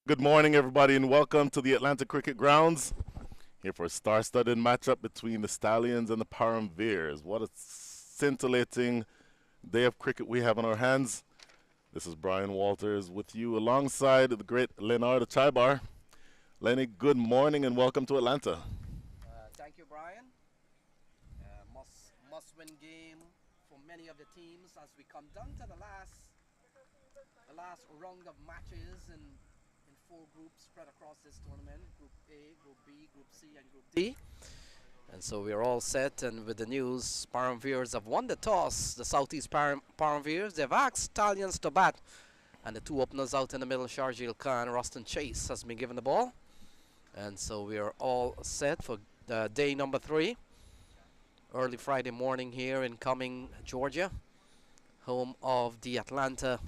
Good morning, everybody, and welcome to the Atlanta Cricket Grounds. Here for a star-studded matchup between the Stallions and the Paramveers. What a scintillating day of cricket we have on our hands. This is Brian Walters with you alongside the great Leonardo Chaibar. Lenny, good morning and welcome to Atlanta. Thank you, Brian. Must-win game for many of the teams as we come down to the last round of matches in four groups spread across this tournament: Group A, Group B, Group C, and Group D. And so we're all set, and with the news, Paramveers have won the toss. The Southeast Paramveers, they've asked Stallions to bat, and the two openers out in the middle, Sharjeel Khan, Ruston Chase, has been given the ball. And so we are all set for day number 3. Early Friday morning here in Cumming, Georgia, home of the Atlanta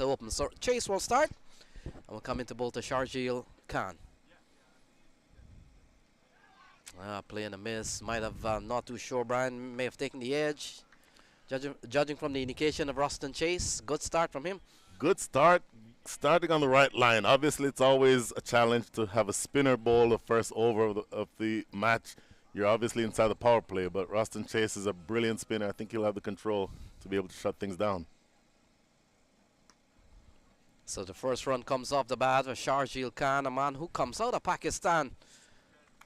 Open. So Chase will start, and we'll come into both the Sharjeel Khan. Playing a miss, might have, not too sure, Brian, may have taken the edge. Judging from the indication of Ruston Chase, good start from him. Good start, starting on the right line. Obviously, it's always a challenge to have a spinner bowl the first over of the match. You're obviously inside the power play, but Ruston Chase is a brilliant spinner. I think he'll have the control to be able to shut things down. So the first run comes off the bat for Sharjeel Khan, a man who comes out of Pakistan.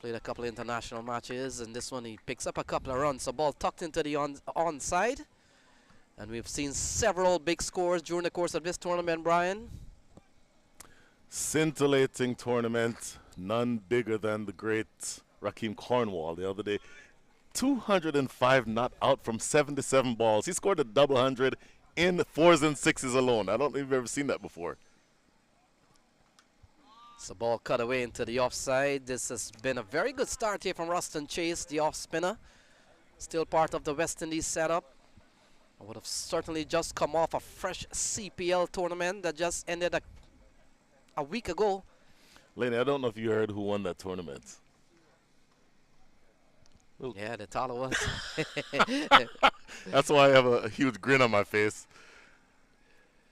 Played a couple of international matches, and this one he picks up a couple of runs. So ball tucked into the onside. And we've seen several big scores during the course of this tournament, Brian. Scintillating tournament, none bigger than the great Rakeem Cornwall the other day. 205 not out from 77 balls. He scored a double hundred in 4s and 6s alone. I don't think we've ever seen that before. So ball cut away into the offside. This has been a very good start here from Ruston Chase, the off spinner. Still part of the West Indies setup. I would have certainly just come off a fresh CPL tournament that just ended a week ago. Laney, I don't know if you heard who won that tournament. Oh. Yeah, the taller was. That's why I have a huge grin on my face.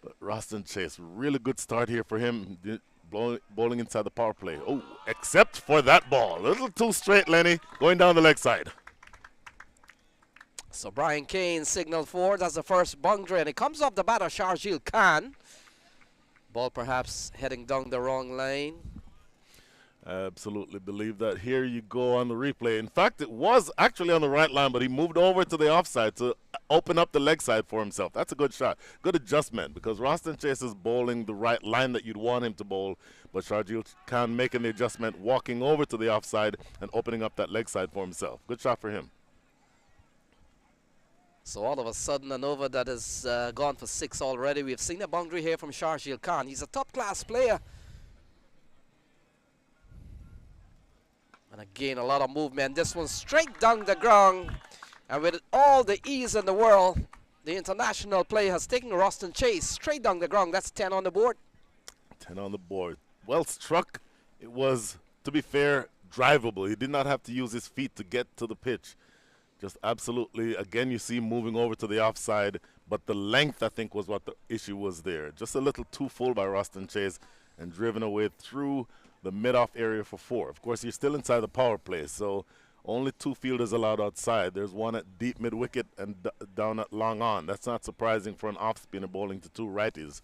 But Roston Chase, really good start here for him, bowling inside the power play. Oh, except for that ball. A little too straight, Lenny, going down the leg side. So Brian Kane signaled forward as the first boundary, and it comes off the bat of Sharjeel Khan. Ball perhaps heading down the wrong lane. I absolutely believe that. Here you go on the replay. In fact, it was actually on the right line, but he moved over to the offside to open up the leg side for himself. That's a good shot. Good adjustment, because Roston Chase is bowling the right line that you'd want him to bowl, but Sharjeel Khan making the adjustment, walking over to the offside and opening up that leg side for himself. Good shot for him. So all of a sudden, an over that has gone for 6 already. We've seen a boundary here from Sharjeel Khan. He's a top-class player. And again, a lot of movement. This one straight down the ground. And with all the ease in the world, the international player has taken Roston Chase straight down the ground. That's 10 on the board. 10 on the board. Well struck. It was, to be fair, drivable. He did not have to use his feet to get to the pitch. Just absolutely, again, you see him moving over to the offside, but the length, I think, was what the issue was there. Just a little too full by Roston Chase and driven away through the mid-off area for 4. Of course, you're still inside the power play, so only 2 fielders allowed outside. There's one at deep mid-wicket and down at long on. That's not surprising for an off-spinner bowling to 2 righties.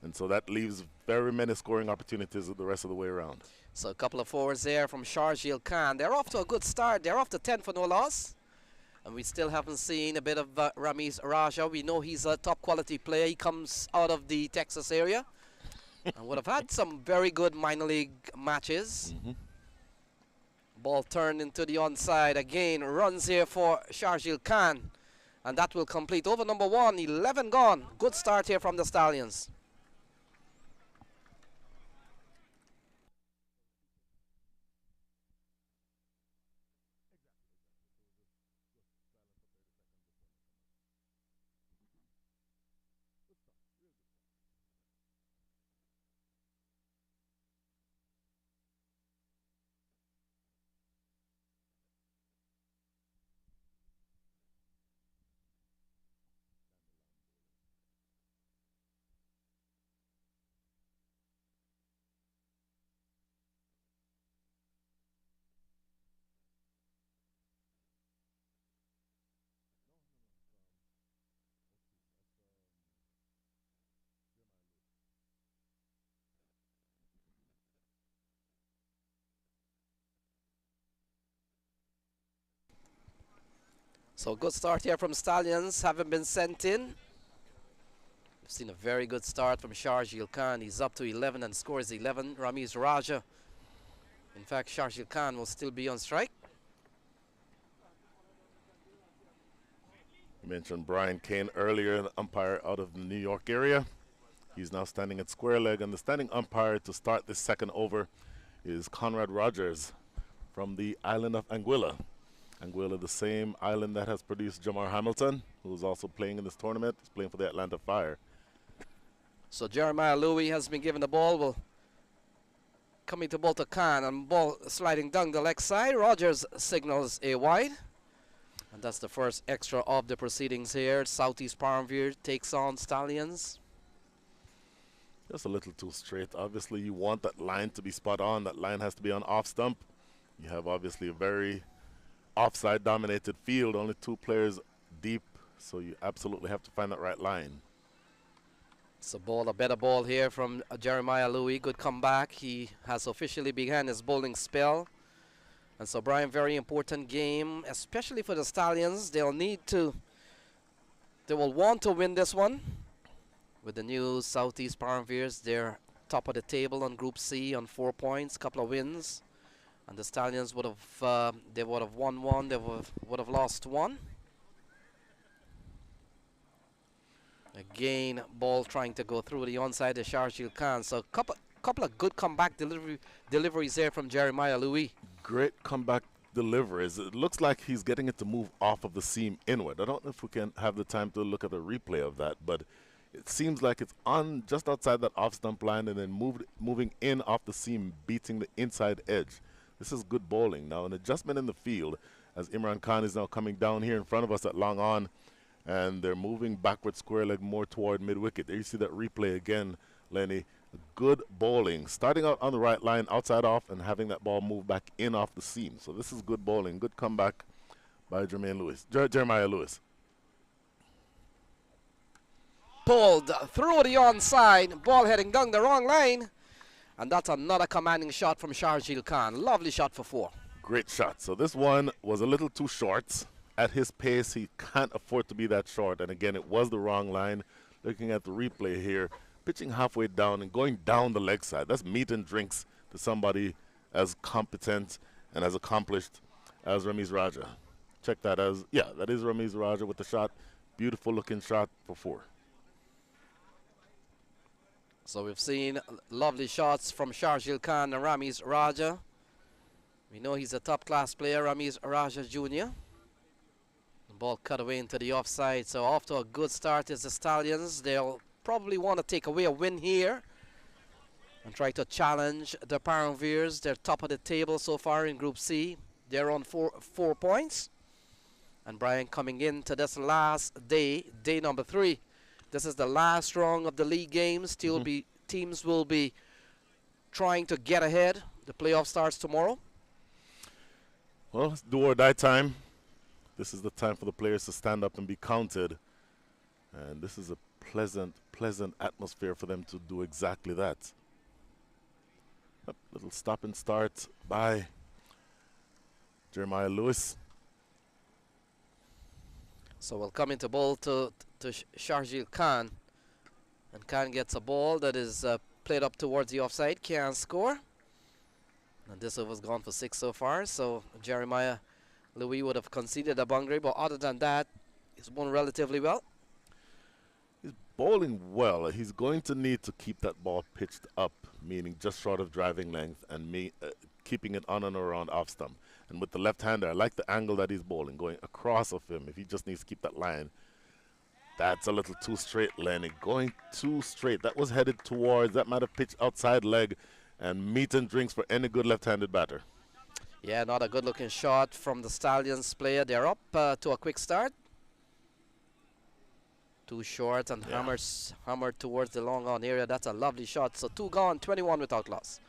And so that leaves very many scoring opportunities the rest of the way around. So a couple of fours there from Sharjeel Khan. They're off to a good start. They're off to 10 for no loss. And we still haven't seen a bit of Ramiz Raja. We know he's a top quality player. He comes out of the Texas area and would have had some very good minor league matches. Ball turned into the onside again. Runs here for Sharjeel Khan. And that will complete over number 1. 11 gone. Good start here from the Stallions. So good start here from Stallions, haven't been sent in. We've seen a very good start from Sharjeel Khan. He's up to 11 and scores 11. Ramiz Raja. In fact, Sharjeel Khan will still be on strike. You mentioned Brian Kane earlier, the umpire out of the New York area. He's now standing at square leg, and the standing umpire to start this second over is Conrad Rogers from the island of Anguilla. Anguilla, the same island that has produced Jamar Hamilton, who's also playing in this tournament. He's playing for the Atlanta Fire. So Jeremiah Louis has been given the ball. Will coming to ball to Khan, and ball sliding down the leg side. Rogers signals a wide. And that's the first extra of the proceedings here. Southeast Paramveers takes on Stallions. Just a little too straight. Obviously, you want that line to be spot on. That line has to be on off stump. You have obviously a very offside dominated field, only 2 players deep, so you absolutely have to find that right line. It's a better ball here from Jeremiah Louis. Good comeback. He has officially begun his bowling spell. And so, Brian, very important game, especially for the Stallions. They will want to win this one. With the new Southeast Paramveers, they're top of the table on Group C on 4 points, couple of wins. And the Stallions would have won 1, they would have lost 1. Again, ball trying to go through the onside of Sharjeel Khan. So couple of good comeback deliveries there from Jeremiah Louis. Great comeback deliveries. It looks like he's getting it to move off of the seam inward. I don't know if we can have the time to look at the replay of that, but It seems like it's on just outside that off stump line and then moving in off the seam, beating the inside edge. This is good bowling. Now an adjustment in the field as Imran Khan is now coming down here in front of us at long on, and they're moving backward square leg more toward mid wicket. There you see that replay again, Lenny. Good bowling, starting out on the right line, outside off, and having that ball move back in off the seam. So this is good bowling, good comeback by Jeremiah Lewis. Pulled through the onside, ball heading down the wrong line. And that's another commanding shot from Sharjeel Khan. Lovely shot for 4. Great shot. So this one was a little too short. At his pace, he can't afford to be that short. And again, it was the wrong line. Looking at the replay here, pitching halfway down and going down the leg side. That's meat and drinks to somebody as competent and as accomplished as Ramiz Raja. Check that as, yeah, that is Ramiz Raja with the shot. Beautiful looking shot for 4. So we've seen lovely shots from Sharjeel Khan and Ramiz Raja. We know he's a top-class player, Ramiz Raja Jr. The ball cut away into the offside. So off to a good start is the Stallions. They'll probably want to take away a win here and try to challenge the Paramveers. They're top of the table so far in Group C. They're on four points. And Brian, coming into this last day, day number 3. This is the last round of the league games. Teams will be trying to get ahead. The playoff starts tomorrow. Well, it's do or die time. This is the time for the players to stand up and be counted. And this is a pleasant, pleasant atmosphere for them to do exactly that. Little stop and start by Jeremiah Lewis. So we'll come into ball to Sharjeel Khan. And Khan gets a ball that is played up towards the offside. Can't score. And this over's gone for 6 so far. So Jeremiah Louis would have conceded a boundary. But other than that, he's won relatively well. He's bowling well. He's going to need to keep that ball pitched up, meaning just short of driving length, and keeping it on and around off stump. And with the left-hander, I like the angle that he's bowling, going across of him. If he just needs to keep that line. That's a little too straight, Lenny. Going too straight. That was headed towards, that might have pitched outside leg, and meat and drinks for any good left-handed batter. Yeah, not a good-looking shot from the Stallions player. They're up to a quick start. Too short and hammered towards the long on area. That's a lovely shot. So 2 gone, 21 without loss.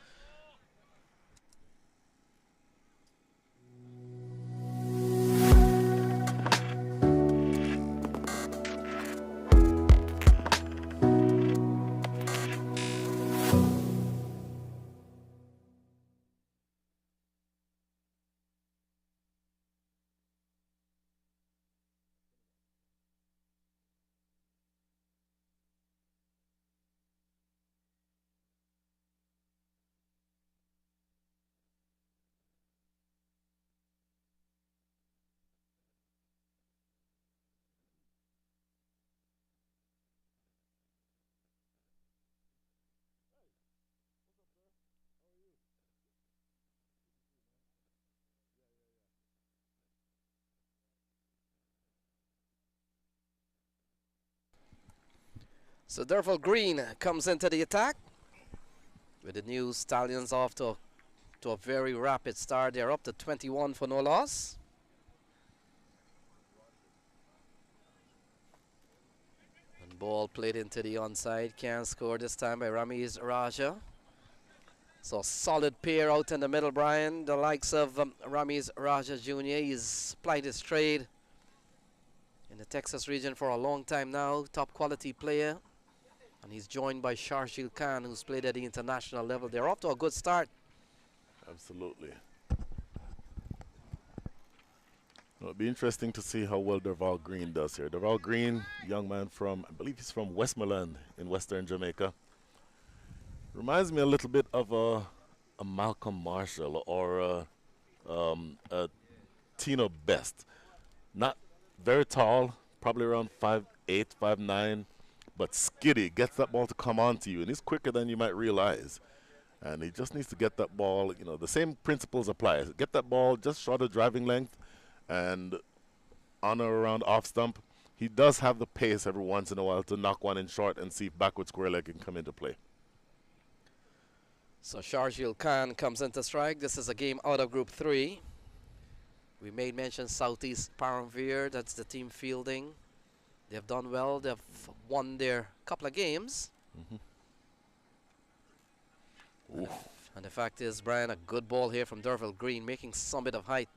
So Derval Green comes into the attack with the new Stallions off to a very rapid start. They're up to 21 for no loss. And ball played into the onside. Can't score this time by Ramiz Raja. So solid pair out in the middle, Brian. The likes of Ramiz Raja Jr. He's plied his trade in the Texas region for a long time now. Top quality player. And he's joined by Sharjeel Khan, who's played at the international level. They're off to a good start. Absolutely. It'll be interesting to see how well Derval Green does here. Derval Green, young man from, I believe he's from Westmoreland in western Jamaica. Reminds me a little bit of a Malcolm Marshall or a Tino Best. Not very tall, probably around 5'8", 5'9", but skiddy, gets that ball to come on to you, and he's quicker than you might realize. And he just needs to get that ball, you know, the same principles apply. Get that ball just short of driving length and on or around off stump, he does have the pace every once in a while to knock one in short and see if backward square leg can come into play. So Sharjeel Khan comes into strike. This is a game out of Group 3. We made mention Southeast Paramveers. That's the team fielding. They've done well. They've won their couple of games. And the fact is, Brian, a good ball here from Derville Green, making some bit of height.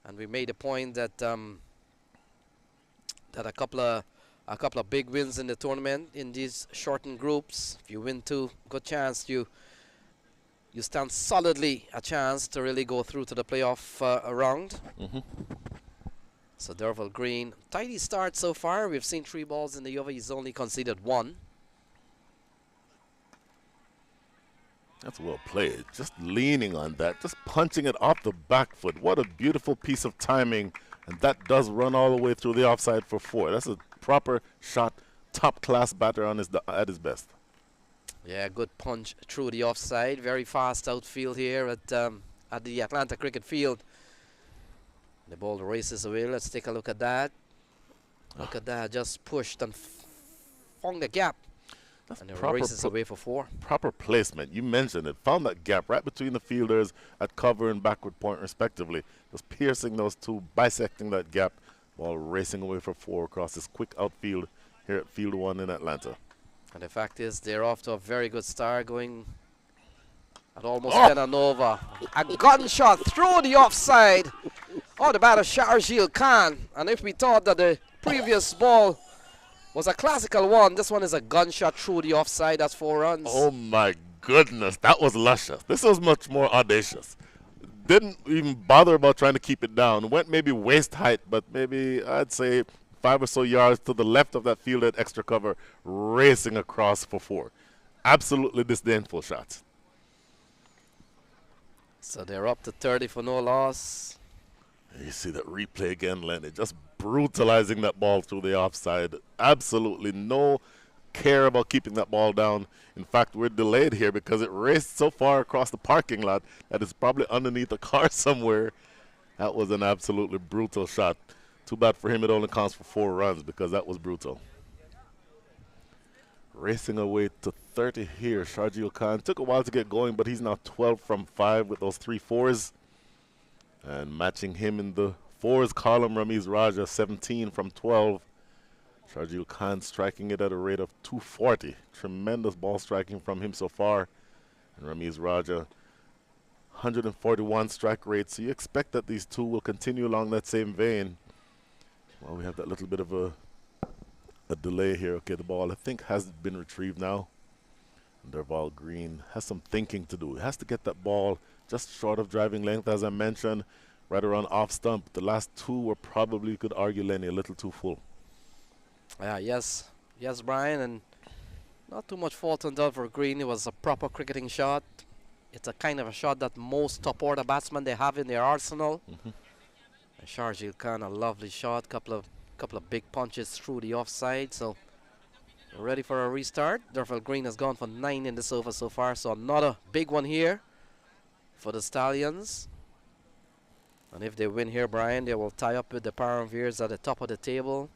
And we made a point that that a couple of big wins in the tournament in these shortened groups. If you win 2, good chance you stand solidly a chance to really go through to the playoff round. So Derville Green, tidy start so far. We've seen 3 balls in the over. He's only conceded 1. That's well played. Just leaning on that, just punching it off the back foot. What a beautiful piece of timing. And that does run all the way through the offside for 4. That's a proper shot, top-class batter on at his best. Yeah, good punch through the offside. Very fast outfield here at the Atlanta Cricket Field. The ball races away. Let's take a look at that. Look at that. Just pushed and found the gap. That's and it races away for 4. Proper placement. You mentioned it. Found that gap right between the fielders at cover and backward point respectively. Just piercing those two, bisecting that gap, while racing away for 4 across this quick outfield here at Field 1 in Atlanta. And the fact is, they're off to a very good start, going at almost 10 and over. A gunshot through the offside. Oh, the batter Sharjeel Khan. And if we thought that the previous ball was a classical one, this one is a gunshot through the offside. That's 4 runs. Oh my goodness, that was luscious. This was much more audacious. Didn't even bother about trying to keep it down. Went maybe waist height, but maybe I'd say 5 or so yards to the left of that field at extra cover, racing across for 4. Absolutely disdainful shots. So they're up to 30 for no loss. You see that replay again, Lenny, just brutalizing that ball through the offside. Absolutely no care about keeping that ball down. In fact, we're delayed here because it raced so far across the parking lot that it's probably underneath a car somewhere. That was an absolutely brutal shot. Too bad for him it only counts for 4 runs because that was brutal. Racing away to 30 here, Sharjeel Khan. Took a while to get going, but he's now 12 from 5 with those 3 fours. And matching him in the 4s column, Ramiz Raja, 17 from 12. Sharjeel Khan striking it at a rate of 240. Tremendous ball striking from him so far. And Ramiz Raja, 141 strike rate. So you expect that these two will continue along that same vein. Well, we have that little bit of a delay here. Okay, the ball, I think, has been retrieved now. And Derville Green has some thinking to do. He has to get that ball just short of driving length, as I mentioned, right around off stump. The last 2 were probably, you could argue, Lenny, a little too full. Yes, Brian, and not too much fault on Derville Green. It was a proper cricketing shot. It's a kind of a shot that most top-order batsmen they have in their arsenal. And Sharjeel Khan, a lovely shot, couple of big punches through the offside. So we're ready for a restart. Derville Green has gone for 9 in this over so far, so another big one here for the Stallions. And if they win here, Brian, they will tie up with the Paramveers at the top of the table.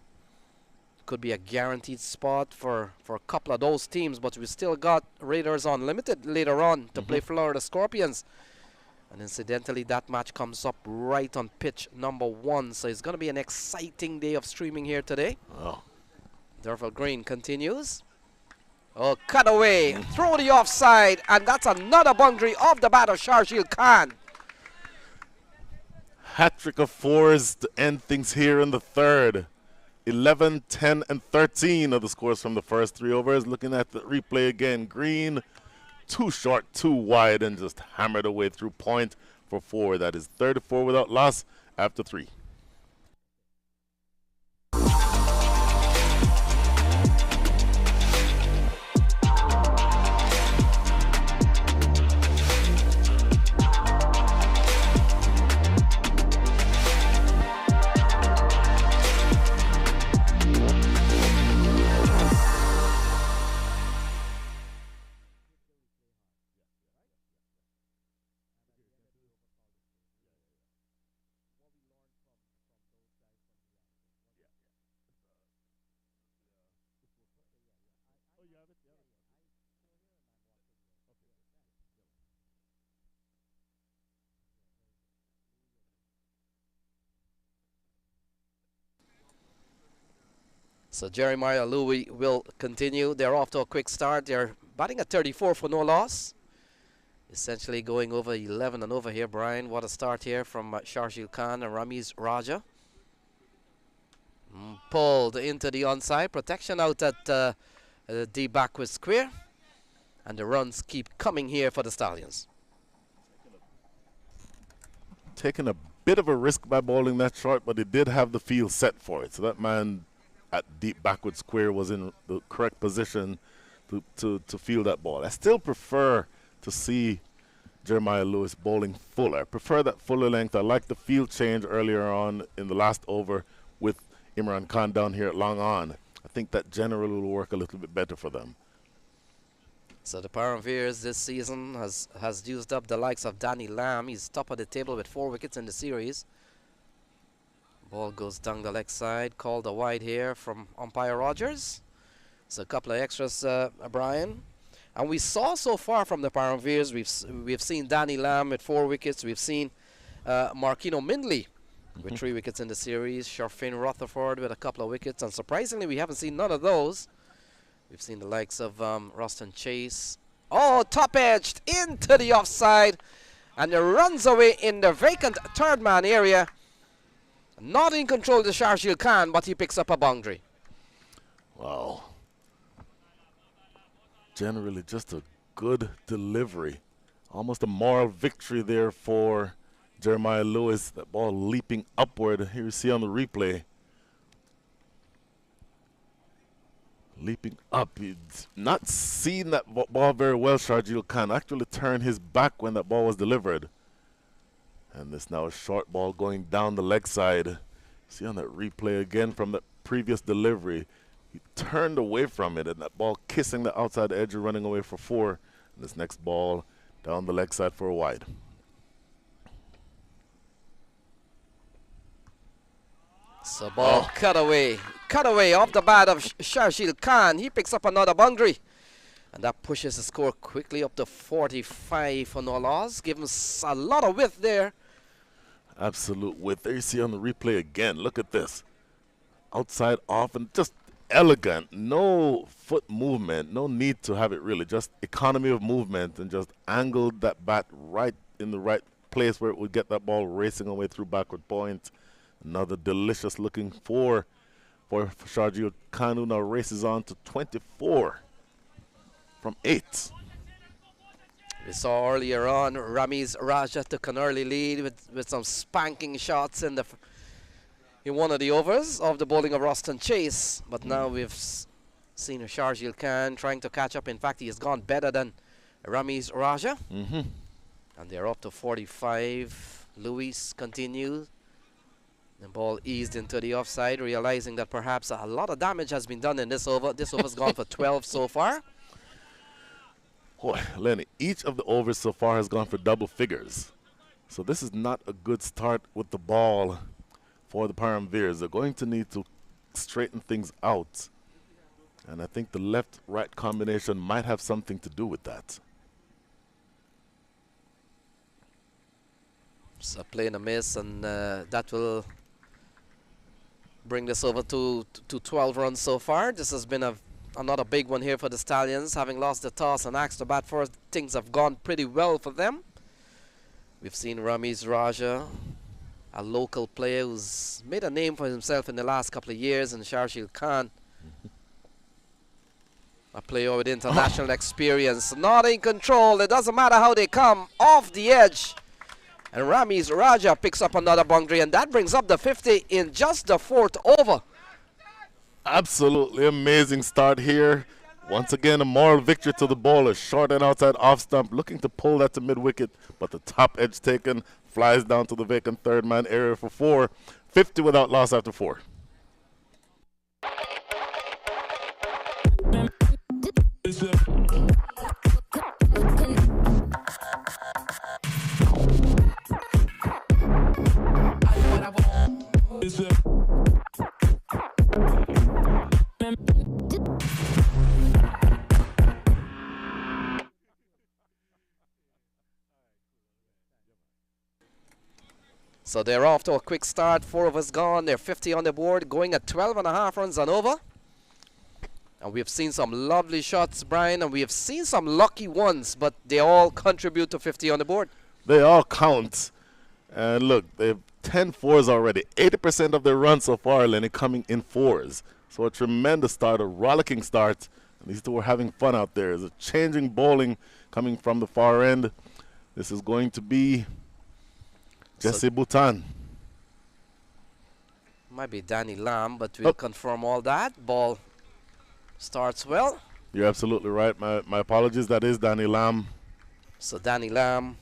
Could be a guaranteed spot for a couple of those teams, but we still got Raiders Unlimited later on to play Florida Scorpions. And incidentally, that match comes up right on pitch number 1, so it's going to be an exciting day of streaming here today. Oh. Derville Green continues. Oh, cut away, throw the offside, and that's another boundary of the batter, Sharjeel Khan. Hat-trick of 4s to end things here in the 3rd. 11, 10, and 13 are the scores from the first 3 overs. Looking at the replay again, Green, too short, too wide, and just hammered away through point for 4. That is 34 without loss after 3. So Jeremiah Louis will continue. They're off to a quick start. They're batting at 34 for no loss. Essentially going over 11 and over here, Brian. What a start here from Sharjil Khan and Ramiz Raja. Pulled into the onside. Protection out at the backward square. And the runs keep coming here for the Stallions. Taking a bit of a risk by bowling that short, but he did have the field set for it. So that man at deep backward square was in the correct position to field that ball. I still prefer to see Jeremiah Lewis bowling fuller. I prefer that fuller length. I like the field change earlier on in the last over with Imran Khan down here at long on. I think that generally will work a little bit better for them. So the Paramveers this season has used up the likes of Danny Lamb. He's top of the table with 4 wickets in the series. Ball goes down the leg side, called a wide here from umpire Rogers. So a couple of extras, Brian. And we saw so far from the Paramveers, we've seen Danny Lamb with 4 wickets. We've seen Marquino Mindley with 3 wickets in the series. Sharfin Rutherford with a couple of wickets. And surprisingly, we haven't seen none of those. We've seen the likes of Ruston Chase. Oh, top-edged into the offside. And it runs away in the vacant third man area. Not in control to Sharjil Khan, but he picks up a boundary. Wow. Generally just a good delivery. Almost a moral victory there for Jeremiah Lewis. That ball leaping upward. Here you see on the replay. Leaping up. He'd not seen that ball very well, Sharjil Khan. Actually turned his back when that ball was delivered. And this now a short ball going down the leg side. See on that replay again from the previous delivery. He turned away from it, and that ball kissing the outside edge, running away for 4. And this next ball down the leg side for a wide. So ball cut away off the bat of Sharjil Khan. He picks up another boundary. And that pushes the score quickly up to 45 for no loss. Give him a lot of width there. Absolute width. There you see on the replay again. Look at this. Outside off and just elegant. No foot movement. No need to have it really. Just economy of movement and just angled that bat right in the right place where it would get that ball racing away through backward point. Another delicious looking 4 for Sharjil Khan, who now races on to 24 from 8. We saw earlier on Ramiz Raja took an early lead with some spanking shots in one of the overs of the bowling of Ruston Chase. But now we've seen Sharjil Khan trying to catch up. In fact, he has gone better than Ramiz Raja. And they're up to 45. Luis continues. The ball eased into the offside, realizing that perhaps a lot of damage has been done in this over. This over's gone for 12 so far. Boy, Lenny, each of the overs so far has gone for double figures. So this is not a good start with the ball for the Paramveers. They're going to need to straighten things out. And I think the left-right combination might have something to do with that. So playing a miss, and that will bring this over to 12 runs so far. This has been another big one here for the Stallions. Having lost the toss and asked to bat first, things have gone pretty well for them. We've seen Ramiz Raja, a local player who's made a name for himself in the last couple of years, and Sharjil Khan, a player with international experience. Not in control. It doesn't matter how they come off the edge. And Ramiz Raja picks up another boundary, and that brings up the 50 in just the 4th over. Absolutely amazing start here. Once again, a moral victory to the bowler. Short and outside off stump, looking to pull that to mid-wicket, but the top edge taken, flies down to the vacant third man area for 4. 50 without loss after 4. So they're off to a quick start. 4 of us gone. They're 50 on the board, going at 12.5 runs and over. And we have seen some lovely shots, Brian, and we have seen some lucky ones, but they all contribute to 50 on the board. They all count. And look, they've 10 fours already. 80% of their runs so far, Lenny, coming in fours. So a tremendous start, a rollicking start. And these two are having fun out there. There's a changing bowling coming from the far end. This is going to be Jesse Bhutan. Might be Danny Lamb, but we'll confirm all that. Ball starts well. You're absolutely right. My apologies. That is Danny Lamb. So Danny Lamb,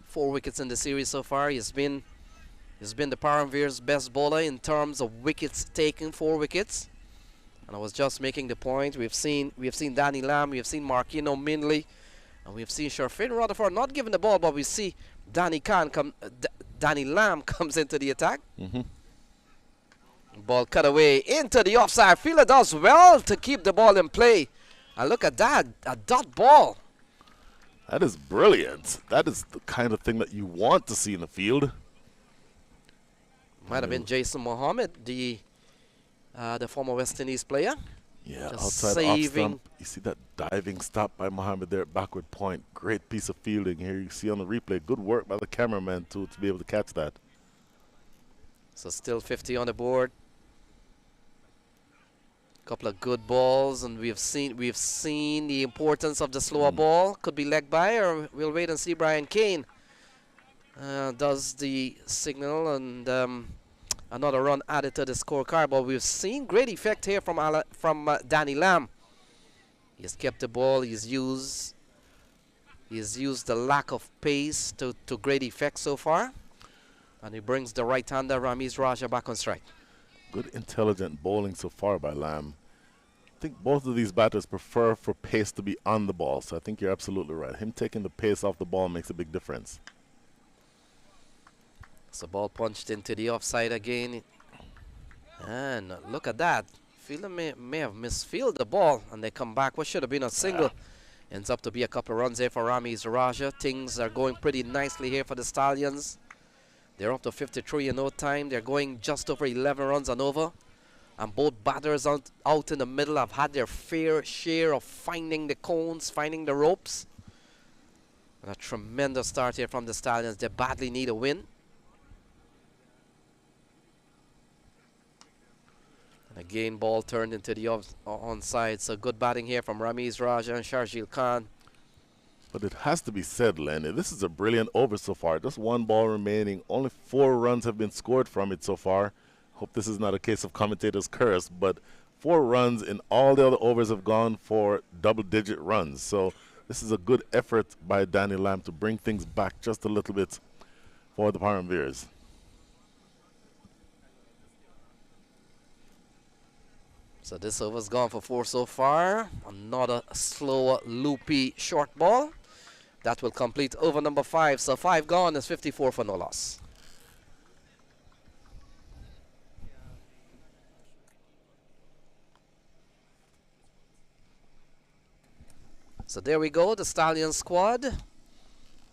4 wickets in the series so far. He's been the Paramveers' best bowler in terms of wickets taken, 4 wickets. And I was just making the point. We have seen Danny Lamb, we have seen Marquino Minley, and we have seen Sharfin Rutherford not giving the ball, but we see Danny Lamb comes into the attack. Ball cut away into the offside. Fielder does well to keep the ball in play. And look at that, a dot ball. That is brilliant. That is the kind of thing that you want to see in the field. Might have been Jason Mohammed, the former West Indies player. Yeah, just outside saving. off stump. You see that diving stop by Mohammed there at backward point. Great piece of fielding here. You see on the replay. Good work by the cameraman too to be able to catch that. So still 50 on the board. Couple of good balls, and we've seen the importance of the slower ball. Could be leg by, or we'll wait and see. Brian Kane does the signal, and another run added to the scorecard. But we've seen great effect here from Danny Lamb. He's kept the ball. He's used the lack of pace to great effect so far, and he brings the right-hander Ramiz Raja back on strike. Good intelligent bowling so far by Lamb. I think both of these batters prefer for pace to be on the ball, so I think you're absolutely right. Him taking the pace off the ball makes a big difference. So ball punched into the offside again. And look at that. Fielder may have misfielded the ball, and they come back. What should have been a single ends up to be a couple of runs here for Ramiz Raja. Things are going pretty nicely here for the Stallions. They're up to 53 in no time. They're going just over 11 runs and over. And both batters out in the middle have had their fair share of finding the cones, finding the ropes. And a tremendous start here from the Stallions. They badly need a win. And again, ball turned into the onside. So good batting here from Ramiz Raja and Sharjeel Khan. But it has to be said, Lenny, this is a brilliant over so far. Just 1 ball remaining. Only 4 runs have been scored from it so far. Hope this is not a case of commentator's curse, but 4 runs in all the other overs have gone for double-digit runs. So this is a good effort by Danny Lamb to bring things back just a little bit for the Paramveers. So this over's gone for 4 so far. Another slower, loopy short ball. That will complete over number 5. So 5 gone is 54 for no loss. So there we go, the Stallion squad.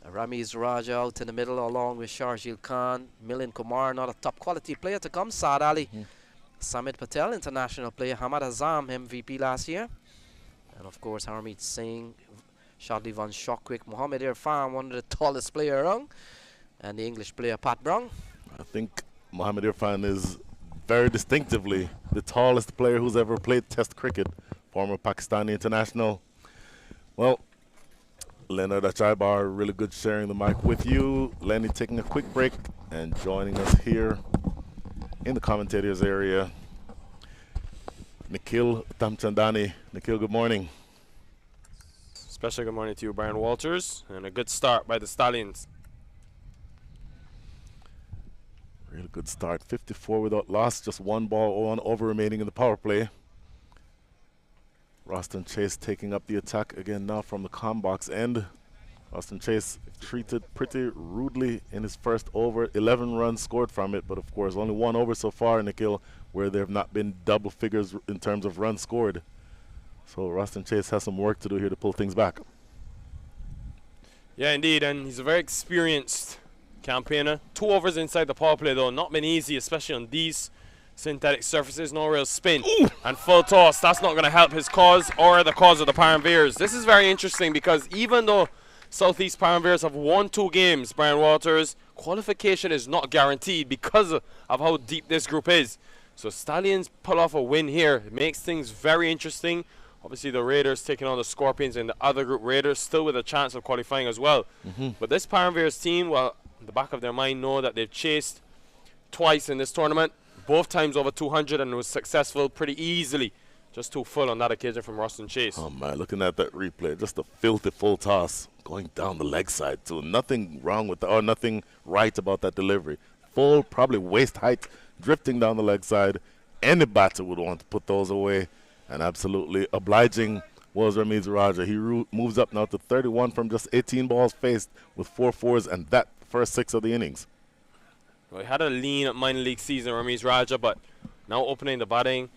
Ramiz Raja out in the middle along with Sharjeel Khan. Milind Kumar, not a top quality player to come. Saad Ali. Samit Patel, international player. Hamad Azam, MVP last year. And of course, Harmeet Singh, Shadli Van Shokwick, Mohammed Irfan, one of the tallest players around. And the English player, Pat Brown. I think Mohammed Irfan is very distinctively the tallest player who's ever played Test cricket. Former Pakistani international. Well, Leonard Achaibar, really good sharing the mic with you. Lenny taking a quick break and joining us here in the commentators area. Nikhil Tamchandani. Nikhil, good morning. Special good morning to you, Brian Walters, and a good start by the Stallions. Really good start. 54 without loss, just 1 ball, 1 over remaining in the power play. Roston Chase taking up the attack again now from the comm box end. Roston Chase treated pretty rudely in his first over. 11 runs scored from it, but of course only 1 over so far, Nikhil, where there have not been double figures in terms of runs scored. So Roston Chase has some work to do here to pull things back. Yeah, indeed, and he's a very experienced campaigner. 2 overs inside the power play, though, not been easy, especially on these synthetic surfaces, no real spin. And full toss, that's not going to help his cause or the cause of the Paramveers. This is very interesting because even though Southeast Paramveers have won 2 games, Brian Walters, qualification is not guaranteed because of how deep this group is. So Stallions pull off a win here. It makes things very interesting. Obviously the Raiders taking on the Scorpions and the other group, Raiders still with a chance of qualifying as well. But this Paramveers team, well, in the back of their mind know that they've chased twice in this tournament, both times over 200, and was successful pretty easily. Just too full on that occasion from Rustin Chase. Oh man, looking at that replay, just a filthy full toss going down the leg side too. Nothing wrong with or nothing right about that delivery. Full, probably waist height, drifting down the leg side. Any batter would want to put those away, and absolutely obliging was Ramiz Raja. He moves up now to 31 from just 18 balls faced with 4 fours and that first 6 of the innings. Well, he had a lean minor league season, Ramiz Raja, but now opening the batting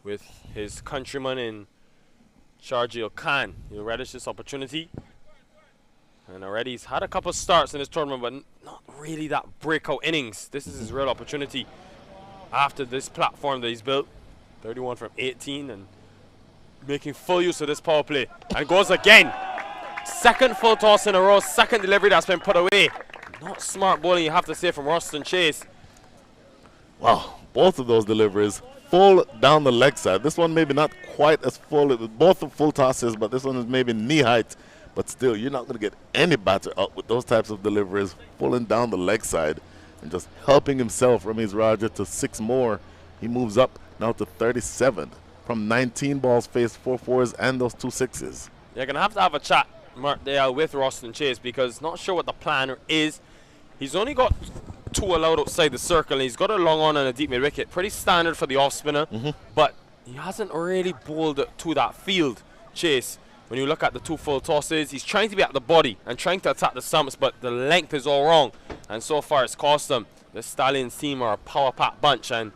with his countryman in Sharjeel Khan. He'll relish this opportunity. And already he's had a couple starts in this tournament, but not really that breakout innings. This is his real opportunity after this platform that he's built. 31 from 18 and making full use of this power play. And goes again. Second full toss in a row, second delivery that's been put away. Not smart bowling, you have to say, from Rustin Chase. Wow, both of those deliveries full down the leg side. This one maybe not quite as full. Both are full tosses, but this one is maybe knee height. But still, you're not going to get any batter out with those types of deliveries, pulling down the leg side and just helping himself, Ramiz Raja, to 6 more. He moves up now to 37 from 19 balls faced, 4 fours, and those 2 sixes. You're going to have a chat, Mark Dale, with Rustin Chase, because not sure what the plan is. He's only got 2 allowed outside the circle, and he's got a long on and a deep mid wicket. Pretty standard for the off spinner, but he hasn't really bowled to that field, Chase. When you look at the 2 full tosses, he's trying to be at the body and trying to attack the stumps, but the length is all wrong. And so far it's cost them. The Stallions team are a power-packed bunch, and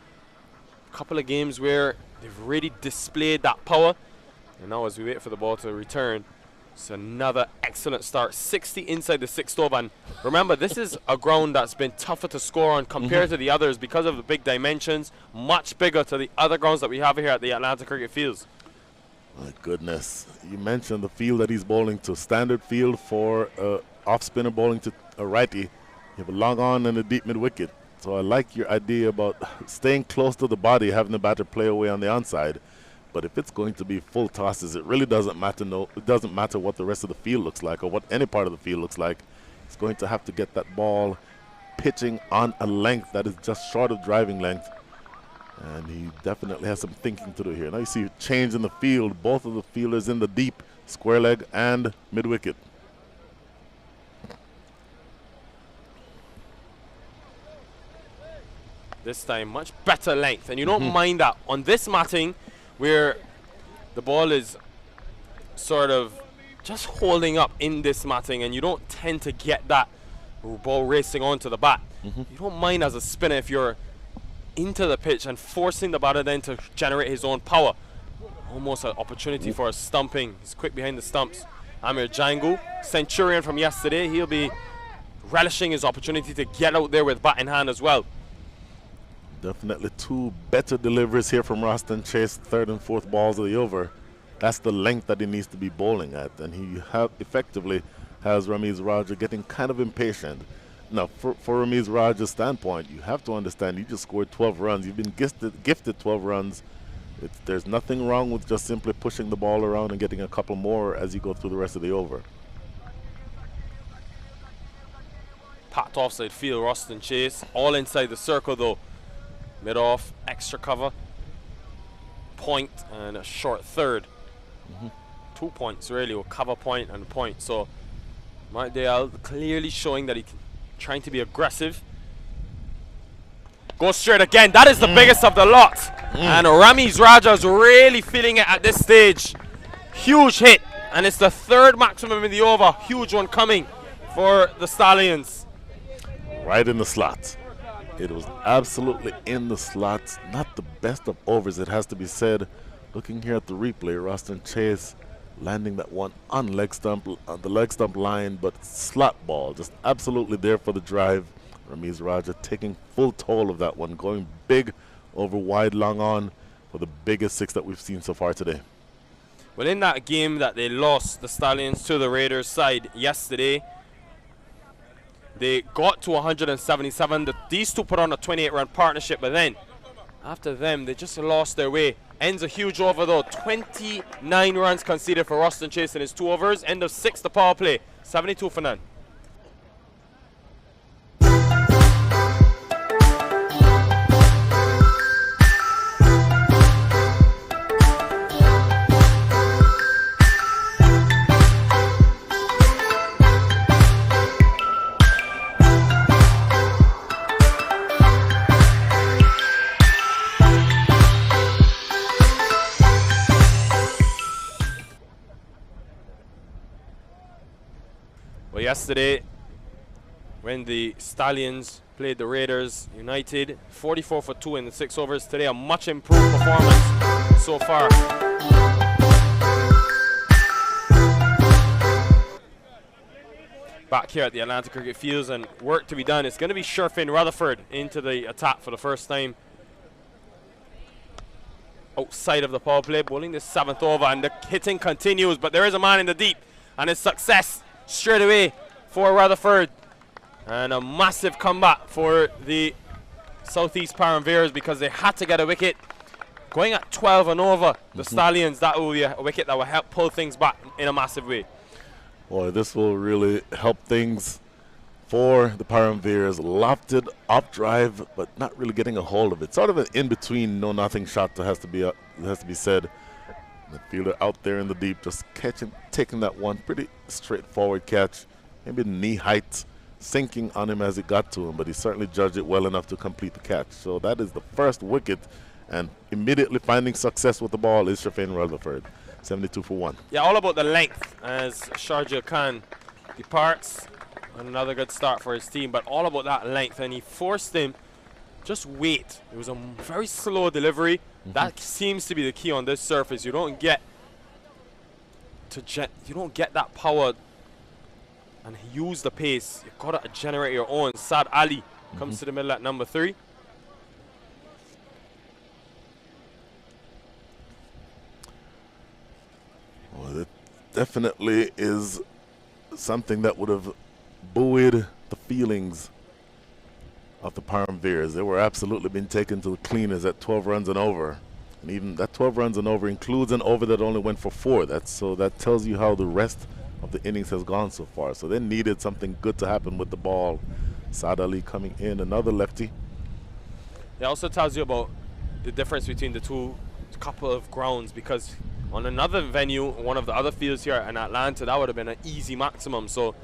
a couple of games where they've really displayed that power. And now as we wait for the ball to return, it's another excellent start. 60 inside the 6th over. And remember, this is a ground that's been tougher to score on compared to the others because of the big dimensions, much bigger to the other grounds that we have here at the Atlanta Cricket Fields. My goodness. You mentioned the field that he's bowling to. Standard field for off-spinner bowling to a righty. You have a long on and a deep mid-wicket. So I like your idea about staying close to the body, having the batter play away on the onside. But if it's going to be full tosses, it really doesn't matter. It doesn't matter what the rest of the field looks like or what any part of the field looks like. It's going to have to get that ball pitching on a length that is just short of driving length. And he definitely has some thinking to do here. Now you see a change in the field. Both of the fielders in the deep, square leg and mid-wicket. This time, much better length. And you don't mind that. On this matting, where the ball is sort of just holding up in this matting, and you don't tend to get that ball racing onto the bat. You don't mind as a spinner if you're into the pitch and forcing the batter then to generate his own power. Almost an opportunity for a stumping. He's quick behind the stumps. Amir Jangu, Centurion from yesterday, he'll be relishing his opportunity to get out there with bat in hand as well. Definitely 2 better deliveries here from Rustin Chase, 3rd and 4th balls of the over. That's the length that he needs to be bowling at, and he effectively has Ramiz Raja getting kind of impatient. Now, for Ramiz Raja's standpoint, you have to understand you just scored 12 runs. You've been gifted 12 runs. There's nothing wrong with just simply pushing the ball around and getting a couple more as you go through the rest of the over. Packed offside field, Rustin Chase. All inside the circle though. Mid-off, extra cover, point, and a short third. 2 points really, with cover point and point. So Mark Dale clearly showing that he's trying to be aggressive. Goes straight again. That is the biggest of the lot. And Ramiz Raja is really feeling it at this stage. Huge hit. And it's the 3rd maximum in the over. Huge one coming for the Stallions. Right in the slot. It was absolutely in the slots. Not the best of overs, it has to be said. Looking here at the replay, Rustin Chase landing that one on the leg stump line, but slot ball, just absolutely there for the drive. Ramiz Raja taking full toll of that one, going big over wide long on for the biggest 6 that we've seen so far today. Well, in that game that they lost, the Stallions, to the Raiders side yesterday, they got to 177. These two put on a 28-run partnership, but then after them, they just lost their way. Ends a huge over though. 29 runs conceded for Ruston Chase in his 2 overs. End of 6, the power play. 72 for none. Yesterday, when the Stallions played the Raiders United, 44 for 2 in the 6 overs. Today, a much improved performance so far. Back here at the Atlanta Cricket Fields, and work to be done. It's going to be Sherfin Rutherford into the attack for the first time outside of the power play, bowling the 7th over, and the hitting continues, but there is a man in the deep, and it's success straight away for Rutherford, and a massive comeback for the Southeast Paramveers because they had to get a wicket. Going at 12 and over, the Stallions, that will be a wicket that will help pull things back in a massive way. Boy, this will really help things for the Paramveers. Lofted up drive, but not really getting a hold of it. Sort of an in-between no-nothing shot that has to be said. The fielder out there in the deep, just taking that one pretty straightforward catch. Maybe knee height, sinking on him as it got to him, but he certainly judged it well enough to complete the catch. So that is the first wicket, and immediately finding success with the ball is Sherfin Rutherford. 72 for 1. Yeah, all about the length as Sharjah Khan departs. Another good start for his team, but all about that length, and he forced him just wait. It was a very slow delivery. That seems to be the key on this surface. You don't get that power and use the pace. You've got to generate your own. Saad Ali comes to the middle at number 3. Well, it definitely is something that would have buoyed the feelings of the Paramveers. They were absolutely being taken to the cleaners at 12 runs and over. And even that 12 runs and over includes an over that only went for 4. So that tells you how the rest of the innings has gone so far. So they needed something good to happen with the ball. Saad Ali coming in, another lefty. It also tells you about the difference between the two couple of grounds, because on another venue, one of the other fields here in Atlanta, that would have been an easy maximum. So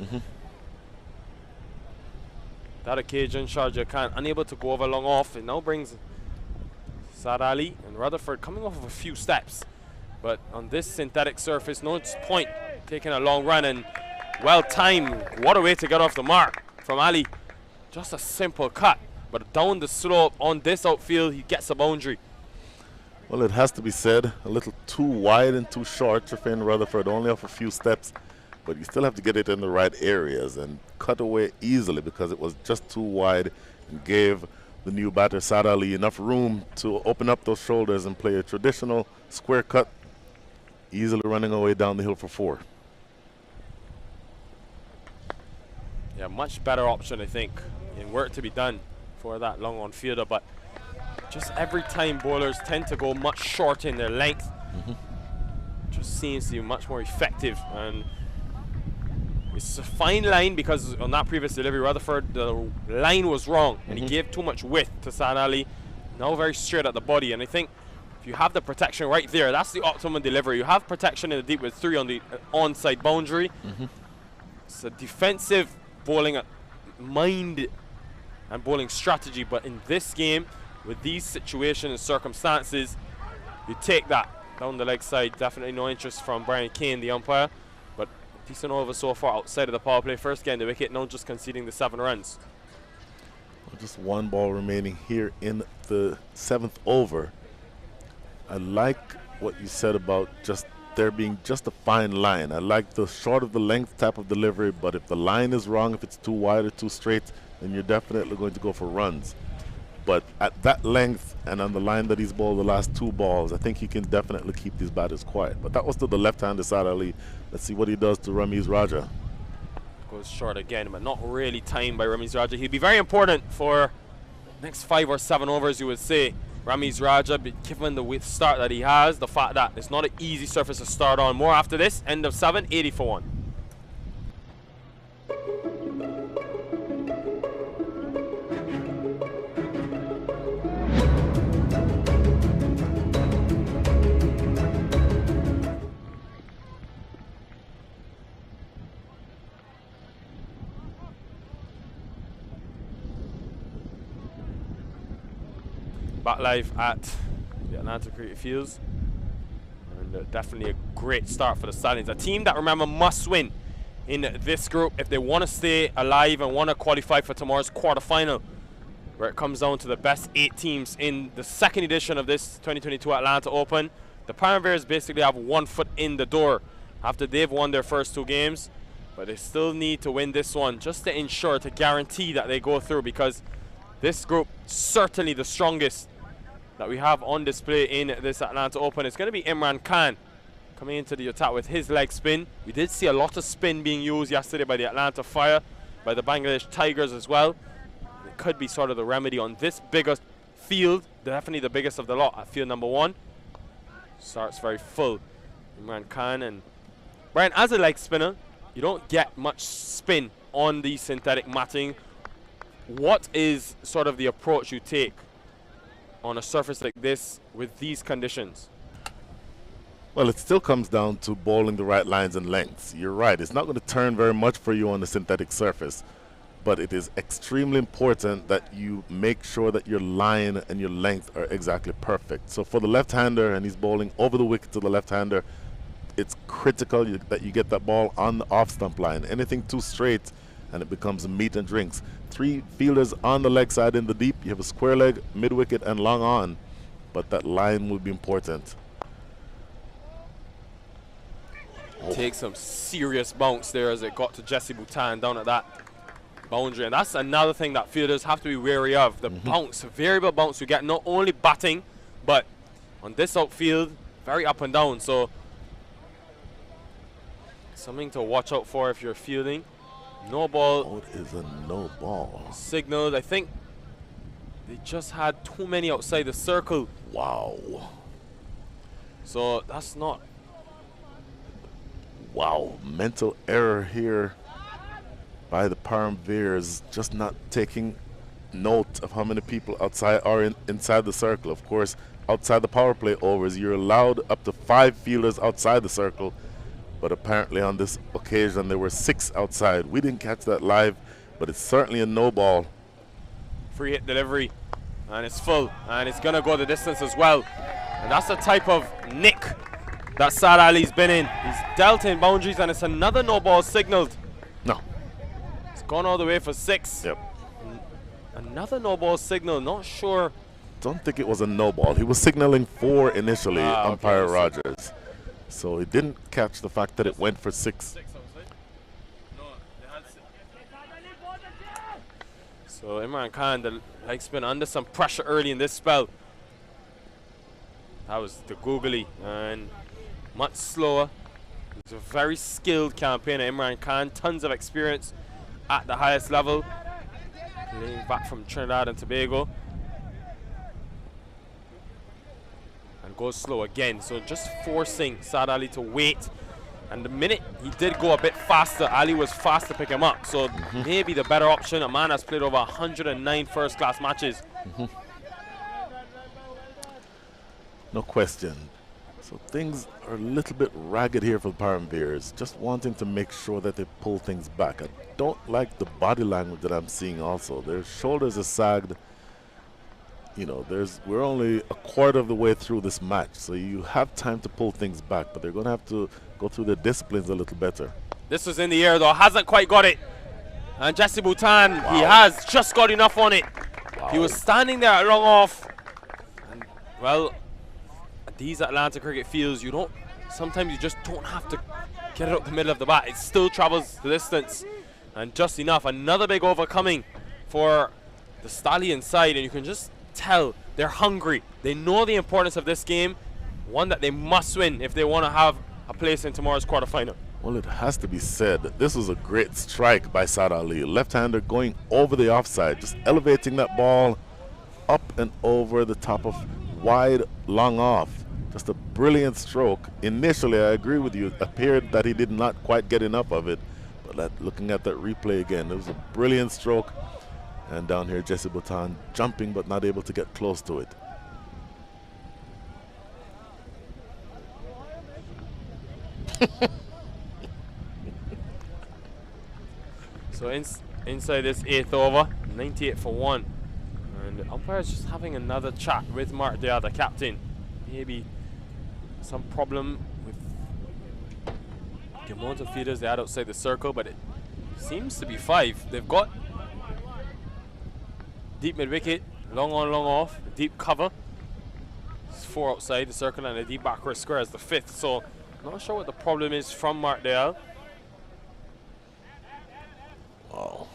that occasion, Sharjah Khan unable to go over long off. It now brings Saad Ali and Rutherford coming off of a few steps. But on this synthetic surface, no point taking a long run, and well timed. What a way to get off the mark from Ali. Just a simple cut, but down the slope on this outfield, he gets a boundary. Well, it has to be said, a little too wide and too short. Sherfin Rutherford only off a few steps, but you still have to get it in the right areas and cut away easily because it was just too wide and gave the new batter Saad Ali enough room to open up those shoulders and play a traditional square cut, easily running away down the hill for 4. Yeah, much better option, I think, and work to be done for that long on fielder, but just every time bowlers tend to go much short in their length, just seems to be much more effective. And it's a fine line because on that previous delivery, Rutherford, the line was wrong, and he gave too much width to Saad Ali. Now very straight at the body, and I think if you have the protection right there, that's the optimum delivery. You have protection in the deep with 3 on the onside boundary. It's a defensive bowling mind and bowling strategy, but in this game, with these situations and circumstances, you take that down the leg side. Definitely no interest from Brian Kane, the umpire, but decent over so far outside of the power play. First getting the wicket, now just conceding the 7 runs. Just 1 ball remaining here in the 7th over. I like what you said about just there being just a fine line. I like the short of the length type of delivery, but if the line is wrong, if it's too wide or too straight, then you're definitely going to go for runs. But at that length and on the line that he's bowled the last 2 balls, I think he can definitely keep these batters quiet. But that was to the left-hander Saad Ali. Let's see what he does to Ramiz Raja. Goes short again, but not really timed by Ramiz Raja. He'd be very important for next 5 or 7 overs, you would say. Ramiz Raja, given the start that he has, the fact that it's not an easy surface to start on. More after this, end of 7, 80 for 1. Back live at the Atlanta Cricket Fields, and definitely a great start for the Stallions. A team that, remember, must win in this group if they want to stay alive and want to qualify for tomorrow's quarterfinal, where it comes down to the best 8 teams in the second edition of this 2022 Atlanta Open. The Paramveers basically have 1 foot in the door after they've won their first 2 games, but they still need to win this one just to ensure, to guarantee that they go through, because this group, certainly the strongest that we have on display in this Atlanta Open. It's going to be Imran Khan coming into the attack with his leg spin. We did see a lot of spin being used yesterday by the Atlanta Fire, by the Bangladesh Tigers as well. It could be sort of the remedy on this biggest field, definitely the biggest of the lot at field number 1. Starts very full. Imran Khan. And Brian, as a leg spinner, you don't get much spin on the synthetic matting. What is sort of the approach you take on a surface like this with these conditions? Well, it still comes down to bowling the right lines and lengths. You're right, it's not going to turn very much for you on the synthetic surface, but it is extremely important that you make sure that your line and your length are exactly perfect. So for the left-hander, and he's bowling over the wicket to the left-hander, it's critical that you get that ball on the off-stump line. Anything too straight and it becomes meat and drinks. 3 fielders on the leg side in the deep. You have a square leg, mid-wicket and long on, but that line will be important. Take some serious bounce there as it got to Jesse Bhutan down at that boundary, and that's another thing that fielders have to be wary of. The bounce, variable bounce you get, not only batting, but on this outfield, very up and down. So something to watch out for if you're fielding. No ball. Oh, it is a no ball. Signaled. I think they just had too many outside the circle. Wow. So that's not. Wow. Mental error here by the Paramveers, just not taking note of how many people outside are inside the circle. Of course, outside the power play overs, you're allowed up to 5 fielders outside the circle. But apparently on this occasion there were 6 outside. We didn't catch that live, but it's certainly a no ball. Free hit delivery, and it's full, and it's gonna go the distance as well. And that's the type of nick that Saad Ali's been in. He's dealt in boundaries, and it's another no ball signaled. No. It's gone all the way for 6. Yep. Another no ball signal, not sure. Don't think it was a no ball. He was signaling 4 initially, umpire Rogers. So he didn't catch the fact that it went for 6. So Imran Khan, the leg spin, under some pressure early in this spell. That was the googly, and much slower. He's a very skilled campaigner, Imran Khan. Tons of experience at the highest level. Playing back from Trinidad and Tobago. And goes slow again, so just forcing Saad Ali to wait. And the minute he did go a bit faster, Ali was fast to pick him up. So maybe the better option. A man has played over 109 first-class matches. No question. So things are a little bit ragged here for the Paramveers, just wanting to make sure that they pull things back. I don't like the body language that I'm seeing also. Their shoulders are sagged. You know, we're only a quarter of the way through this match, so you have time to pull things back, but they're going to have to go through their disciplines a little better. This was in the air, though. Hasn't quite got it. And Jesse Bhutan, he has just got enough on it. He was standing there at long off. And, well, at these Atlanta cricket fields, sometimes you just don't have to get it up the middle of the bat. It still travels the distance. And just enough. Another big over coming for the Stallion side, and you can just tell they're hungry. They know the importance of this game, one that they must win if they want to have a place in tomorrow's quarterfinal. Well, it has to be said that this was a great strike by Saad Ali. Left-hander going over the offside, just elevating that ball up and over the top of wide, long off. Just a brilliant stroke. Initially, I agree with you, it appeared that he did not quite get enough of it. But looking at that replay again, it was a brilliant stroke. And down here, Jesse Boutan jumping but not able to get close to it. So inside this 8th over, 98 for 1. And the umpire's just having another chat with Mark Dea, the captain. Maybe some problem with the amount of feeders they had outside the circle, but it seems to be 5. They've got deep mid-wicket, long on, long off, deep cover. It's 4 outside the circle and a deep backward square as the 5th. So not sure what the problem is from Mark Dale. Wow.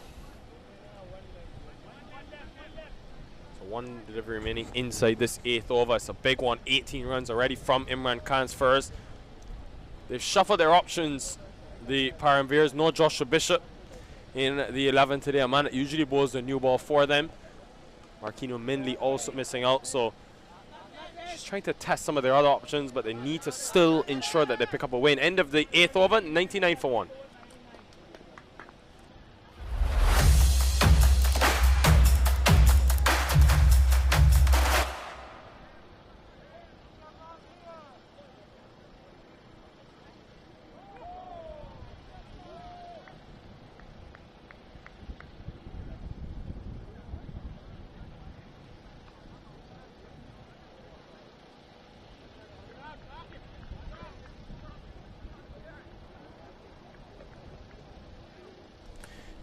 So 1 delivery remaining inside this 8th over. It's a big one. 18 runs already from Imran Khan's first. They've shuffled their options, the Paramveers. No Joshua Bishop in the 11 today. A man that usually bowls the new ball for them. Marquino Mindley also missing out. So just trying to test some of their other options, but they need to still ensure that they pick up a win. End of the 8th over, 99 for 1.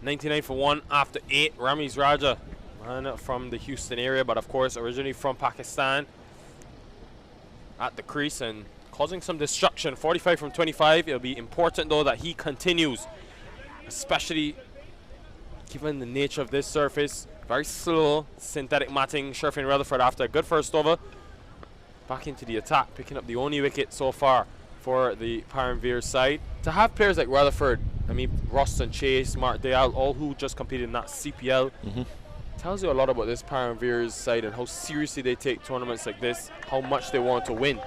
$99 for 1 after 8. Ramiz Raja, man from the Houston area, but of course originally from Pakistan, at the crease and causing some destruction. 45 from 25. It'll be important though that he continues, especially given the nature of this surface. Very slow synthetic matting. Sherfin Rutherford after a good first over, back into the attack, picking up the only wicket so far for the Paramveers side. To have players like Rutherford, I mean Roston Chase, Mark Dayal, all who just competed in that CPL, tells you a lot about this Paramveers side and how seriously they take tournaments like this, how much they want to win.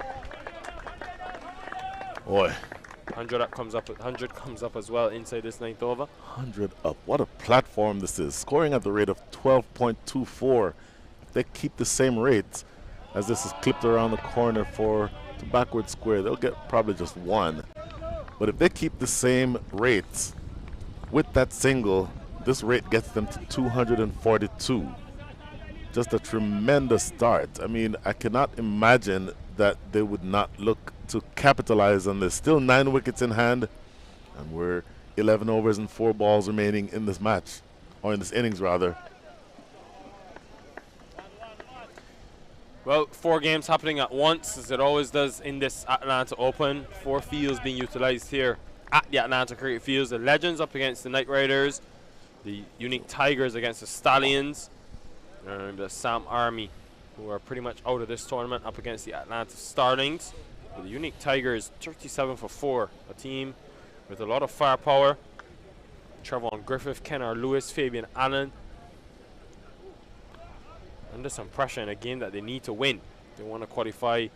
Boy, 100 comes up as well inside this 9th over. 100 up. What a platform this is. Scoring at the rate of 12.24. If they keep the same rate as this is clipped around the corner for the backward square, they'll get probably just 1. But if they keep the same rates with that single, this rate gets them to 242. Just a tremendous start. I mean, I cannot imagine that they would not look to capitalize on this. Still 9 wickets in hand, and we're 11 overs and 4 balls remaining in this match, or in this innings rather. Well, 4 games happening at once, as it always does in this Atlanta Open. 4 fields being utilized here at the Atlanta Cricket Fields. The Legends up against the Knight Riders, the Unique Tigers against the Stallions, and the Sam Army, who are pretty much out of this tournament, up against the Atlanta Starlings. With the Unique Tigers 37 for 4, a team with a lot of firepower. Trevon Griffith, Kennar Lewis, Fabian Allen, under some pressure in a game that they need to win. They want to qualify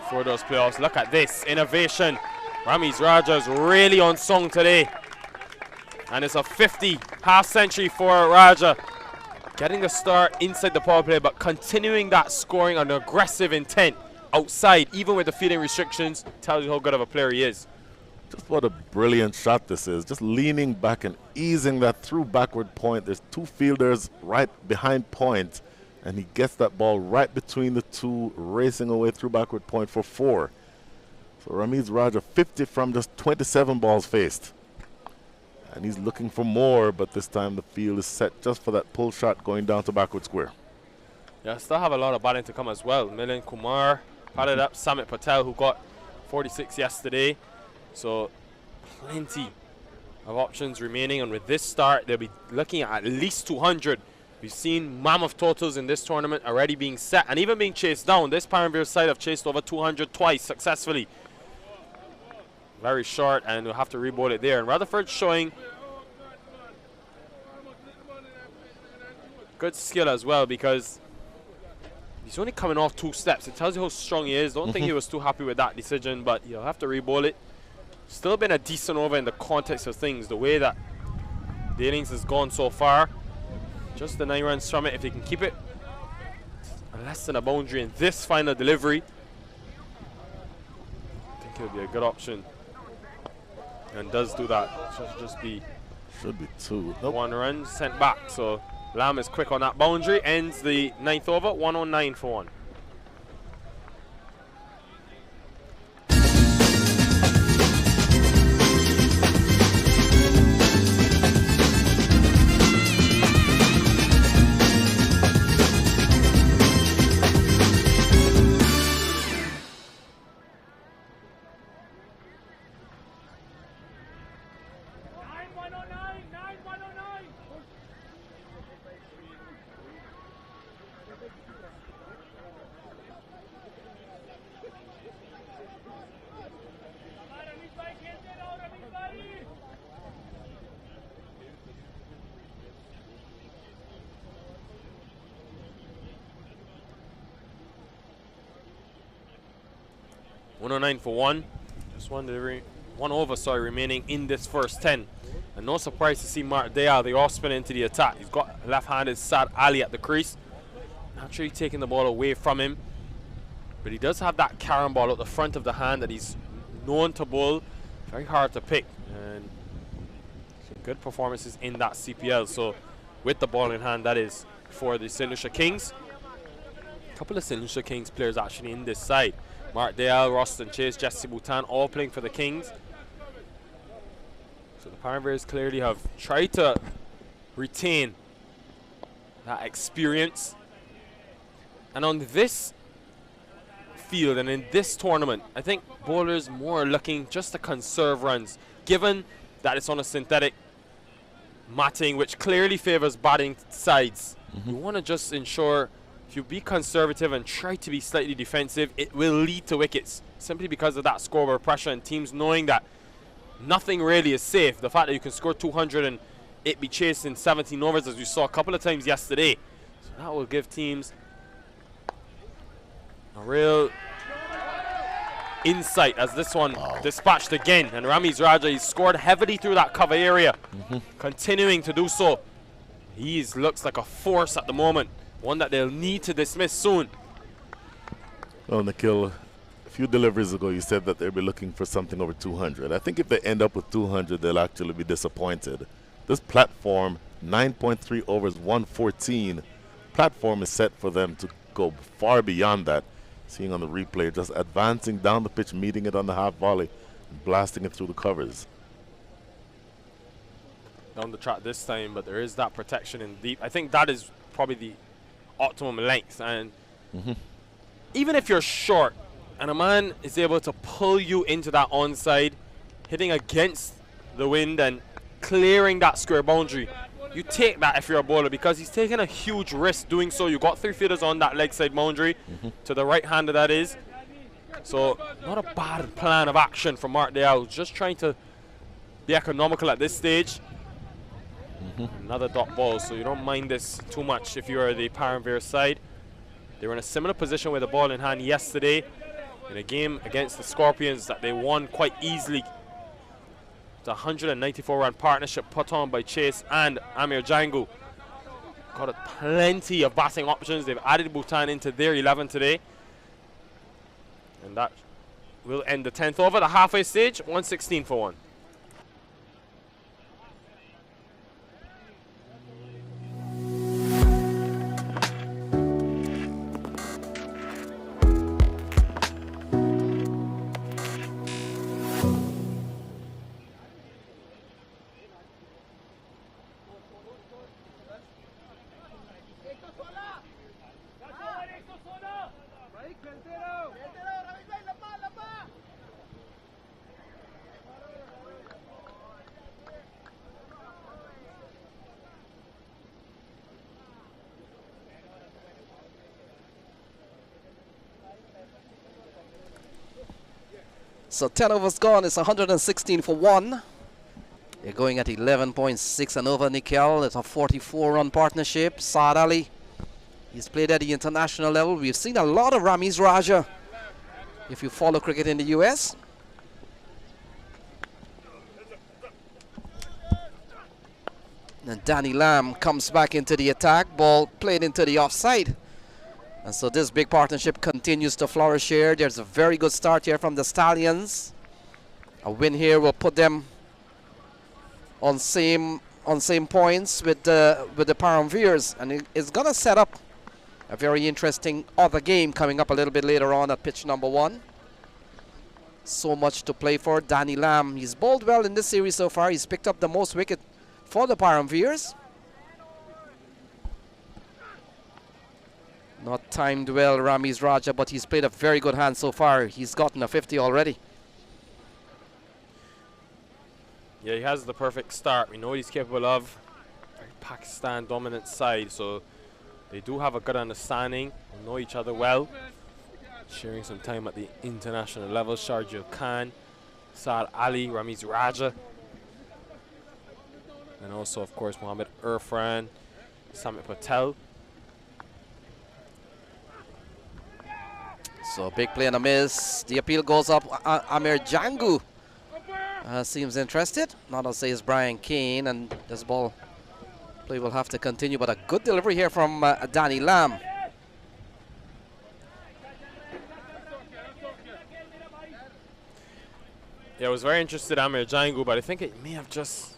for those playoffs. Look at this innovation. Ramiz Raja's really on song today. And it's a 50 half century for Raja. Getting the start inside the power play, but continuing that scoring on aggressive intent outside, even with the fielding restrictions, tells you how good of a player he is. Just what a brilliant shot this is. Just leaning back and easing that through backward point. There's 2 fielders right behind point, and he gets that ball right between the 2, racing away through backward point for 4. So Ramiz Raja 50 from just 27 balls faced. And he's looking for more, but this time the field is set just for that pull shot going down to backward square. Yeah, still have a lot of batting to come as well. Milind Kumar padded up. Samit Patel, who got 46 yesterday. So plenty of options remaining, and with this start they'll be looking at least 200 We've seen mammoth totals in this tournament already being set and even being chased down. This Paramveers side have chased over 200 twice successfully. Very short, and we'll have to rebowl it there. And Rutherford showing good skill as well, because he's only coming off 2 steps. It tells you how strong he is. Don't think he was too happy with that decision, but he'll have to rebowl it. Still been a decent over in the context of things, the way that the innings has gone so far. Just the 9 runs from it. If he can keep it less than a boundary in this final delivery, I think it'll be a good option. And does do that. Should be 2. Nope. 1 run sent back. So Lamb is quick on that boundary. Ends the 9th over. 109 for 1. For 1. Just one delivery, 1 over, sorry, remaining in this first 10. And no surprise to see Mark Dayal, the off spin into the attack. He's got left-handed Sad Ali at the crease. Naturally taking the ball away from him. But he does have that carom ball at the front of the hand that he's known to bowl. Very hard to pick. And some good performances in that CPL. So with the ball in hand, that is for the St. Lucia Kings. A couple of St. Lucia Kings players actually in this side. Mark Dayal, Roston Chase, Jesse Bhutan, all playing for the Kings. So the Paramveers clearly have tried to retain that experience. And on this field and in this tournament, I think bowlers more looking just to conserve runs, given that it's on a synthetic matting, which clearly favors batting sides. You want to just ensure, if you be conservative and try to be slightly defensive, it will lead to wickets simply because of that scoreboard pressure and teams knowing that nothing really is safe. The fact that you can score 200 and it be chased in 17 overs, as we saw a couple of times yesterday. So that will give teams a real insight as this one dispatched again. And Ramiz Raja, he's scored heavily through that cover area, continuing to do so. He looks like a force at the moment. One that they'll need to dismiss soon. Well, Nikhil, a few deliveries ago you said that they'll be looking for something over 200. I think if they end up with 200, they'll actually be disappointed. This platform, 9.3 overs, 114, platform is set for them to go far beyond that. Seeing on the replay, just advancing down the pitch, meeting it on the half volley, and blasting it through the covers. Down the track this time, but there is that protection in deep. I think that is probably the optimum length, and even if you're short and a man is able to pull you into that onside, hitting against the wind and clearing that square boundary, you take that if you're a bowler, because he's taking a huge risk doing so. You got 3 fielders on that leg side boundary to the right hander, that is. So not a bad plan of action from Mark Dayal, just trying to be economical at this stage. Another dot ball, so you don't mind this too much if you are the Paramveers side. They were in a similar position with the ball in hand yesterday in a game against the Scorpions that they won quite easily. It's a 194-run partnership put on by Chase and Amir Jangu. Got plenty of batting options. They've added Bhutan into their 11 today. And that will end the 10th over, the halfway stage, 116 for 1. So 10 overs gone. It's 116 for 1. They're going at 11.6 and over. Nikhil, it's a 44-run partnership. Saad Ali, he's played at the international level. We've seen a lot of Ramiz Raja if you follow cricket in the US. And Danny Lamb comes back into the attack. Ball played into the offside. And so this big partnership continues to flourish here. There's a very good start here from the Stallions. A win here will put them on same points with the Paramveers, and it's gonna set up a very interesting other game coming up a little bit later on at pitch number 1. So much to play for. Danny Lamb, he's bowled well in this series so far. He's picked up the most wicket for the Paramveers. Not timed well, Ramiz Raja, but he's played a very good hand so far. He's gotten a 50 already. Yeah, he has the perfect start. We know what he's capable of. Very Pakistan dominant side, so they do have a good understanding. They know each other well. Sharing some time at the international level. Sharjil Khan, Saad Ali, Ramiz Raja. And also, of course, Mohammad Irfan, Samit Patel. So big play and a miss. The appeal goes up. Amir Jangu seems interested. Not to say it's Brian Kane, and this ball play will have to continue, but a good delivery here from Danny Lamb. Yeah, I was very interested in Amir Jangu, but I think it may have just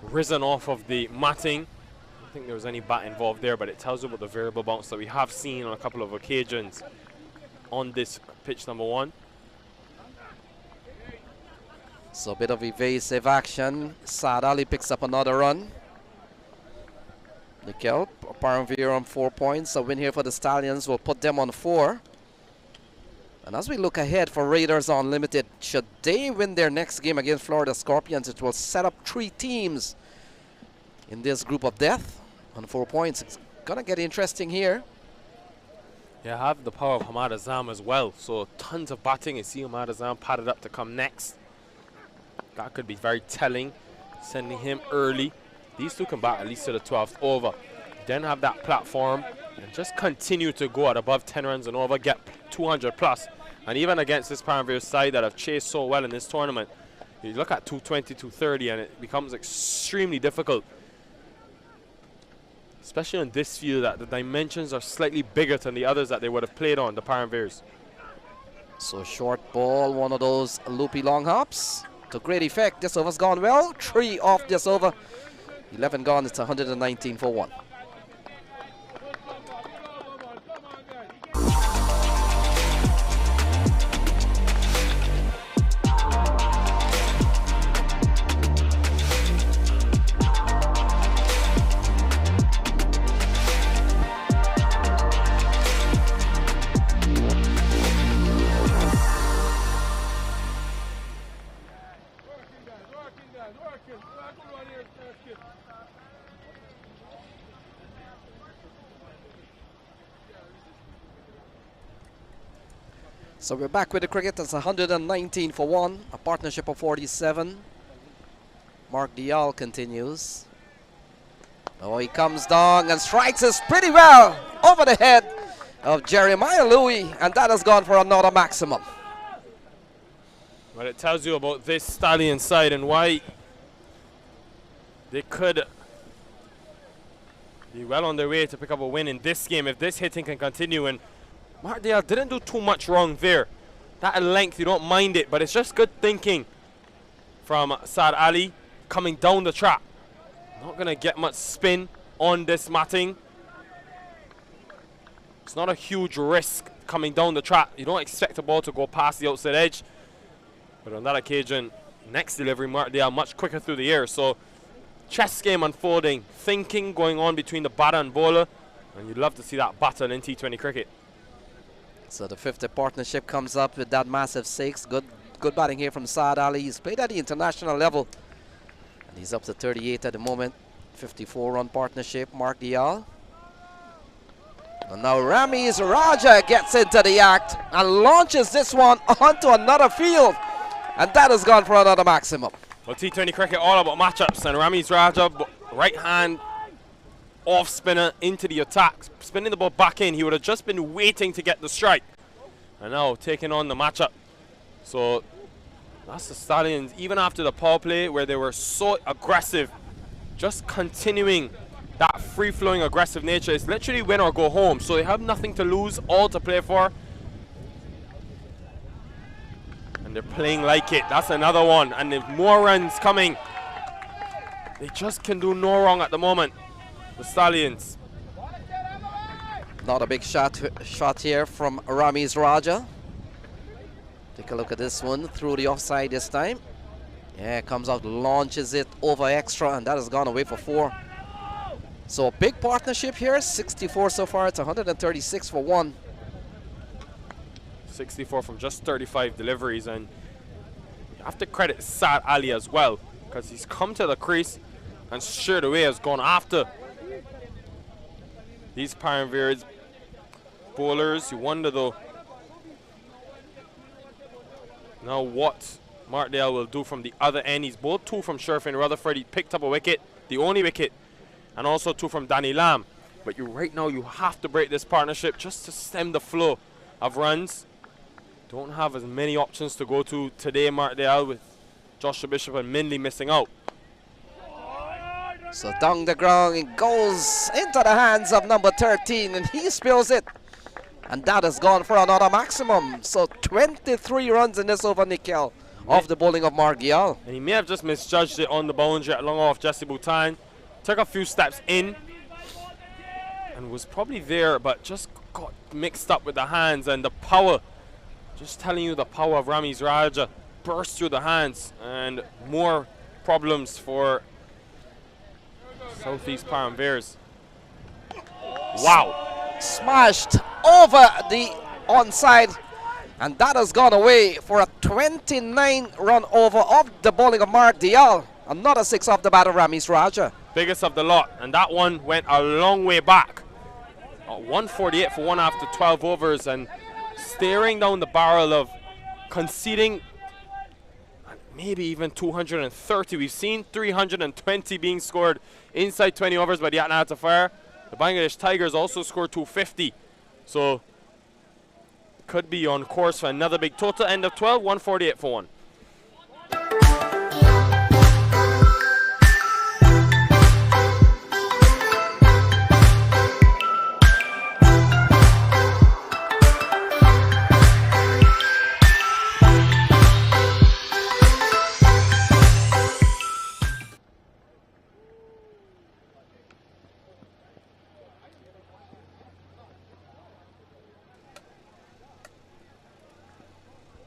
risen off of the matting. I don't think there was any bat involved there, but it tells you about the variable bounce that we have seen on a couple of occasions on this pitch number 1. So a bit of evasive action. Saad Ali picks up another run. Nikhil, Paramveer on 4 points. A win here for the Stallions will put them on 4. And as we look ahead for Raiders Unlimited, should they win their next game against Florida Scorpions, it will set up 3 teams in this group of death on 4 points. It's gonna get interesting here. Yeah, I have the power of Hamad Azam as well. So tons of batting. You see Hamad Azam padded up to come next. That could be very telling, sending him early. These two can bat at least to the 12th over. Then have that platform and just continue to go at above 10 runs and over, get 200 plus. And even against this Paramveers side that have chased so well in this tournament, you look at 220, 230, and it becomes extremely difficult. Especially on this field, that the dimensions are slightly bigger than the others that they would have played on, the Paramveers. So short ball, one of those loopy long hops. To great effect. This over's gone well. 3 off this over. 11 gone. It's 119 for 1. So we're back with the cricket. It's 119 for 1. A partnership of 47. Mark Dial continues. Oh, he comes down and strikes us pretty well over the head of Jeremiah Louis, and that has gone for another maximum. Well, it tells you about this Stallion side and why they could be well on their way to pick up a win in this game if this hitting can continue. And Mardial didn't do too much wrong there. That at length, you don't mind it, but it's just good thinking from Saad Ali coming down the track. Not going to get much spin on this matting. It's not a huge risk coming down the track. You don't expect the ball to go past the outside edge. But on that occasion, next delivery, Mardial much quicker through the air. So chess game unfolding, thinking going on between the batter and bowler. And you'd love to see that battle in T20 cricket. So the 50th partnership comes up with that massive 6. Good batting here from Saad Ali. He's played at the international level. And he's up to 38 at the moment. 54-run partnership. Mark Dial. And now Ramiz Raja gets into the act and launches this one onto another field. And that has gone for another maximum. Well, T20 cricket all about matchups, and Ramiz Raja, right hand off spinner into the attack, spinning the ball back in. He would have just been waiting to get the strike. And now taking on the matchup. So that's the Stallions, even after the power play where they were so aggressive, just continuing that free-flowing aggressive nature. It's literally win or go home. So they have nothing to lose, all to play for. And they're playing like it. That's another one. And if more runs coming, they just can do no wrong at the moment. The Stallions. Not a big shot here from Ramiz Raja. Take a look at this one through the offside this time. Yeah, comes out, launches it over extra, and that has gone away for 4. So a big partnership here, 64 so far. It's 136 for 1. 64 from just 35 deliveries, and you have to credit Saad Ali as well, because he's come to the crease and straight away has gone after these Paramveers bowlers. You wonder though now what Martindale will do from the other end. He's bowled 2 from Sherfin Rutherford. He picked up a wicket, the only wicket, and also 2 from Danny Lamb. But right now you have to break this partnership just to stem the flow of runs. Don't have as many options to go to today, Martindale, with Joshua Bishop and Mindley missing out. So down the ground it goes into the hands of number 13, and he spills it. And that has gone for another maximum. So 23 runs in this over, Nikhil, off the bowling of Margial. And he may have just misjudged it on the boundary at long off. Jesse Bhutan took a few steps in and was probably there, but just got mixed up with the hands and the power. Just telling you, the power of Ramiz Raja burst through the hands, and more problems for Southeast Paramveers. Wow. Smashed over the onside, and that has gone away for a 29-run over of the bowling of Mark Dial. Another 6 off the bat of Ramiz Raja. Biggest of the lot, and that one went a long way back. 148 for 1 after 12 overs, and staring down the barrel of conceding maybe even 230. We've seen 320 being scored inside 20 overs by the Atlanta Fire. The Bangladesh Tigers also scored 250. So could be on course for another big total. End of 12, 148 for 1.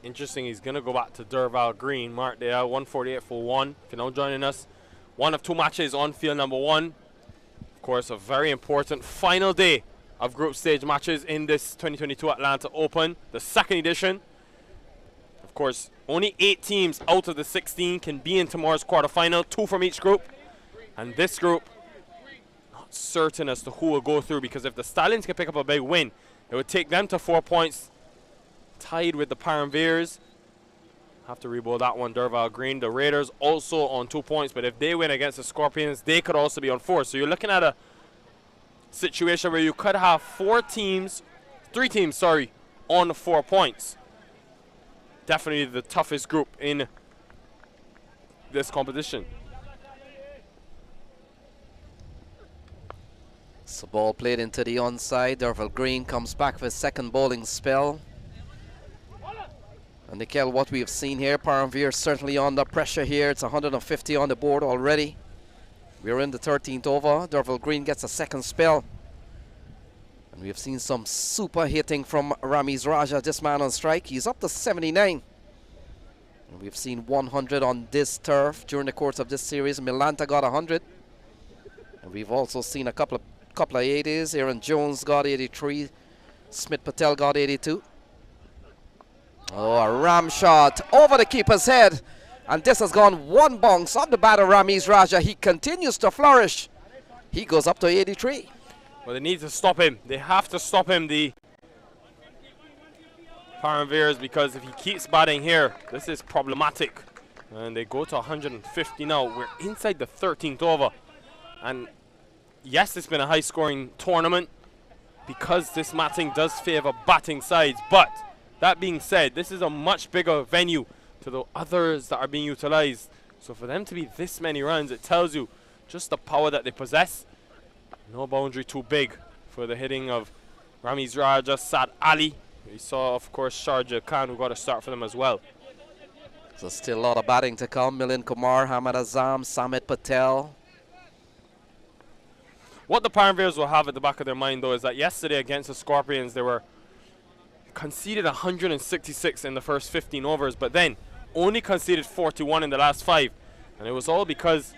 Interesting, he's going to go back to Durval Green. Martindale, 148 for 1. If you're now joining us, 1 of 2 matches on field number 1. Of course, a very important final day of group stage matches in this 2022 Atlanta Open, the 2nd edition. Of course, only 8 teams out of the 16 can be in tomorrow's quarterfinal, 2 from each group. And this group, not certain as to who will go through, because if the Stallions can pick up a big win, it would take them to 4 points, tied with the Paramveers. Have to rebowl that one, Durval Green. The Raiders also on 2 points, but if they win against the Scorpions, they could also be on 4. So you're looking at a situation where you could have 3 teams, on 4 points. Definitely the toughest group in this competition. So ball played into the onside. Durval Green comes back for his 2nd bowling spell. And Nikhil, what we have seen here, Paramveer certainly under pressure here. It's 150 on the board already. We're in the 13th over. Durval Green gets a 2nd spell. And we have seen some super hitting from Ramiz Raja, this man on strike. He's up to 79. And we've seen 100 on this turf during the course of this series. Milanta got 100. And we've also seen a couple of 80s. Aaron Jones got 83. Smith Patel got 82. Oh, a ram shot over the keeper's head. And this has gone 1 bounce off the bat of Ramiz Raja. He continues to flourish. He goes up to 83. Well, they need to stop him. They have to stop him, the Paramveers, because if he keeps batting here, this is problematic. And they go to 150 now. We're inside the 13th over. And yes, it's been a high-scoring tournament because this matting does favor batting sides. But that being said, this is a much bigger venue to the others that are being utilized. So for them to be this many runs, it tells you just the power that they possess. No boundary too big for the hitting of Ramiz Raja, Saad Ali. We saw, of course, Sharjah Khan, who got a start for them as well. So still a lot of batting to come. Milind Kumar, Hamad Azam, Samit Patel. What the Paramveers will have at the back of their mind, though, is that yesterday against the Scorpions, they were conceded 166 in the first 15 overs, but then only conceded 41 in the last 5. And it was all because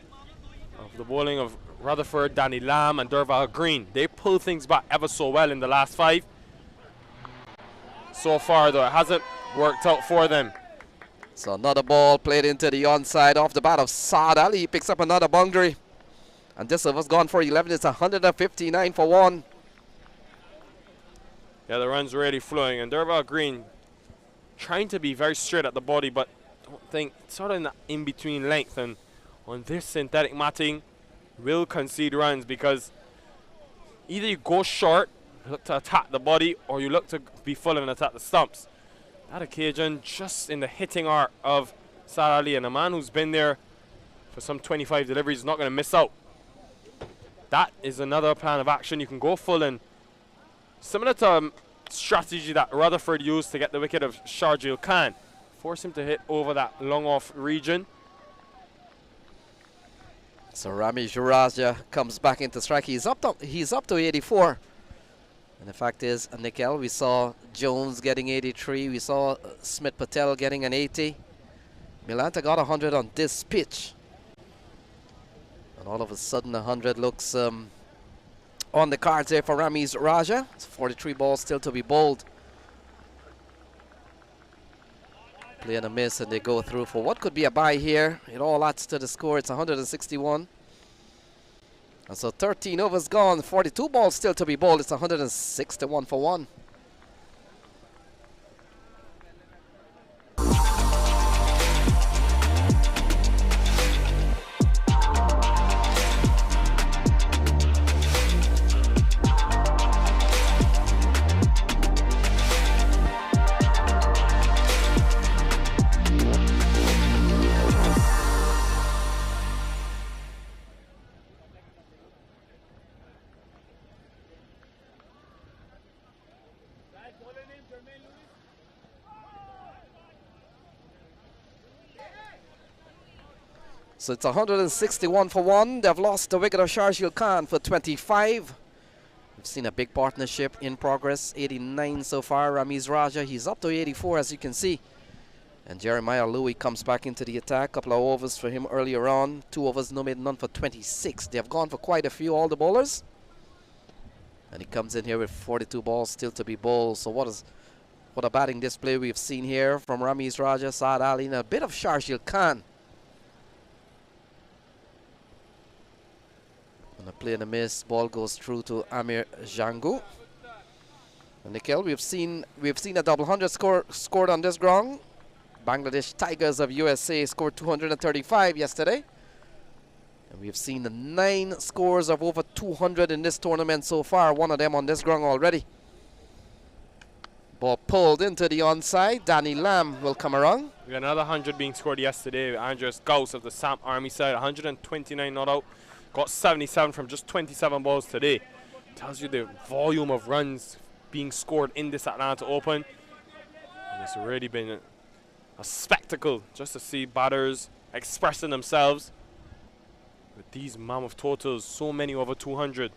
of the bowling of Rutherford, Danny Lamb, and Durval Green. They pulled things back ever so well in the last 5. So far, though, it hasn't worked out for them. So another ball played into the onside off the bat of Saad Ali. He picks up another boundary. And this over's gone for 11. It's 159 for 1. Yeah, the run's really flowing. And Durval Green trying to be very straight at the body, but I don't think sort of in the in-between length. And on this synthetic matting, will concede runs because either you go short, look to attack the body, or you look to be full and attack the stumps. That occasion, just in the hitting art of Saad Ali, and a man who's been there for some 25 deliveries is not going to miss out. That is another plan of action. You can go full, and similar to strategy that Rutherford used to get the wicket of Sharjah Khan, force him to hit over that long off region. So Rami Raja comes back into strike. He's up to 84. And the fact is, Nikhil, we saw Jones getting 83. We saw Smith Patel getting an 80. Milanta got 100 on this pitch. And all of a sudden, 100 looks on the cards there for Ramiz Raja. It's 43 balls still to be bowled. Play and a miss, and they go through for what could be a bye here. It all adds to the score. It's 161. And so 13 overs gone, 42 balls still to be bowled. It's 161 for 1. So it's 161 for 1. They've lost the wicket of Sharjah Khan for 25. We've seen a big partnership in progress. 89 so far. Ramiz Raja, he's up to 84 as you can see. And Jeremiah Louis comes back into the attack. Couple of overs for him earlier on. 2 overs, no made none for 26. They have gone for quite a few, all the bowlers. And he comes in here with 42 balls still to be bowled. So what a batting display we've seen here from Ramiz Raja, Saad Ali, and a bit of Sharjah Khan. And a play and a miss. Ball goes through to Amir Jangu. And Nikhil, we've seen a double 100 scored on this ground. Bangladesh Tigers of USA scored 235 yesterday. And we've seen the 9 scores of over 200 in this tournament so far. One of them on this ground already. Ball pulled into the onside. Danny Lamb will come around. We got another 100 being scored yesterday. Andreas Gauss of the Sam Army side, 129 not out. Got 77 from just 27 balls today. Tells you the volume of runs being scored in this Atlanta Open. And it's already been a spectacle just to see batters expressing themselves with these mammoth totals, so many over 200.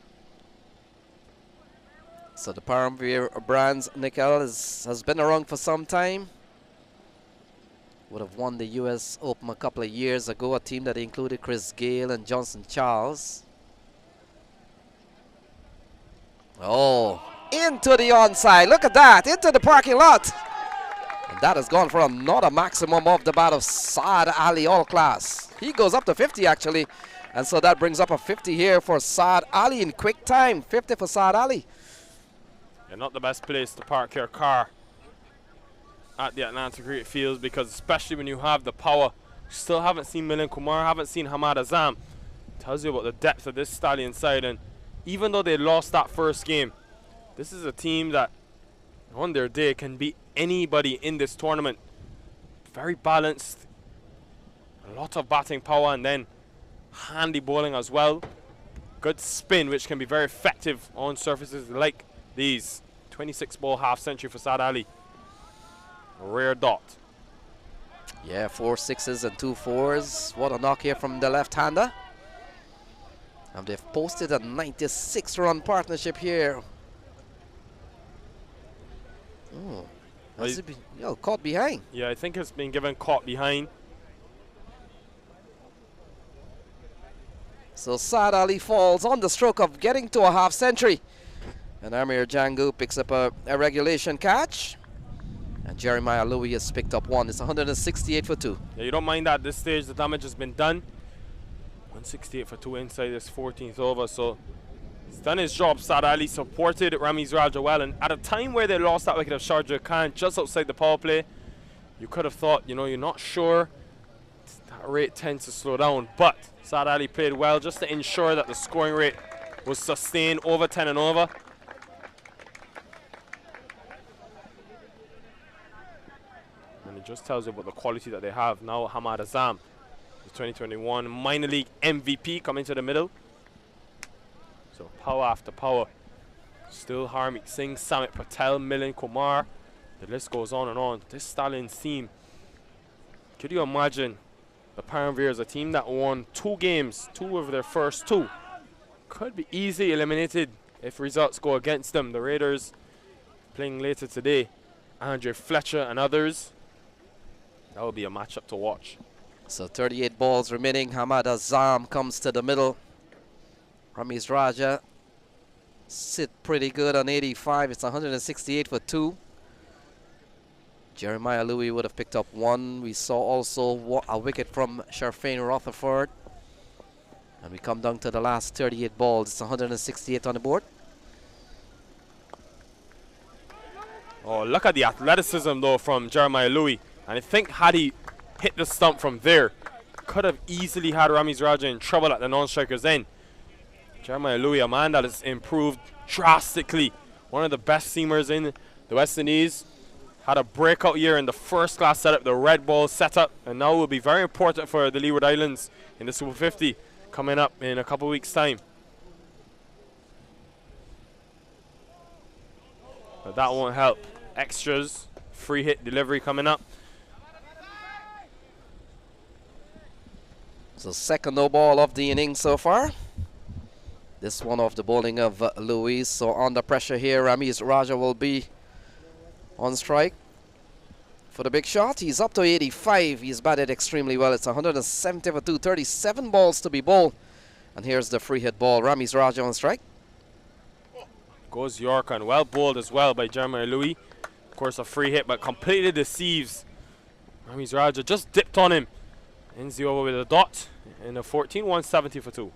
So the Paramveer brands, Nikhil, has been around for some time. Would have won the US Open a couple of years ago, a team that included Chris Gayle and Johnson Charles. Oh, into the onside. Look at that, into the parking lot. And that has gone for another maximum of the bat of Saad Ali, all class. He goes up to 50 actually. And so that brings up a 50 here for Saad Ali in quick time. 50 for Saad Ali. Yeah, not the best place to park your car at the Atlanta Cricket Fields, because especially when you have the power. Still haven't seen Milind Kumar, haven't seen Hamad Azam. Tells you about the depth of this Stallion side. And even though they lost that first game, this is a team that on their day can beat anybody in this tournament. Very balanced, a lot of batting power, and then handy bowling as well. Good spin, which can be very effective on surfaces like these. 26 ball half century for Saad Ali. A rare dot. Yeah, 4 sixes and 2 fours. What a knock here from the left-hander. And they've posted a 96-run partnership here. Oh, has it been, caught behind? Yeah, I think it's been given caught behind. So Saad Ali falls on the stroke of getting to a half century. And Amir Jangu picks up a regulation catch. And Jeremiah Louis has picked up one. It's 168 for 2. Yeah, you don't mind that at this stage. The damage has been done. 168 for 2 inside this 14th over. So he's done his job. Saad Ali supported Ramiz Raja well. And at a time where they lost that wicket of Sharjah Khan just outside the power play, you could have thought, you're not sure. That rate tends to slow down. But Saad Ali played well just to ensure that the scoring rate was sustained over 10 and over. And it just tells you about the quality that they have. Now Hamad Azam, the 2021 minor league MVP, coming to the middle. So power after power. Still Harmeet Singh, Samit Patel, Milind Kumar. The list goes on and on. This Stallions team, could you imagine the Paramveers, a team that won 2 games, 2 of their first 2, could be easily eliminated if results go against them. The Raiders playing later today, Andre Fletcher and others. That will be a matchup to watch. So 38 balls remaining. Hamad Azam comes to the middle. Ramiz Raja sit pretty good on 85. It's 168 for 2. Jeremiah Louis would have picked up 1. We saw also a wicket from Sharfain Rutherford. And we come down to the last 38 balls. It's 168 on the board. Oh, look at the athleticism though from Jeremiah Louis. And I think had he hit the stump from there, could have easily had Ramiz Raja in trouble at the non-striker's end. Jeremiah Louis, a man that has improved drastically. One of the best seamers in the West Indies. Had a breakout year in the first class setup, the red ball setup. And now will be very important for the Leeward Islands in the Super 50 coming up in a couple weeks' time. But that won't help. Extras, free hit delivery coming up. So second no ball of the inning so far. This one off the bowling of Louis. So under pressure here, Ramiz Raja will be on strike for the big shot. He's up to 85. He's batted extremely well. It's 170 for 2, 37 balls to be bowled. And here's the free hit ball. Ramiz Raja on strike. Goes York, and well bowled as well by Jeremiah Louis. Of course, a free hit, but completely deceives. Ramiz Raja just dipped on him. Ends the over with a dot in a 14, 170 for 2.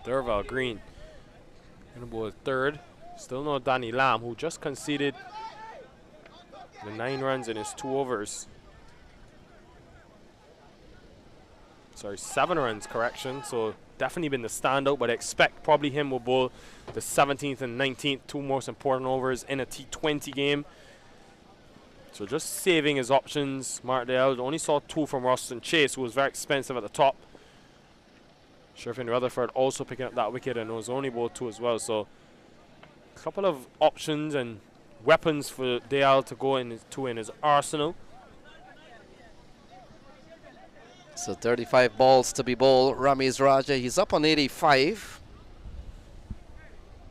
Derval Green in the ball third. Still no Danny Lamb, who just conceded the 9 runs in his 2 overs. Sorry, 7 runs, correction. So definitely been the standout, but I expect probably him will bowl the 17th and 19th, 2 most important overs in a T20 game. So just saving his options. Martindale only saw 2 from Roston Chase, who was very expensive at the top. Sherfin Rutherford also picking up that wicket, and it was only bowled 2 as well. So a couple of options and weapons for Dayal to go in his arsenal. So 35 balls to be bowled. Ramiz Raja, he's up on 85.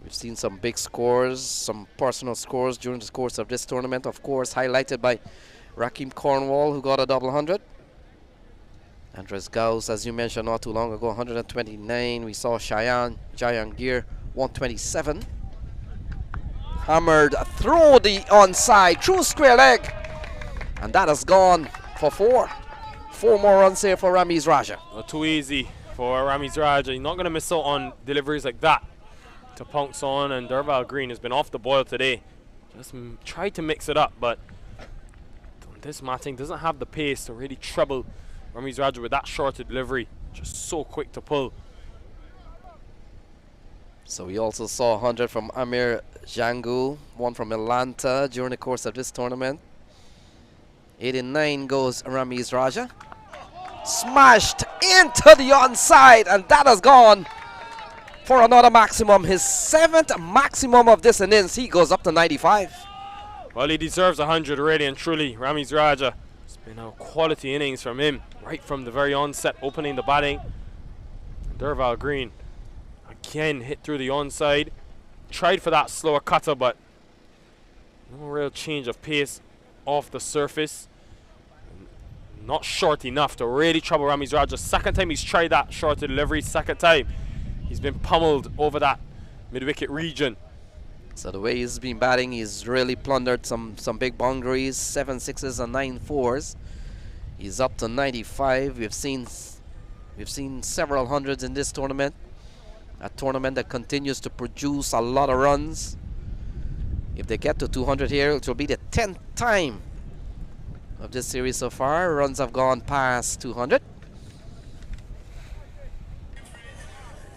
We've seen some big scores, some personal scores during the course of this tournament. Of course, highlighted by Rakeem Cornwall, who got a double 100. Andres Gauss, as you mentioned not too long ago, 129. We saw Cheyenne Jahangir, 127. Hammered through the onside, through square leg. And that has gone for 4. 4 more runs here for Ramiz Raja. Not too easy for Ramiz Raja. He's not going to miss out on deliveries like that to pounce on, and Derval Green has been off the boil today. Just tried to mix it up, but this Matting doesn't have the pace to really trouble Ramiz Raja with that shorter delivery. Just so quick to pull. So we also saw 100 from Amir Jangu, one from Atlanta during the course of this tournament. 89 goes Ramiz Raja. Smashed into the onside, and that has gone for another maximum. His 7th maximum of this innings. He goes up to 95. Well, he deserves 100 already, and truly, Ramiz Raja. It's been a quality innings from him, right from the very onset, opening the batting. Derval Green, again, hit through the onside. Tried for that slower cutter, but no real change of pace off the surface. Not short enough to really trouble Ramiz Raja. Second time he's tried that shorter delivery, second time he's been pummeled over that mid-wicket region. So the way he's been batting, he's really plundered some big boundaries, 7 sixes and 9 fours. He's up to 95. We've seen several hundreds in this tournament. A tournament that continues to produce a lot of runs. If they get to 200 here, it will be the 10th time of this series so far. Runs have gone past 200.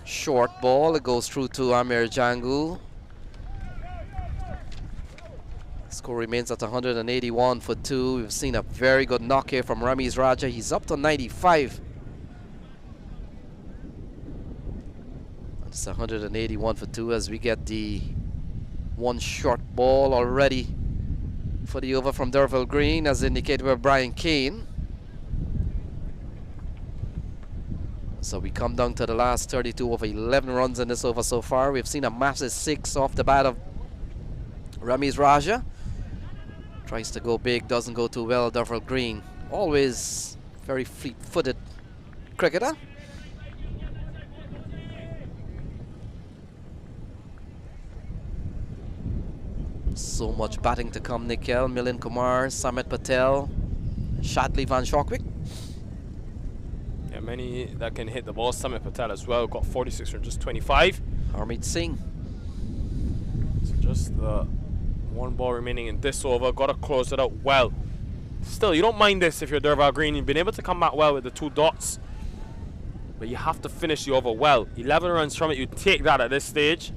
Short ball, it goes through to Amir Jangu. Score remains at 181 for 2. We've seen a very good knock here from Ramiz Raja. He's up to 95. It's 181 for 2 as we get the one short ball already for the over from Derval Green, as indicated by Brian Kane. So we come down to the last 32 over 11 runs in this over so far. We've seen a massive 6 off the bat of Ramiz Raja. Tries to go big, doesn't go too well. Derval Green, always very fleet-footed cricketer. So much batting to come, Nikhil. Milind Kumar, Samit Patel, Shadley Van Shawkwick. Yeah, many that can hit the ball. Samit Patel as well, got 46 from just 25. Harmeet Singh. So just the one ball remaining in this over. Got to close it out well. Still, you don't mind this if you're Derval Green. You've been able to come back well with the 2 dots. But you have to finish the over well. 11 runs from it, you take that at this stage.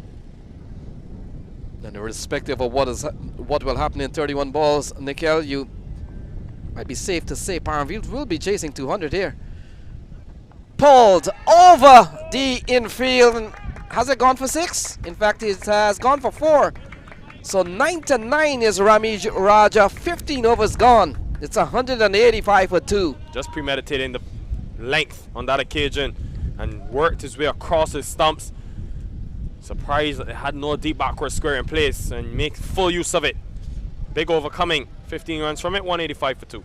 And irrespective of what will happen in 31 balls, Nikhil, you might be safe to say Paramveers will be chasing 200 here. Pulled over the infield. Has it gone for 6? In fact, it has gone for 4. So 9-9 is Ramiz Raja. 15 overs gone. It's 185 for 2. Just premeditating the length on that occasion and worked his way across his stumps. Surprised that they had no deep backward square in place and make full use of it. Big over coming. 15 runs from it, 185 for 2.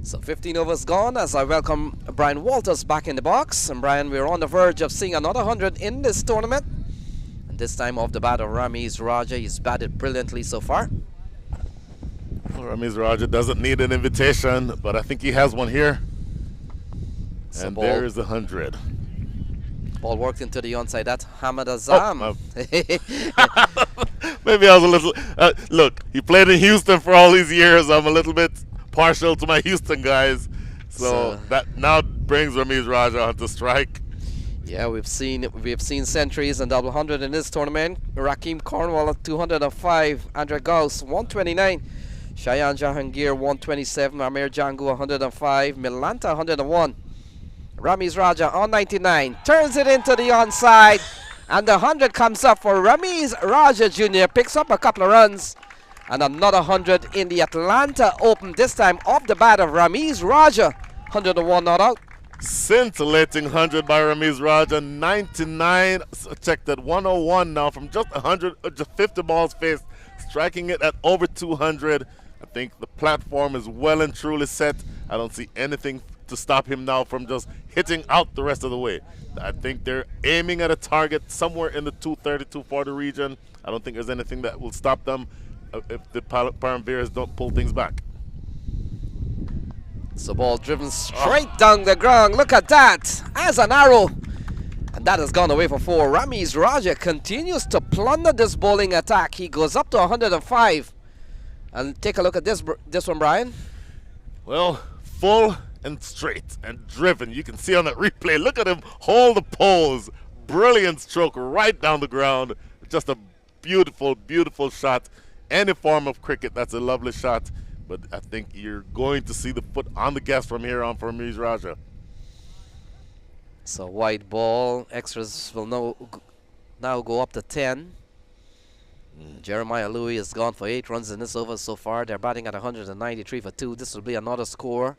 So 15 overs gone as I welcome Brian Walters back in the box. And Brian, we're on the verge of seeing another 100 in this tournament. And this time off the bat of Ramiz Raja. He's batted brilliantly so far. Well, Ramiz Raja doesn't need an invitation, but I think he has one here. So And ball, there's 100. ball worked into the onside. That's Hamad Oh, Azam. maybe I was a little. Look, he played in Houston for all these years. I'm a little bit partial to my Houston guys. So that now brings Ramiz Raja onto strike. Yeah, we've seen centuries and double hundred in this tournament. Rakeem Cornwall at 205, Andre Gauss 129, Shayan Jahangir 127, Amir Jangu 105, Milanta 101. Ramiz Raja on 99 turns it into the onside, and the 100 comes up for Ramiz Raja Jr. Picks up a couple of runs, and another 100 in the Atlanta Open. This time off the bat of Ramiz Raja, 101 not out. Scintillating 100 by Ramiz Raja. 99 checked at 101 now from just 100, just 50 balls faced, striking it at over 200. I think the platform is well and truly set. I don't see anything to stop him now from just hitting out the rest of the way. I think they're aiming at a target somewhere in the 230, 240 region. I don't think there's anything that will stop them if the Paramveers don't pull things back. So ball driven straight down the ground. Look at that, as an arrow. And that has gone away for 4. Ramiz Raja continues to plunder this bowling attack. He goes up to 105. And take a look at this one, Brian. Well, full and straight and driven. You can see on that replay. Look at him hold the pose. Brilliant stroke right down the ground. Just a beautiful, beautiful shot. Any form of cricket, that's a lovely shot. But I think you're going to see the foot on the gas from here on for Ramiz Raja. So white ball. Extras will now go up to 10. Jeremiah Louis has gone for 8 runs in this over so far. They're batting at 193 for 2. This will be another score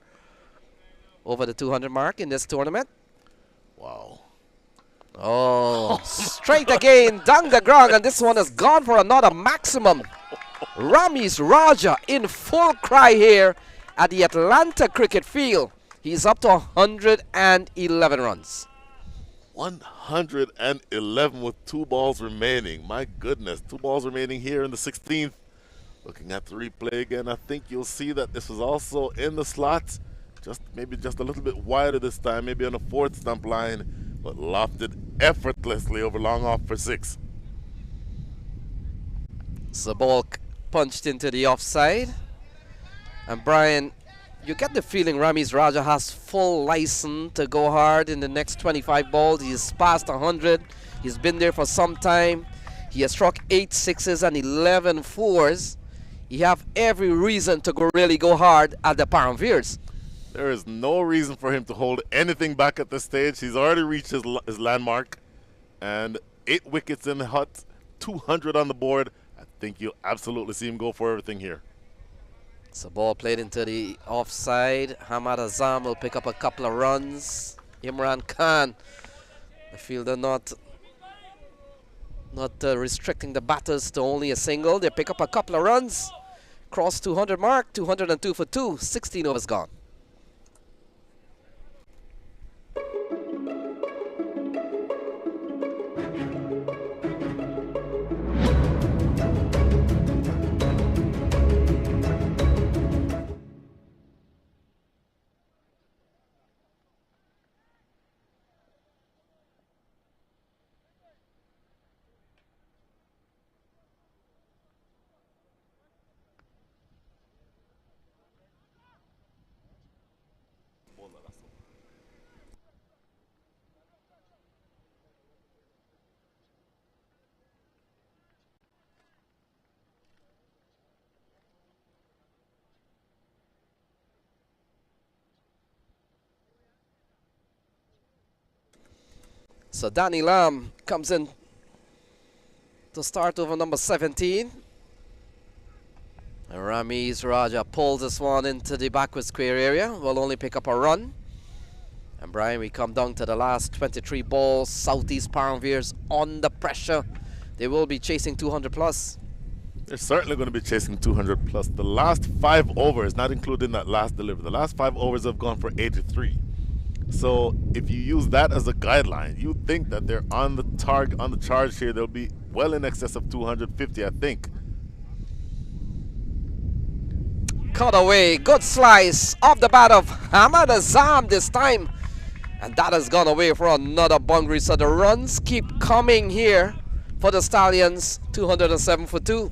over the 200 mark in this tournament. Wow. Oh, straight again down the ground, and this one has gone for another maximum. Ramiz Raja in full cry here at the Atlanta cricket field. He's up to 111 runs. 111 with 2 balls remaining. My goodness, 2 balls remaining here in the 16th. Looking at the replay again, I think you'll see that this was also in the slot. Maybe just a little bit wider this time, maybe on a 4th stump line, but lofted effortlessly over long off for 6. So ball punched into the offside. And Brian, you get the feeling Ramiz Raja has full license to go hard in the next 25 balls. He's past 100. He's been there for some time. He has struck 8 sixes and 11 fours. He have every reason to really go hard at the Paramveers. There is no reason for him to hold anything back at this stage. He's already reached his landmark. And 8 wickets in the hut, 200 on the board. I think you'll absolutely see him go for everything here. So ball played into the offside. Hamad Azam will pick up a couple of runs. Imran Khan, the fielder, not restricting the batters to only a single. They pick up a couple of runs. Cross 200 mark, 202 for 2. 16 overs gone. So Danny Lam comes in to start over number 17. And Ramiz Raja pulls this one into the backward square area. Will only pick up a run. And Brian, we come down to the last 23 balls. Southeast Paramveers under pressure. They will be chasing 200 plus. They're certainly going to be chasing 200 plus. The last 5 overs, not including that last delivery, the last 5 overs have gone for 83. So if you use that as a guideline, you think that they're on the target, on the charge here. They'll be well in excess of 250, I think. cut away. Good slice off the bat of Hamad Azam this time. And that has gone away for another boundary. So the runs keep coming here for the Stallions. 207 for 2.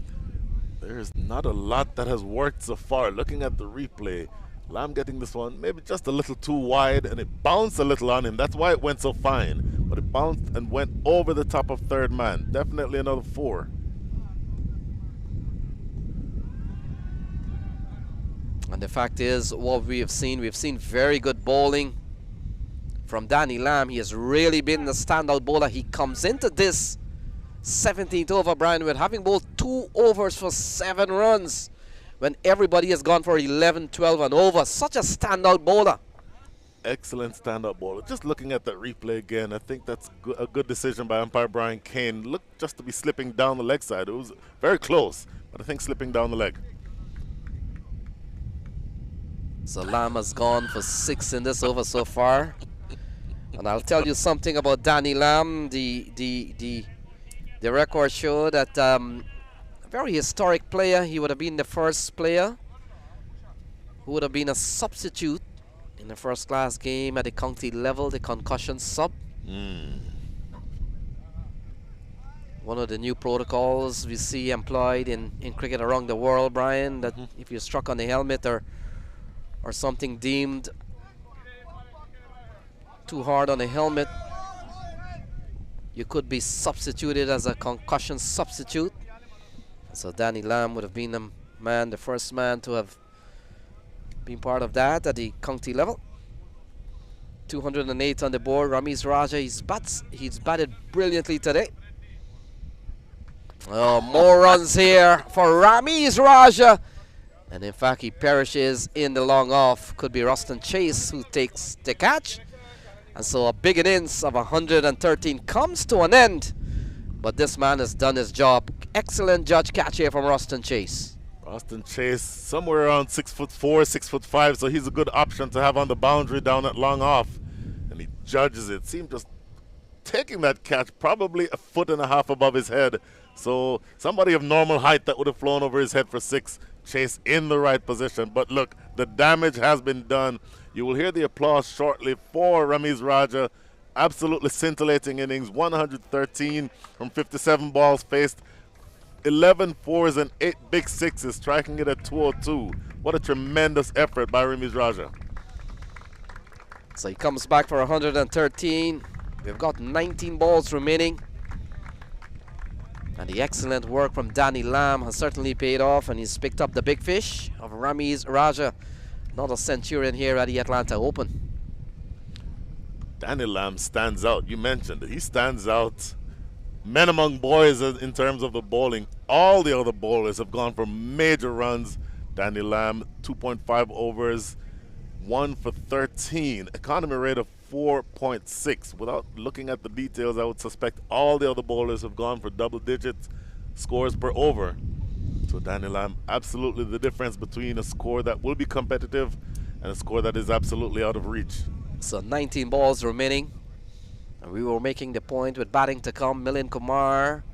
There's not a lot that has worked so far. Looking at the replay, Lamb getting this one maybe just a little too wide, and it bounced a little on him. That's why it went so fine. But it bounced and went over the top of third man. Definitely another 4. And the fact is, what we've seen very good bowling from Danny Lamb. He has really been the standout bowler. He comes into this 17th over, Brian, with having bowled 2 overs for 7 runs when everybody has gone for 11, 12 and over. Such a standout bowler. Excellent stand-up bowler. Just looking at that replay again, I think that's a good decision by umpire Brian Kane. Looked just to be slipping down the leg side. It was very close, but I think slipping down the leg. So Lamb has gone for 6 in this over so far. And I'll tell you something about Danny Lamb. The record show that a very historic player. He would have been the first player who would have been a substitute in the first class game at the county level, the concussion sub. One of the new protocols we see employed in cricket around the world, Brian, that if you're struck on the helmet or something deemed too hard on the helmet, you could be substituted as a concussion substitute. So Danny Lamb would have been the first man to have been part of that at the county level. 208 on the board. Ramiz Raja, he's batted brilliantly today. Oh, more runs here for Ramiz Raja. And in fact, he perishes in the long off. Could be Ruston Chase who takes the catch. And so a big innings of 113 comes to an end. But this man has done his job. Excellent judge catch here from Ruston Chase. Ruston Chase, somewhere around 6'4", 6'5", so he's a good option to have on the boundary down at long off. And he judges it. Seemed just taking that catch probably a foot and a half above his head. So somebody of normal height that would have flown over his head for 6. Chase in the right position. But look, the damage has been done. You will hear the applause shortly for Ramiz Raja. Absolutely scintillating innings. 113 from 57 balls faced. 11 fours and 8 big sixes, striking it at 202. What a tremendous effort by Ramiz Raja. So he comes back for 113. We've got 19 balls remaining. And the excellent work from Danny Lamb has certainly paid off, and he's picked up the big fish of Ramiz Raja, not a centurion here at the Atlanta Open. Danny Lamb stands out. You mentioned it. He stands out. Men among boys in terms of the bowling. All the other bowlers have gone for major runs. Danny Lamb, 2.5 overs, 1 for 13. Economy rate of 4.6. Without looking at the details, I would suspect all the other bowlers have gone for double-digit scores per over. So Danny Lamb, absolutely the difference between a score that will be competitive and a score that is absolutely out of reach. So 19 balls remaining. And we were making the point with batting to come. Milind Kumar,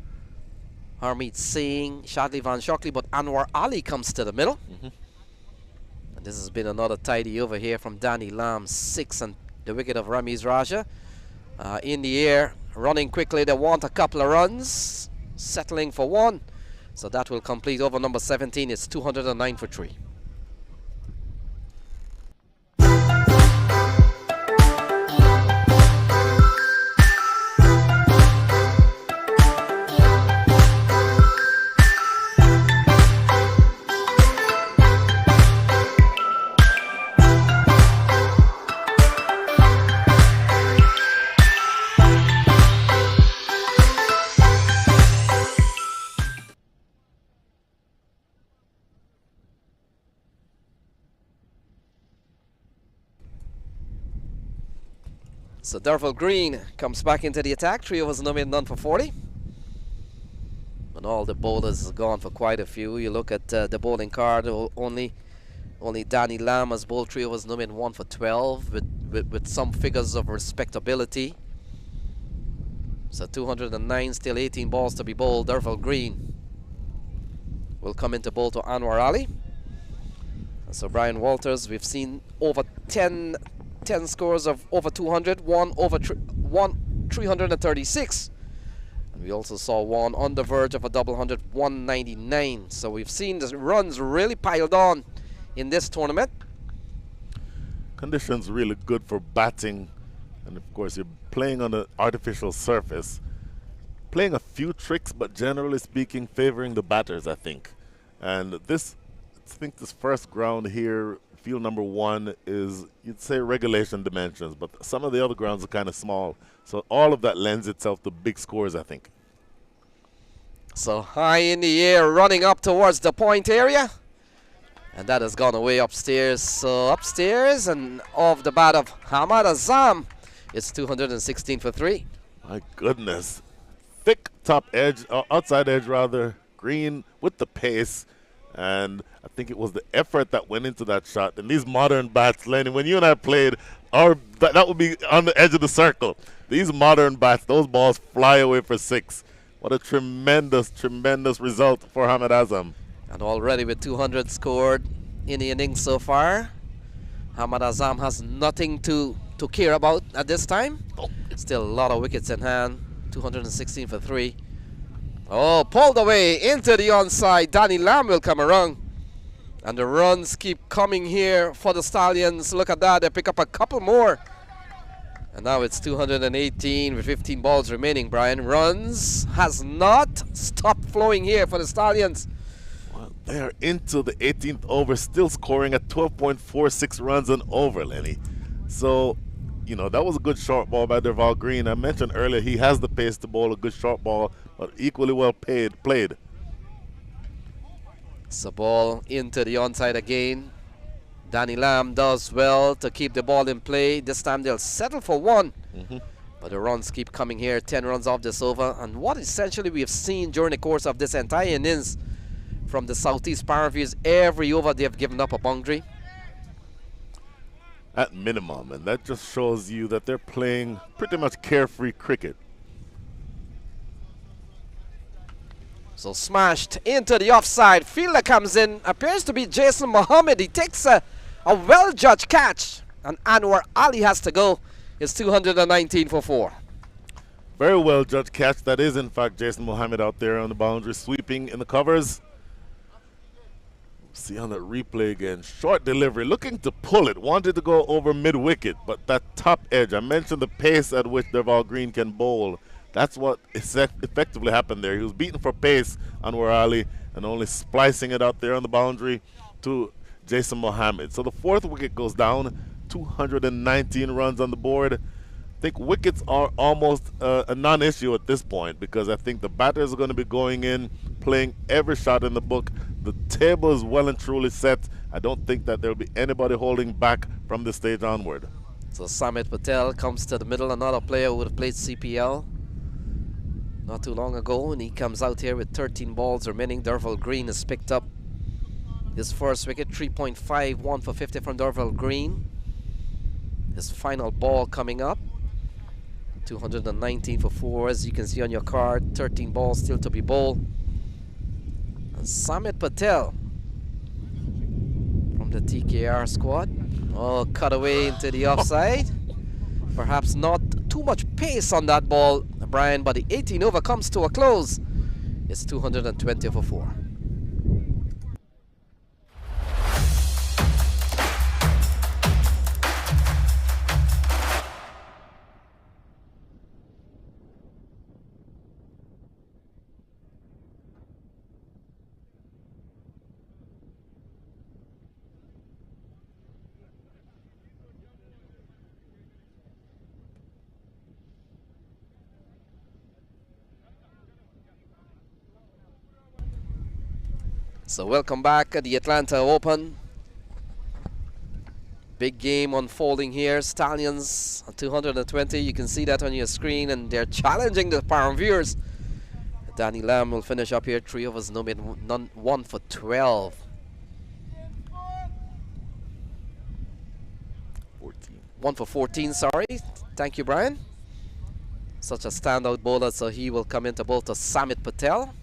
Harmeet Singh, Shadli Van Shockley, but Anwar Ali comes to the middle. And this has been another tidy over here from Danny Lamb. 6 on the wicket of Ramiz Raja. In the air, running quickly. They want a couple of runs, settling for 1. So that will complete over number 17. It's 209 for 3. So Derval Green comes back into the attack. 3 overs, no made, none for 40. And all the bowlers have gone for quite a few. You look at the bowling card, only Danny Lamb has bowled 3 overs, no made, 1 for 12 with some figures of respectability. So 209, still 18 balls to be bowled. Derval Green will come into bowl to Anwar Ali. So Brian Walters, we've seen over 10 scores of over 200, one over 336. And we also saw one on the verge of a double hundred, 199. So we've seen the runs really piled on in this tournament. Conditions really good for batting, and of course you're playing on an artificial surface. Playing a few tricks, but generally speaking, favoring the batters, I think. And this, I think this first ground here, field number 1, is, you'd say, regulation dimensions, but some of the other grounds are kind of small. So all of that lends itself to big scores, I think. So high in the air, running up towards the point area. And that has gone away upstairs. So upstairs and off the bat of Hamad Azam, it's 216 for 3. My goodness. Thick top edge, outside edge rather, green with the pace. And I think it was the effort that went into that shot. And these modern bats, Lenny, when you and I played, that would be on the edge of the circle. These modern bats, those balls fly away for 6. What a tremendous, tremendous result for Hamad Azam. And already with 200 scored in the innings so far, Hamad Azam has nothing to care about at this time. Still a lot of wickets in hand. 216 for 3. Oh, pulled away into the onside. Danny Lamb will come around. And the runs keep coming here for the Stallions. Look at that. They pick up a couple more. And now it's 218 with 15 balls remaining, Brian. Runs has not stopped flowing here for the Stallions. Well, they are into the 18th over, still scoring at 12.46 runs an over, Lenny. So, you know, that was a good short ball by Derval Green. I mentioned earlier he has the pace to bowl a good short ball, but equally well played. So ball into the onside again. Danny Lamb does well to keep the ball in play. This time they'll settle for 1. But the runs keep coming here. 10 runs off this over. And what essentially we have seen during the course of this entire innings from the Southeast Paramveers, every over they have given up a boundary. At minimum, and that just shows you that they're playing pretty much carefree cricket. So smashed into the offside. Fielder comes in. Appears to be Jason Mohammed. He takes a well-judged catch. And Anwar Ali has to go. It's 219 for 4. Very well judged catch. That is, in fact, Jason Mohammed out there on the boundary, sweeping in the covers. See on that replay again. Short delivery, looking to pull it. Wanted to go over mid-wicket, but that top edge, I mentioned the pace at which Derval Green can bowl. That's what effectively happened there. He was beaten for pace, Anwar Ali, and only splicing it out there on the boundary to Jason Mohammed. So the 4th wicket goes down, 219 runs on the board. I think wickets are almost a non-issue at this point, because I think the batters are going to be going in, playing every shot in the book. The table is well and truly set. I don't think that there will be anybody holding back from this stage onward. So Samit Patel comes to the middle, another player who would have played CPL not too long ago, and he comes out here with 13 balls remaining. Derval Green has picked up his first wicket, 3.51 for 50 from Derval Green. His final ball coming up, 219 for 4, as you can see on your card. 13 balls still to be bowled. And Samit Patel from the TKR squad. Oh, cut away into the offside. Perhaps not too much pace on that ball, Brian, but the 18 over comes to a close. It's 220 for 4. So welcome back at the Atlanta Open. Big game unfolding here. Stallions at 220. You can see that on your screen, and they're challenging the Paramveers. Danny Lamb will finish up here. 3 overs, no mid, none, 1 for 12. 1 for 14, sorry. Thank you, Brian. Such a standout bowler, so he will come into bowl to Samit Patel.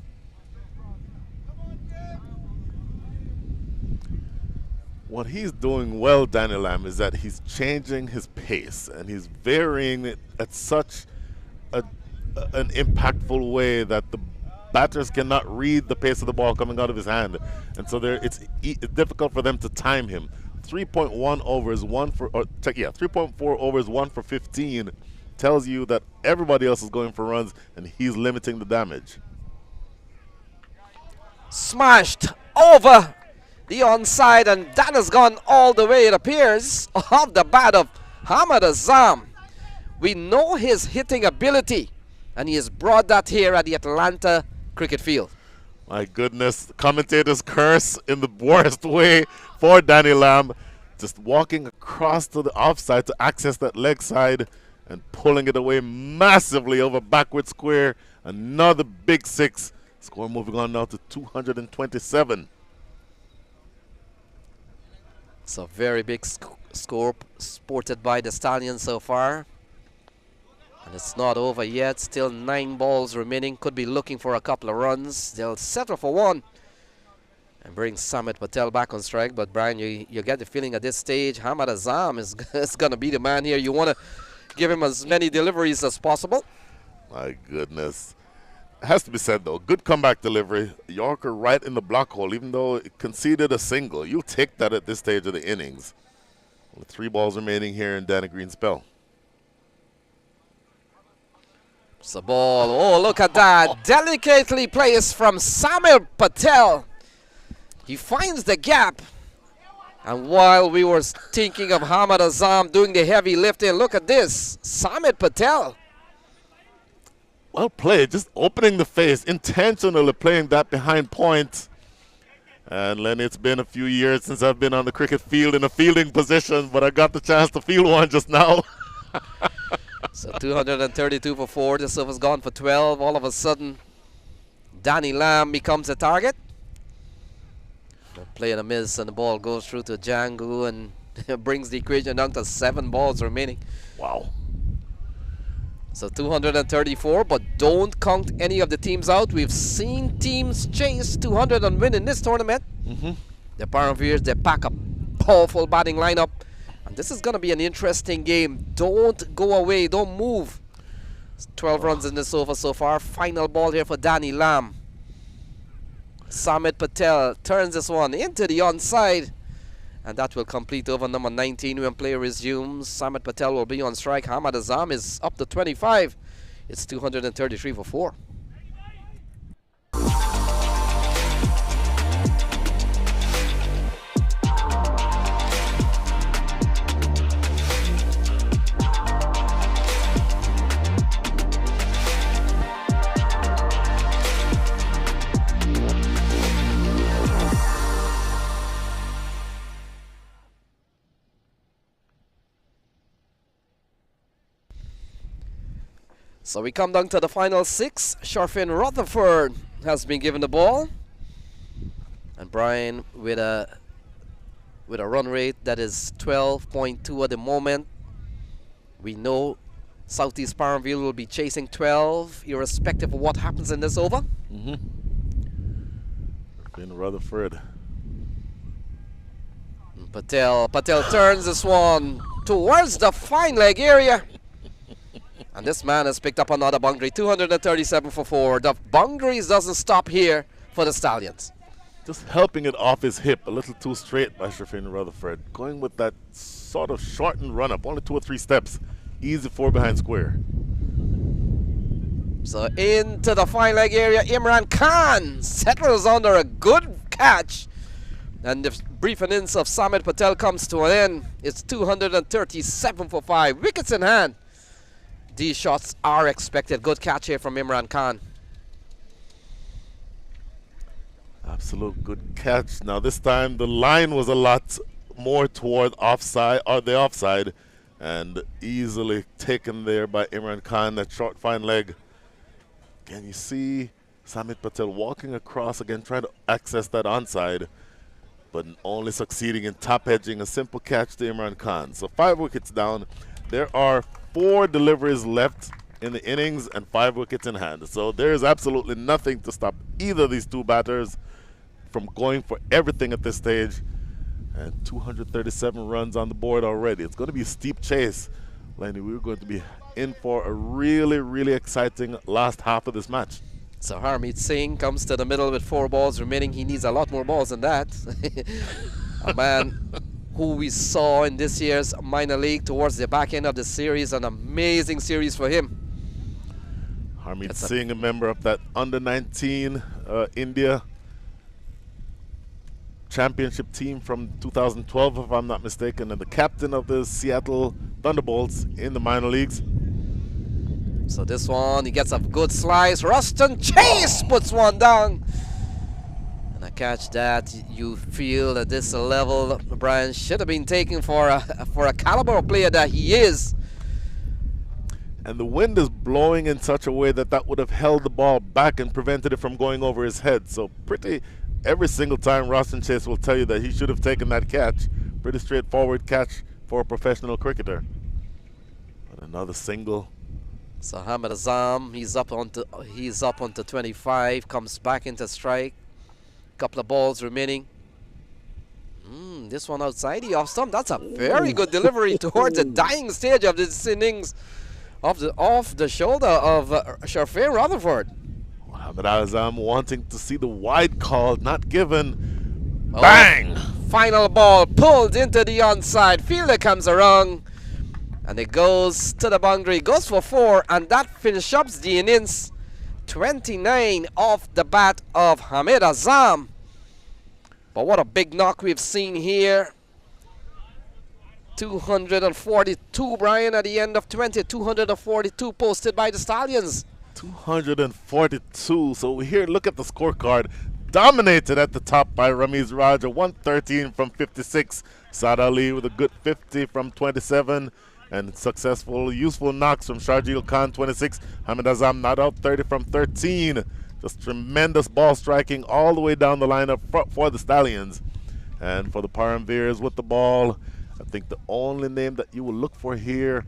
What he's doing well, Danny Lamb, is that he's changing his pace and he's varying it at such a, an impactful way that the batters cannot read the pace of the ball coming out of his hand, and so it's difficult for them to time him. 3.1 overs, 3.4 overs, 1 for 15, tells you that everybody else is going for runs and he's limiting the damage. Smashed over the onside, and that has gone all the way, it appears, off the bat of Hamad Azam. We know his hitting ability, and he has brought that here at the Atlanta cricket field. My goodness, the commentators curse in the worst way for Danny Lamb, just walking across to the offside to access that leg side and pulling it away massively over backward square. Another big six. Score moving on now to 227. It's a very big score sported by the Stallions so far. And it's not over yet. Still 9 balls remaining. Could be looking for a couple of runs. They'll settle for one and bring Samit Patel back on strike. But Brian, you get the feeling at this stage Hamad Azam is going to be the man here. You want to give him as many deliveries as possible. My goodness. It has to be said, though, good comeback delivery. Yorker right in the block hole, even though it conceded a single. You'll take that at this stage of the innings. With 3 balls remaining here in Danny Green's spell. It's a ball. Oh, look at that. Delicately placed from Samir Patel. He finds the gap. And while we were thinking of Hamad Azam doing the heavy lifting, look at this. Samir Patel. Well played, just opening the face, intentionally playing that behind point. And Lenny, it's been a few years since I've been on the cricket field in a fielding position, but I got the chance to field one just now. So 232 for 4. This over's gone for 12. All of a sudden, Danny Lamb becomes a target. The play and a miss, and the ball goes through to Django and brings the equation down to 7 balls remaining. Wow. So 234, but don't count any of the teams out. We've seen teams chase 200 and win in this tournament. The Paramveers, they pack a powerful batting lineup. And this is going to be an interesting game. Don't go away. Don't move. 12 runs in this over so far. Final ball here for Danny Lamb. Samit Patel turns this one into the onside. And that will complete over number 19 when play resumes. Samit Patel will be on strike. Hamad Azam is up to 25. It's 233 for 4. So we come down to the final 6. Sharfin Rutherford has been given the ball. And Brian with a run rate that is 12.2 at the moment. We know Southeast Paramville will be chasing 12 irrespective of what happens in this over. Sharfin Rutherford. And Patel turns this one towards the fine leg area. And this man has picked up another boundary, 237 for 4. The boundaries doesn't stop here for the Stallions. Just helping it off his hip, a little too straight by Sharfin Rutherford. Going with that sort of shortened run-up, only 2 or 3 steps. Easy 4 behind square. So into the fine leg area, Imran Khan settles under a good catch. And the brief innings of Samit Patel comes to an end. It's 237 for 5. Wickets in hand. These shots are expected. Good catch here from Imran Khan. Absolute good catch. Now this time the line was a lot more toward offside or the offside, and easily taken there by Imran Khan. That short fine leg. Can you see Samit Patel walking across again, trying to access that onside, but only succeeding in top edging a simple catch to Imran Khan. So 5 wickets down. There are 4 deliveries left in the innings and 5 wickets in hand. So there is absolutely nothing to stop either of these 2 batters from going for everything at this stage. And 237 runs on the board already. It's going to be a steep chase, Lenny. We're going to be in for a really, really exciting last half of this match. So Harmeet Singh comes to the middle with 4 balls remaining. He needs a lot more balls than that. A man who we saw in this year's minor league towards the back end of the series. An amazing series for him. Harmeet Singh, a member of that under-19 India championship team from 2012, if I'm not mistaken, and the captain of the Seattle Thunderbolts in the minor leagues. So this one, he gets a good slice. Ruston Chase puts one down. And a catch that you feel that this level, Brian, should have been taken for a caliber player that he is. And the wind is blowing in such a way that that would have held the ball back and prevented it from going over his head. So every single time Ruston Chase will tell you that he should have taken that catch. Pretty straightforward catch for a professional cricketer. But another single. So Hamid Azam, he's up onto 25, comes back into strike. Couple of balls remaining. This one outside the off stump. That's a very good delivery towards the dying stage of this innings. Off the shoulder of Sharfain Rutherford. Hamid Azam wanting to see the wide call, not given. Oh, Bang! Final ball pulled into the onside. Fielder comes around. And it goes to the boundary, goes for 4, and that finishes up the innings. 29 off the bat of Hamid Azam. But what a big knock we've seen here. 242, Brian, at the end of 20. 242 posted by the Stallions. 242. So here, look at the scorecard. Dominated at the top by Ramiz Raja, 113 from 56. Saad Ali with a good 50 from 27. And successful, useful knocks from Sharjeel Khan, 26. Hamid Azam not out, 30 from 13. Just tremendous ball striking all the way down the lineup for the Stallions. And for the Paramveers with the ball, I think the only name that you will look for here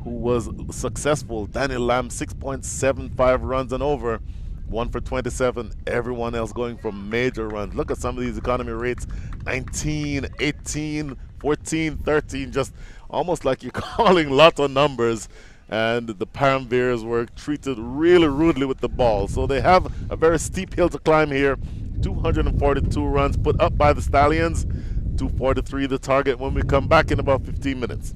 who was successful, Danny Lamb, 6.75 runs and over. 1 for 27. Everyone else going for major runs. Look at some of these economy rates. 19, 18, 14, 13. Just almost like you're calling lotto numbers. And the Paramveers were treated really rudely with the ball. So they have a very steep hill to climb here. 242 runs put up by the Stallions. 243 the target when we come back in about 15 minutes.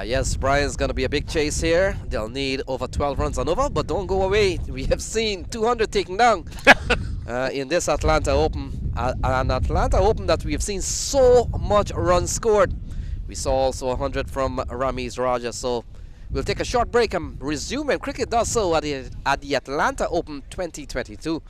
Yes, Brian's going to be a big chase here. They'll need over 12 runs and over, but don't go away. We have seen 200 taken down in this Atlanta Open. An Atlanta Open that we have seen so much runs scored. We saw also 100 from Ramiz Raja. So we'll take a short break and resume, and cricket does so at the Atlanta Open 2022.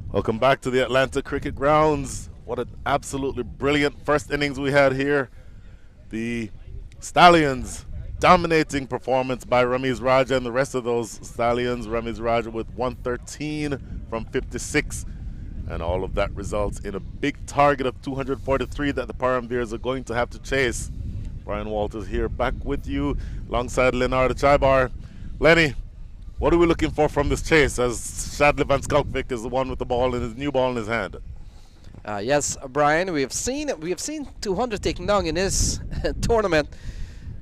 Welcome back to the Atlanta Cricket Grounds. What an absolutely brilliant first innings we had here. The Stallions dominating performance by Ramiz Raja and the rest of those Stallions. Ramiz Raja with 113 from 56. And all of that results in a big target of 243 that the Paramveers are going to have to chase. Brian Walters here back with you alongside Leonardo Chaibar. Lenny, what are we looking for from this chase as Shadley Van Skalkvik is the one with the ball in his new ball in his hand? Yes, Brian, we have seen 200 taken down in this tournament,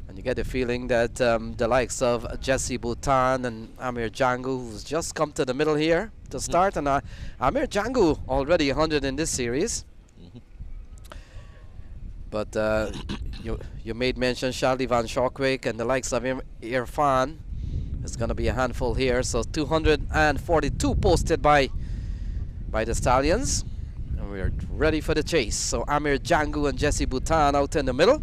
and you get the feeling that the likes of Jesse Bhutan and Amir Jangu, who's just come to the middle here to start, and Amir Jangu already 100 in this series. But you made mention Shadley Van Skalkvik and the likes of Irfan. It's going to be a handful here. So 242 posted by the Stallions. And we're ready for the chase. So Amir Jangu and Jesse Bhutan out in the middle.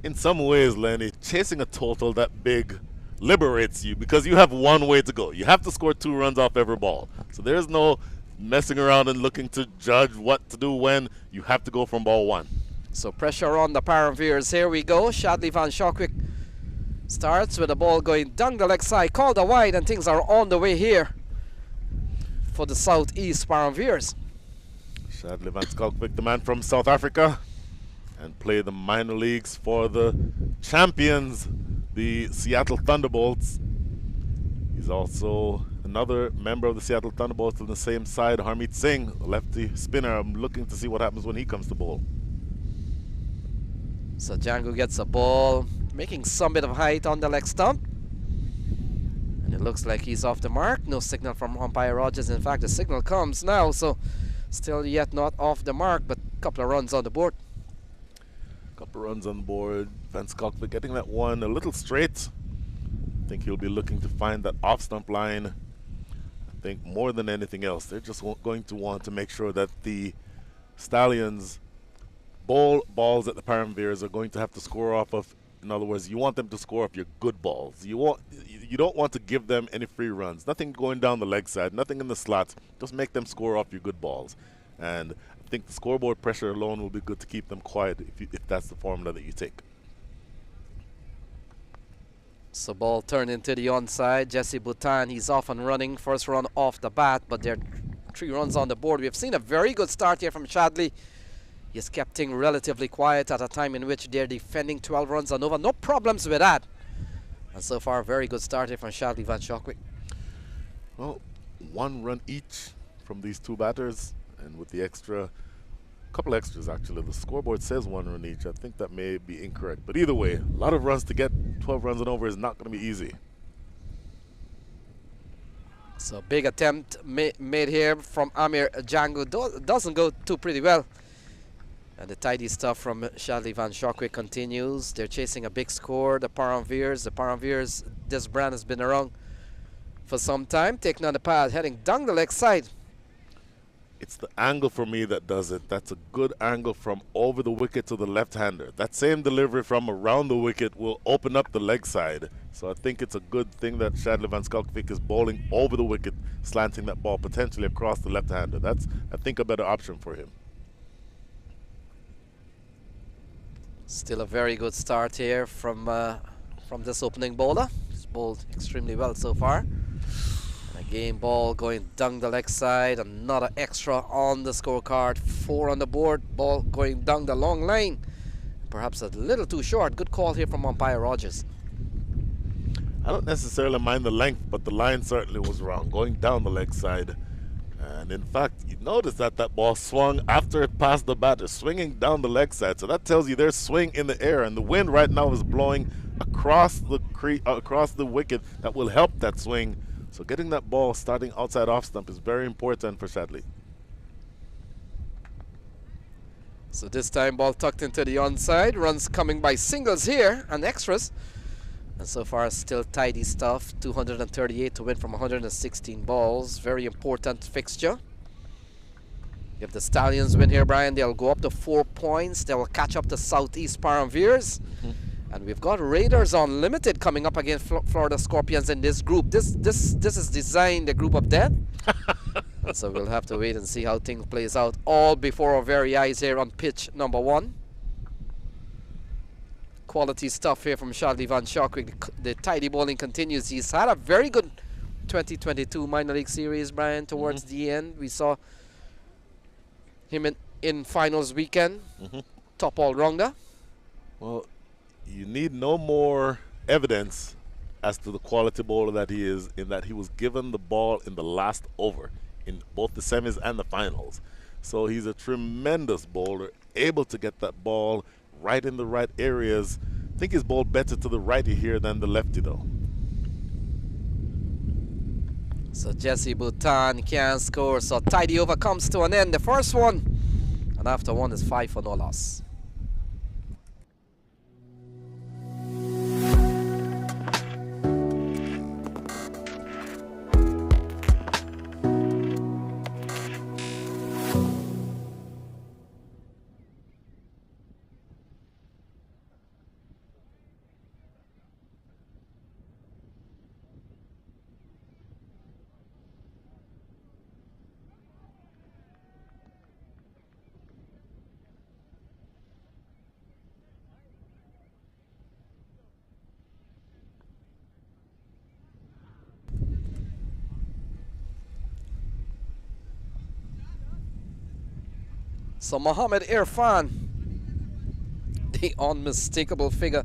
In some ways, Lenny, chasing a total that big liberates you because you have one way to go. You have to score 2 runs off every ball. So there's no messing around and looking to judge what to do when. You have to go from ball 1. So pressure on the Paramveers. Here we go. Shadley Van Skalkvik starts with the ball going down the leg side, called a wide, and things are on the way here for the Southeast Paramveers. Shadley Van Skalkvik, the man from South Africa, and played the minor leagues for the champions, the Seattle Thunderbolts. He's also another member of the Seattle Thunderbolts on the same side, Harmeet Singh, a lefty spinner. I'm looking to see what happens when he comes to bowl. So Jangu gets a ball, making some bit of height on the leg stump. And it looks like he's off the mark. No signal from umpire Rogers. In fact, the signal comes now, so still yet not off the mark, but a couple of runs on the board. Couple runs on the board. Van Skalkvik getting that one a little straight. I think he'll be looking to find that off stump line. I think more than anything else, they're just going to want to make sure that the Stallions bowl balls that the Paramveers are going to have to score off of. In other words, you want them to score off your good balls. You don't want to give them any free runs. Nothing going down the leg side, nothing in the slots. Just make them score off your good balls. And I think the scoreboard pressure alone will be good to keep them quiet if that's the formula that you take. So ball turned into the onside. Jesse Bhutan, he's off and running. First run off the bat, but there are 3 runs on the board. We have seen a very good start here from Shadley. He's kept things relatively quiet at a time in which they're defending 12 runs and over. No problems with that. And so far, a very good start here from Shadley Van Shockwijk. Well, 1 run each from these 2 batters, and with the couple extras actually. The scoreboard says 1 run each. I think that may be incorrect. But either way, a lot of runs to get. 12 runs and over is not going to be easy. So big attempt made here from Amir Django. Doesn't go too pretty well. And the tidy stuff from Shadley Van Shockwijk continues. They're chasing a big score, the Paramveers. The Paramveers, this brand has been around for some time. Taking on the pad, heading down the leg side. It's the angle for me that does it. That's a good angle from over the wicket to the left-hander. That same delivery from around the wicket will open up the leg side. So I think it's a good thing that Shadley Van Schalkwyk is bowling over the wicket, slanting that ball potentially across the left-hander. That's, I think, a better option for him. Still a very good start here from this opening bowler. He's bowled extremely well so far. And again, ball going down the leg side. Another extra on the scorecard. 4 on the board. Ball going down the long line. Perhaps a little too short. Good call here from umpire Rogers. I don't necessarily mind the length, but the line certainly was wrong, going down the leg side. And in fact, you notice that that ball swung after it passed the batter, swinging down the leg side. So that tells you there's swing in the air, and the wind right now is blowing across the wicket. That will help that swing. So getting that ball starting outside off stump is very important for Shadley. So this time ball tucked into the onside. Runs coming by singles here and extras. And so far still tidy stuff. 238 to win from 116 balls. Very important fixture. If the Stallions win here, Brian, they'll go up to 4 points. They will catch up to Southeast Paramveers. And we've got Raiders Unlimited coming up against Florida Scorpions in this group. This is designed a group of death. So we'll have to wait and see how things plays out. All before our very eyes here on pitch number 1. Quality stuff here from Shadley Van Shockwijk. The tidy bowling continues. He's had a very good 2022 minor league series, Brian. Towards the end, we saw him in finals weekend. Top all-rounder. Well, you need no more evidence as to the quality bowler that he is, in that he was given the ball in the last over in both the semis and the finals. So he's a tremendous bowler, able to get that ball right in the right areas. I think he's bowled better to the righty here than the lefty, though. So Jesse Bhutan can't score. So tidy over comes to an end. The first one. And after one is 5 for no loss. So Mohammed Irfan, the unmistakable figure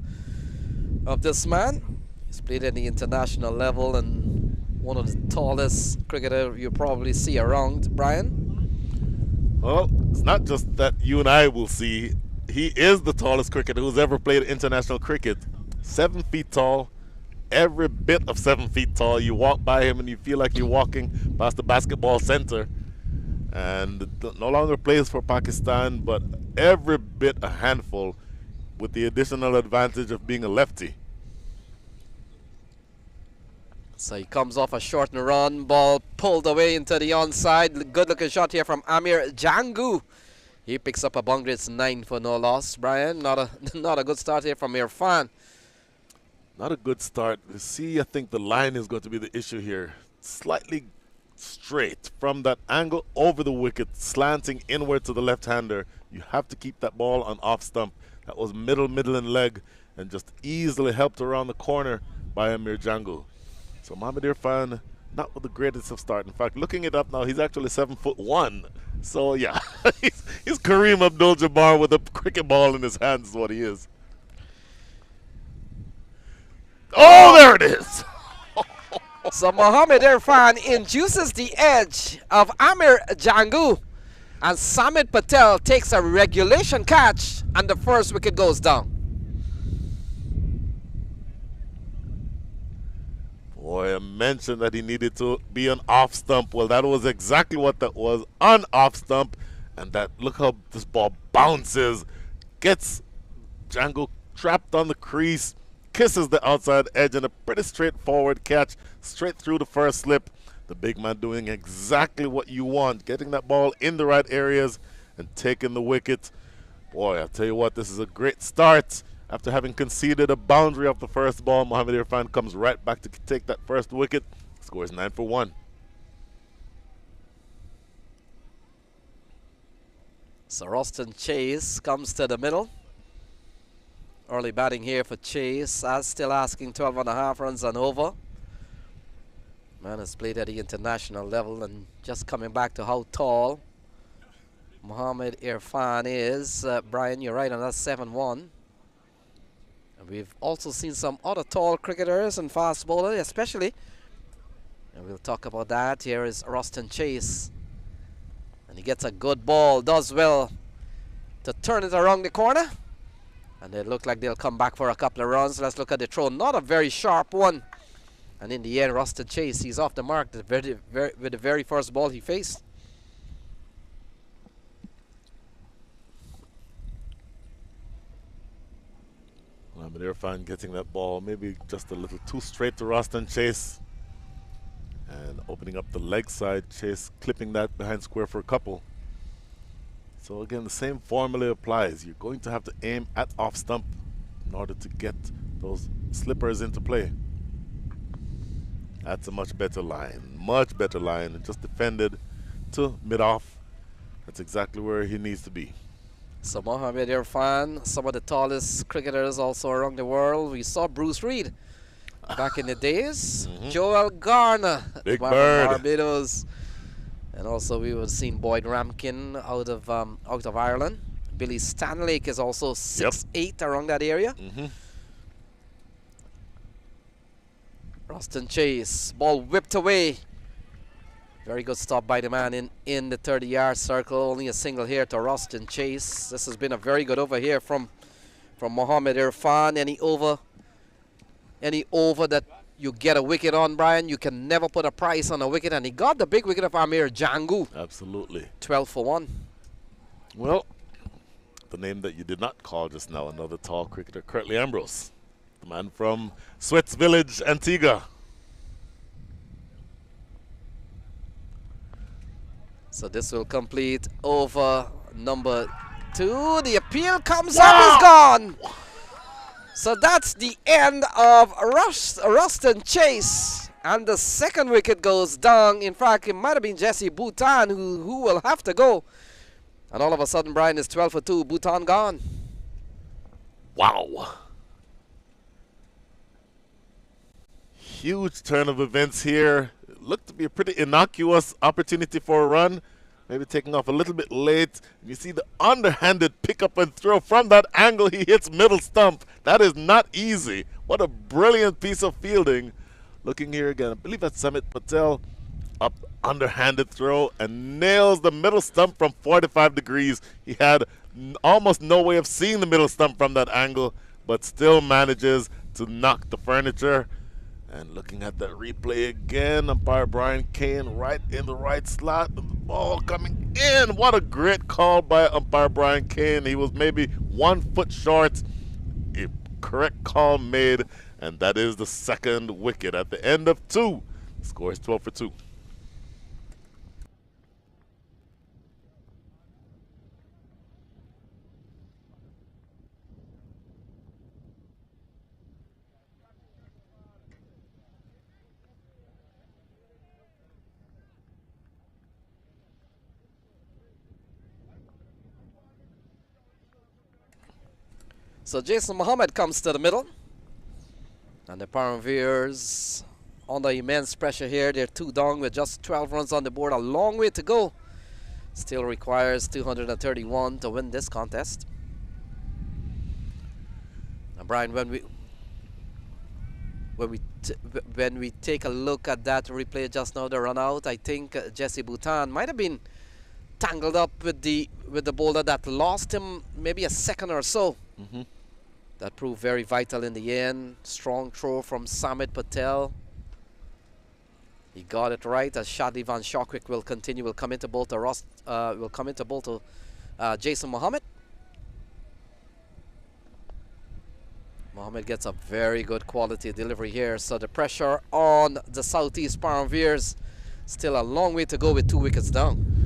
of this man. He's played at the international level and one of the tallest cricketers you probably see around, Brian. Well, it's not just that you and I will see. He is the tallest cricketer who's ever played international cricket. 7 feet tall, every bit of 7 feet tall. You walk by him and you feel like you're walking past the basketball center. And no longer plays for Pakistan, but every bit a handful, with the additional advantage of being a lefty. So he comes off a short and run, ball pulled away into the onside. Good looking shot here from Amir Django. He picks up a boundary. It's 9 for no loss, Brian. Not a good start here from Irfan. Not a good start. You see, I think the line is going to be the issue here. Slightly straight from that angle over the wicket, slanting inward to the left-hander. You have to keep that ball on off stump. That was middle and leg, and just easily helped around the corner by Amir Jangu. So Mohamed Irfan, not with the greatest of start. In fact, looking it up now, he's actually 7'1". So yeah, he's Kareem Abdul-Jabbar with a cricket ball in his hands is what he is. Oh, there it is. So Mohamed Irfan induces the edge of Amir Jangu, and Samit Patel takes a regulation catch, and the first wicket goes down. Boy, I mentioned that he needed to be an off stump. Well, that was exactly what that was, on off stump. And that, look how this ball bounces, gets Django trapped on the crease, kisses the outside edge, and a pretty straightforward catch straight through the first slip. The big man doing exactly what you want, getting that ball in the right areas and taking the wicket. Boy, I'll tell you what, this is a great start. After having conceded a boundary off the first ball, Mohamed Irfan comes right back to take that first wicket. Scores 9 for 1. So Roston Chase comes to the middle. Early batting here for Chase, as still asking 12.5 runs and over. Man has played at the international level, and just coming back to how tall Mohamed Irfan is. Brian, you're right on that 7'1". And we've also seen some other tall cricketers and fast bowlers, especially. And we'll talk about that. Here is Roston Chase. And he gets a good ball, does well to turn it around the corner. And they look like they'll come back for a couple of runs. Let's look at the throw. Not a very sharp one. And in the end, Roston Chase, he's off the mark with the very first ball he faced. Mohamed Irfan getting that ball maybe just a little too straight to Roston Chase. And opening up the leg side, Chase clipping that behind square for a couple. So again, the same formula applies. You're going to have to aim at off stump in order to get those slippers into play. That's a much better line, and just defended to mid-off. That's exactly where he needs to be. So Mohamed Irfan, some of the tallest cricketers also around the world. We saw Bruce Reed back in the days. Joel Garner, Big from Bird. Barbados. And also we would have seen Boyd Ramkin out of Ireland. Billy Stanlake is also 6'8", around that area. Roston Chase, ball whipped away. Very good stop by the man in the 30-yard circle. Only a single here to Roston Chase. This has been a very good over here from Mohamed Irfan. Any over that you get a wicket on, Brian, you can never put a price on a wicket. And he got the big wicket of Amir Jangu. Absolutely. 12 for 1. Well, the name that you did not call just now, another tall cricketer, Curtly Ambrose. The man from Sweats Village, Antigua. So this will complete over number 2. The appeal comes up, he's gone. So that's the end of Roston Chase. And the second wicket goes down. In fact, it might have been Jesse Bhutan who will have to go. And all of a sudden, Brian, is 12 for 2. Bhutan gone. Wow. Huge turn of events here. It looked to be a pretty innocuous opportunity for a run. Maybe taking off a little bit late. You see the underhanded pick up and throw from that angle. He hits middle stump. That is not easy. What a brilliant piece of fielding. Looking here again, I believe that's Samit Patel. Up underhanded throw and nails the middle stump from 45 degrees. He had almost no way of seeing the middle stump from that angle, but still manages to knock the furniture. And looking at that replay again, umpire Brian Kane right in the right slot. The ball coming in. What a great call by umpire Brian Kane. He was maybe 1 foot short. A correct call made, and that is the second wicket at the end of 2. The score is 12 for 2. So Jason Mohammed comes to the middle. And the Paramveers under immense pressure here. They're 2 down with just 12 runs on the board. A long way to go. Still requires 231 to win this contest. And Brian, when we take a look at that replay just now, the run out, I think Jesse Bhutan might have been tangled up with the bowler that lost him maybe a second or so. That proved very vital in the end. Strong throw from Samit Patel. He got it right as Shadli Van Shawkwick will continue. Will come into bowl to Jason Mohammed. Mohammed gets a very good quality delivery here. So the pressure on the Southeast Paramveers. Still a long way to go with 2 wickets down.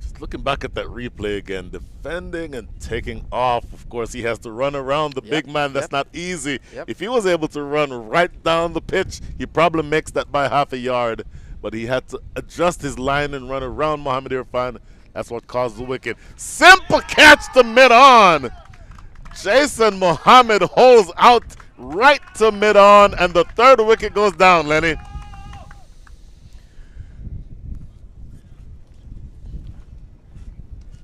Just looking back at that replay again, defending and taking off. Of course, he has to run around the big man. That's not easy. If he was able to run right down the pitch, he probably makes that by half a yard. But he had to adjust his line and run around Mohammed Irfan. That's what caused the wicket. Simple catch to mid-on. Jason Mohammed holds out right to mid-on, and the 3rd wicket goes down, Lenny.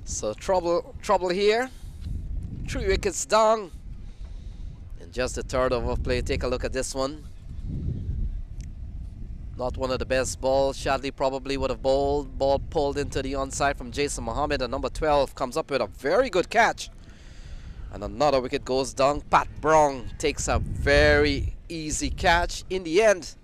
So trouble here. 3 wickets down. And just the 3rd over play. Take a look at this one. Not one of the best balls. Shadli probably would have bowled. Ball pulled into the onside from Jason Mohammed, and number 12 comes up with a very good catch. And another wicket goes down. Pat Brown takes a very easy catch in the end.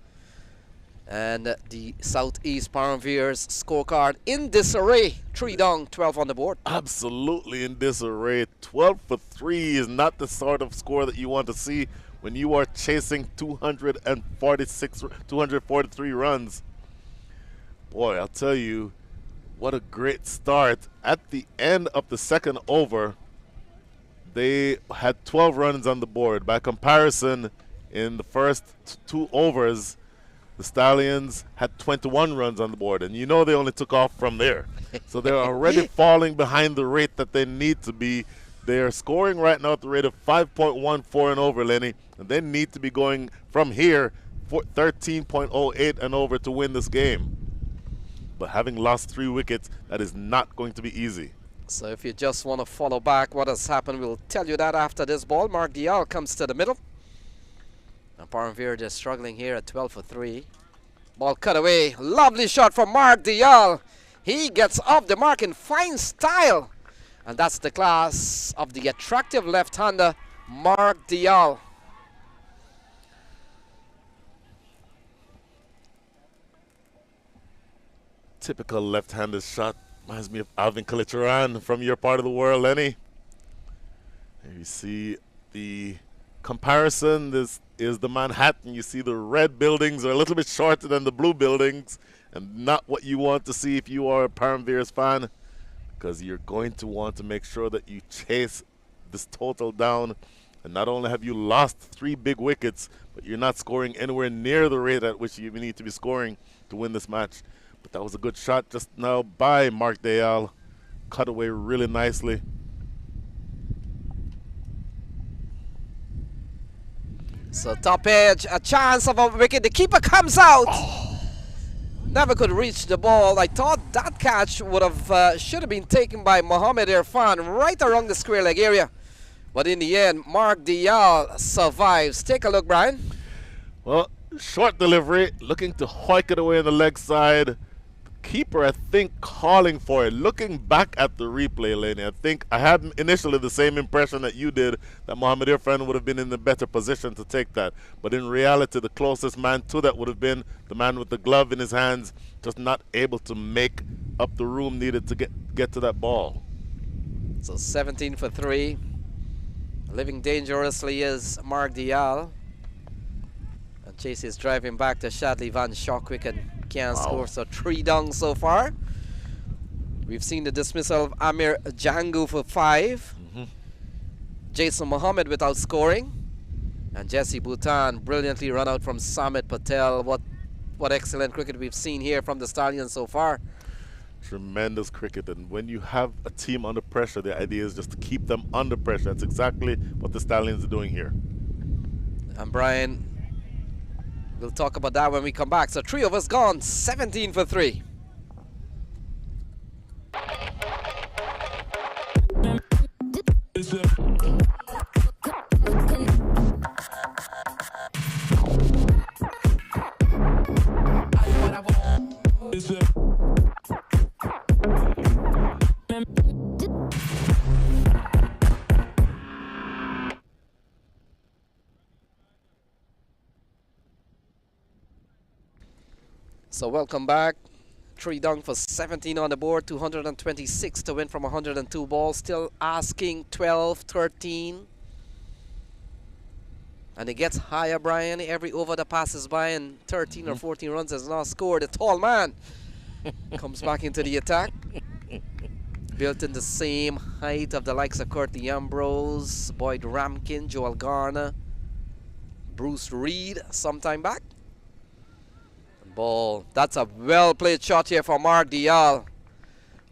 And the Southeast Paramveers scorecard in disarray. 3 down, 12 on the board. Absolutely in disarray. 12 for 3 is not the sort of score that you want to see when you are chasing 243 runs. Boy, I'll tell you, what a great start. At the end of the 2nd over, they had 12 runs on the board. By comparison, in the first 2 overs, the Stallions had 21 runs on the board, and you know they only took off from there. So they're already falling behind the rate that they need to be. They're scoring right now at the rate of 5.14 and over, Lenny, and they need to be going from here 13.08 and over to win this game. But having lost 3 wickets, that is not going to be easy. So if you just want to follow back what has happened, we'll tell you that after this ball. Mark Dial comes to the middle. And Paramveer just struggling here at 12 for 3. Ball cut away. Lovely shot from Mark Dial. He gets off the mark in fine style. And that's the class of the attractive left-hander, Mark Dial. Typical left-handed shot. Reminds me of Alvin Kalicharan from your part of the world, Lenny. And you see the comparison. This is the Manhattan. You see the red buildings are a little bit shorter than the blue buildings, and not what you want to see if you are a Paramveers fan, because you're going to want to make sure that you chase this total down. And not only have you lost 3 big wickets, but you're not scoring anywhere near the rate at which you need to be scoring to win this match. But that was a good shot just now by Mark Dial. Cut away really nicely. So top edge, a chance of a wicket. The keeper comes out. Never could reach the ball. I thought that catch would have should have been taken by Mohammed Irfan right around the square leg area. But in the end, Mark Dial survives. Take a look, Brian. Well, short delivery, looking to hoik it away on the leg side. Keeper, I think, calling for it. Looking back at the replay, Laney, I think I had initially the same impression that you did, that Mohammed Irfan would have been in the better position to take that. But in reality, the closest man to that would have been the man with the glove in his hands, just not able to make up the room needed to get to that ball. So 17 for 3. Living dangerously is Mark Dial. And Chase is driving back to Shadli Van Shawkwick and can't score, so 3 down so far. We've seen the dismissal of Amir Jangu for 5. Jason Mohammed without scoring. And Jesse Bhutan brilliantly run out from Samit Patel. What excellent cricket we've seen here from the Stallions so far. Tremendous cricket, and when you have a team under pressure, the idea is just to keep them under pressure. That's exactly what the Stallions are doing here. And Brian, We'll talk about that when we come back. So 3 of us gone, 17 for 3. So welcome back. 3 down for 17 on the board, 226 to win from 102 balls. Still asking 12, 13. And it gets higher, Brian. Every over that passes by and 13 or 14 runs has not scored. The tall man comes back into the attack. Built in the same height of the likes of Courtney Ambrose, Boyd Ramkin, Joel Garner, Bruce Reed sometime back. Ball. That's a well-played shot here for Mark Dial.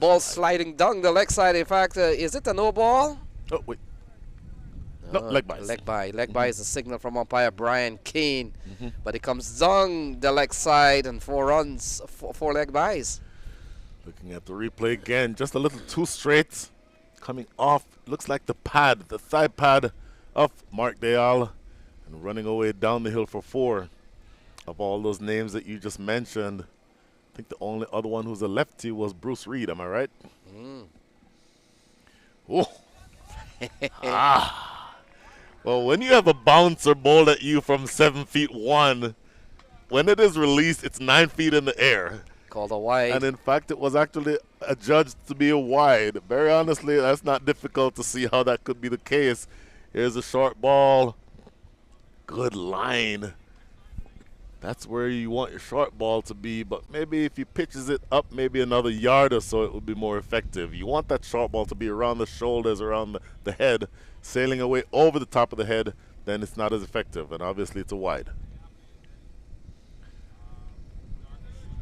Ball sliding down the leg side. In fact, is it a no ball? Oh, wait. No, leg by. Leg by. Leg by is a signal from umpire Brian Kane. But it comes down the leg side and 4 runs, 4 leg bys. Looking at the replay again, just a little too straight. Coming off, looks like the pad, the thigh pad of Mark Dial. And running away down the hill for 4. Of all those names that you just mentioned, I think the only other one who's a lefty was Bruce Reed. Am I right? Oh. Well, when you have a bouncer bowled at you from 7 feet 1, when it is released, it's 9 feet in the air. Called a wide. And in fact, it was actually adjudged to be a wide. Very honestly, that's not difficult to see how that could be the case. Here's a short ball. Good line. That's where you want your short ball to be, but maybe if he pitches it up maybe another yard or so, it would be more effective. You want that short ball to be around the shoulders, around the head, sailing away over the top of the head, then it's not as effective, and obviously it's a wide.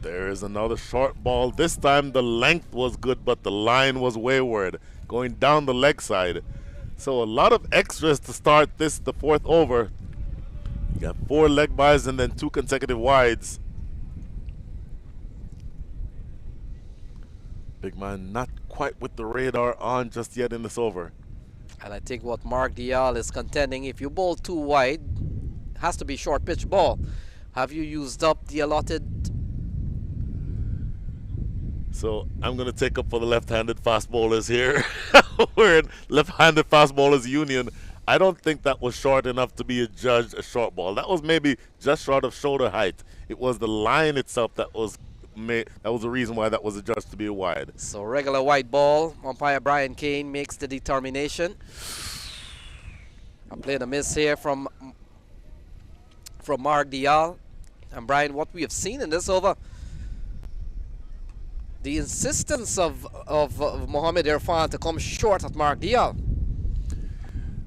There is another short ball. This time the length was good, but the line was wayward, going down the leg side. So a lot of extras to start the 4th over. You got 4 leg bys and then 2 consecutive wides. Big man not quite with the radar on just yet in this over. And I think what Mark Dial is contending, if you bowl too wide, has to be short pitch ball. Have you used up the allotted? So I'm going to take up for the left-handed fast bowlers here. We're in left-handed fast bowlers union. I don't think that was short enough to be adjudged a short ball. That was maybe just short of shoulder height. It was the line itself that was the reason why that was adjudged to be a wide. So regular white ball. Umpire Brian Kane makes the determination. I'm playing a miss here from Mark Dial. And Brian, what we have seen in this over, the insistence of Mohamed Irfan to come short at Mark Dial.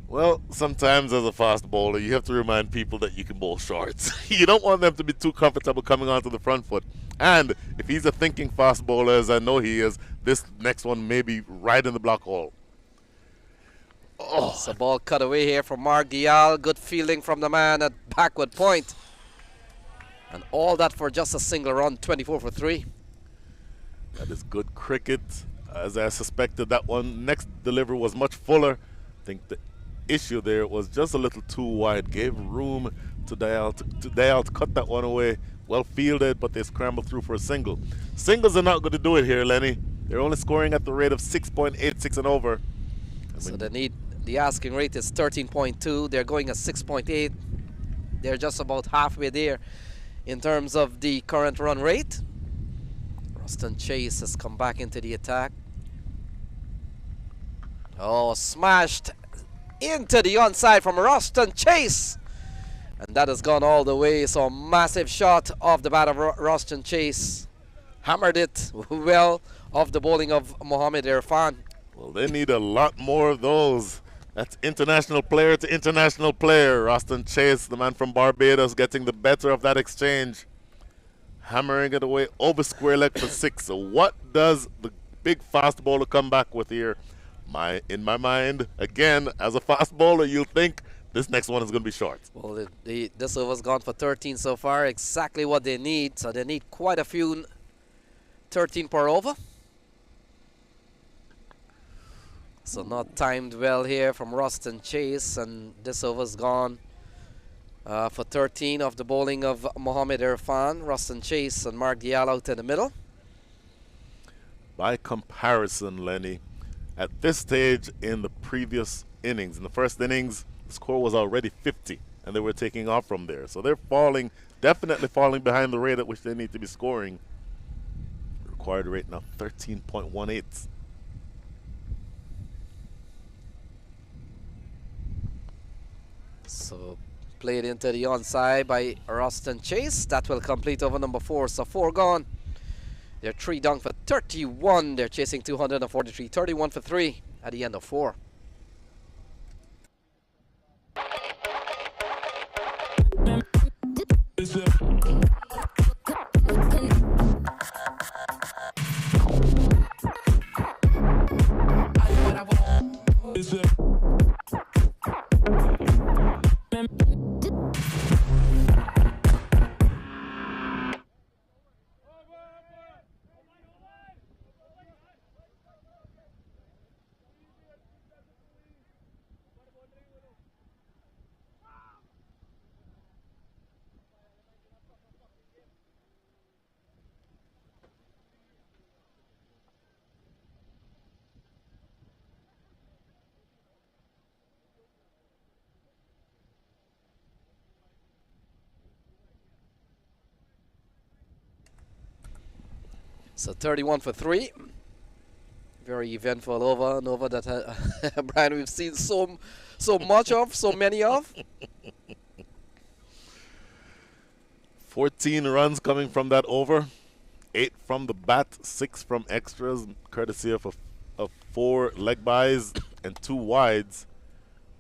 Well, sometimes as a fast bowler, you have to remind people that you can bowl shorts. You don't want them to be too comfortable coming onto the front foot. And if he's a thinking fast bowler, as I know he is, this next one may be right in the block hole. Oh, it's a ball cut away here from Mark Dial. Good fielding from the man at backward point. And all that for just a single run, 24 for 3. That is good cricket. As I suspected, that one next delivery was much fuller. I think the issue there was just a little too wide. Gave room to Dial to cut that one away. Well fielded, but they scrambled through for a single. Singles are not going to do it here, Lenny. They're only scoring at the rate of 6.86 and over. So the asking rate is 13.2. They're going at 6.8. They're just about halfway there in terms of the current run rate. Ruston Chase has come back into the attack. Oh, smashed into the onside from Ruston Chase. And that has gone all the way. So a massive shot off the bat of Ruston Chase. Hammered it well off the bowling of Mohamed Irfan. Well, they need a lot more of those. That's international player to international player. Ruston Chase, the man from Barbados, getting the better of that exchange. Hammering it away over square leg for 6. So what does the big fast bowler come back with here? In my mind, again, as a fast bowler, you'll think this next one is going to be short. Well, this over's gone for 13 so far, exactly what they need. So they need quite a few 13 per over. So not timed well here from Ruston Chase, and this over's gone for 13 of the bowling of Mohammed Irfan, Ruston Chase, and Mark Dial out in the middle. By comparison, Lenny, at this stage in the previous innings, in the first innings, the score was already 50, and they were taking off from there. So they're falling, definitely falling behind the rate at which they need to be scoring. Required rate now 13.18. So played into the onside by Ruston Chase. That will complete over number 4. So 4 gone. They're 3 down for 31. They're chasing 243. 31 for 3 at the end of 4. So 31 for 3. Very eventful over, an over that Brian, we've seen so much of, so many of. 14 runs coming from that over. 8 from the bat, 6 from extras, courtesy of 4 leg byes and 2 wides.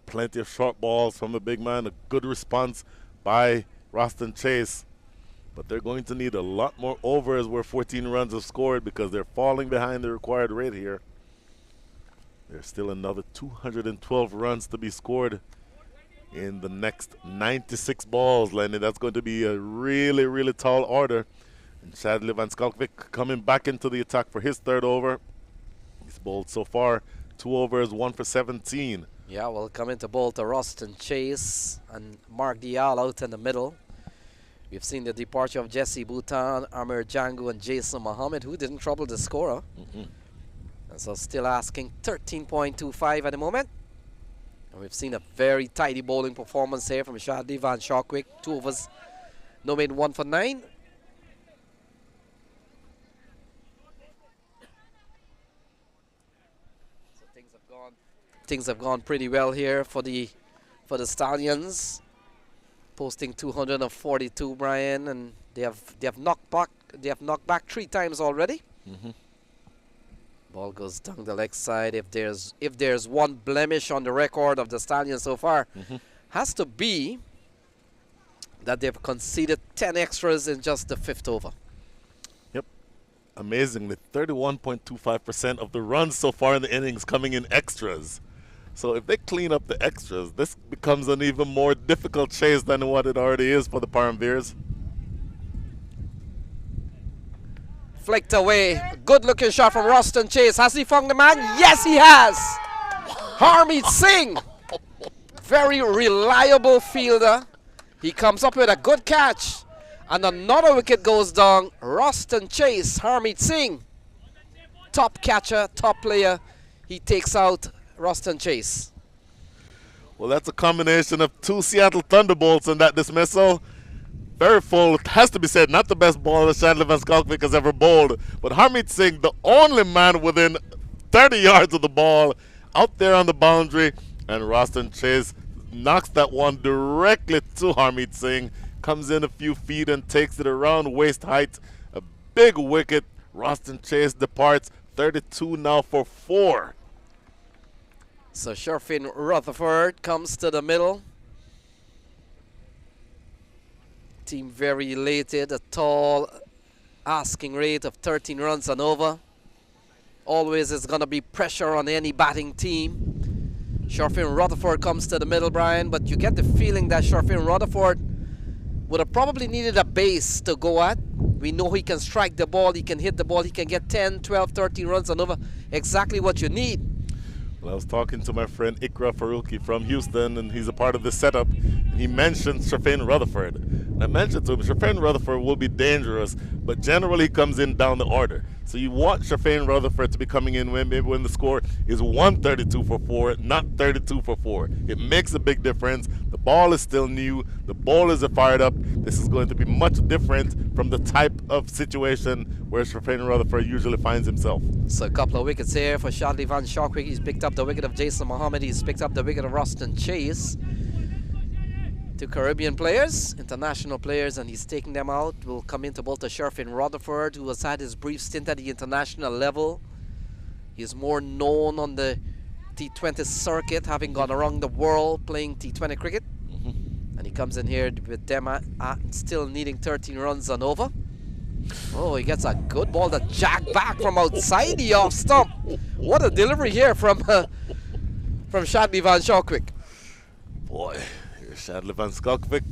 Plenty of short balls from the big man. A good response by Ruston Chase. But they're going to need a lot more overs where 14 runs have scored because they're falling behind the required rate here. There's still another 212 runs to be scored in the next 96 balls, Lenny. That's going to be a really, really tall order. And Shadley Van Skalkvik coming back into the attack for his 3rd over. He's bowled so far 2 overs, 1 for 17. Yeah, we'll come into bowl to Ruston Chase and Mark Dial out in the middle. We've seen the departure of Jesse Bhutan, Amir Django, and Jason Mohammed, who didn't trouble the scorer. And so still asking 13.25 at the moment. And we've seen a very tidy bowling performance here from Shadley Van Skalkvik. 2 overs, no made 1 for 9. So things have gone pretty well here for the Stallions. Posting 242, Brian, and they have knocked back 3 times already. Ball goes down the leg side. If there's one blemish on the record of the Stallions so far, has to be that they've conceded 10 extras in just the 5th over. Yep, amazingly, 31.25% of the runs so far in the innings coming in extras. So if they clean up the extras, this becomes an even more difficult chase than what it already is for the Paramveers. Flicked away. Good looking shot from Ruston Chase. Has he found the man? Yes, he has. Harmeet Singh. Very reliable fielder. He comes up with a good catch. And another wicket goes down. Ruston Chase, Harmeet Singh. Top catcher, top player. He takes out Ruston Chase. Well, that's a combination of 2 Seattle Thunderbolts in that dismissal. Very full, it has to be said, not the best ball that Shadley Van Skalkvik has ever bowled. But Harmeet Singh, the only man within 30 yards of the ball, out there on the boundary. And Ruston Chase knocks that one directly to Harmeet Singh. Comes in a few feet and takes it around waist height. A big wicket. Ruston Chase departs. 32 now for 4. So Sherfin Rutherford comes to the middle. Team very elated, a tall asking rate of 13 runs and over. Always is going to be pressure on any batting team. Sharfin Rutherford comes to the middle, Brian, but you get the feeling that Sharfin Rutherford would have probably needed a base to go at. We know he can strike the ball, he can hit the ball, he can get 10, 12, 13 runs and over. Exactly what you need. Well, I was talking to my friend Ikra Faruqi from Houston, and he's a part of this setup, and he mentioned Sharfin Rutherford. And I mentioned to him, Sharfin Rutherford will be dangerous, but generally he comes in down the order. So you want Sharfin Rutherford to be coming in when maybe when the score is 132 for 4, not 32 for 4. It makes a big difference. The ball is still new. The bowlers are fired up. This is going to be much different from the type of situation where Sharfin Rutherford usually finds himself. So a couple of wickets here for Shadley Van Sharkwick. He's picked up the wicket of Jason Mohammed. He's picked up the wicket of Roston Chase. Two Caribbean players, international players, and he's taking them out. Will come into both Sharfin Rutherford, who has had his brief stint at the international level. He's more known on the T20 circuit, having gone around the world playing T20 cricket. And he comes in here with them still needing 13 runs and over. Oh, he gets a good ball to jack back from outside the off stump. What a delivery here from Shadley Van Sharkwick. Boy, here's Shadley Van Skalkvik,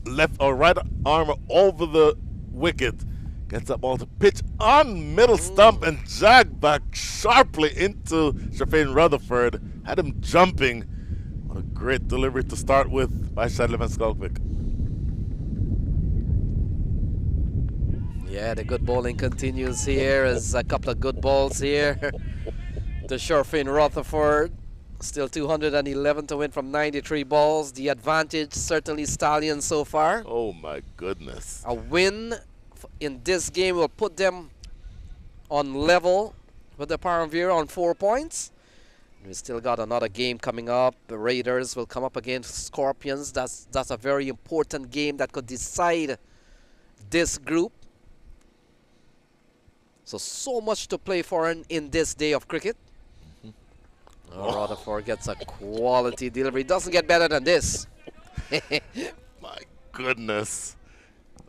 left or right arm over the wicket. Gets that ball to pitch on middle stump and jag back sharply into Sharfin Rutherford. Had him jumping. What a great delivery to start with by Shadley Van Skalkvik. Yeah, the good bowling continues here. As a couple of good balls here to Sharfin Rutherford. Still 211 to win from 93 balls. The advantage, certainly Stallions so far. Oh my goodness. A win in this game will put them on level with the Paramveers on 4 points. We still got another game coming up. The Raiders will come up against Scorpions. That's a very important game that could decide this group. So much to play for in this day of cricket. Oh, Rutherford gets a quality delivery. Doesn't get better than this. My goodness.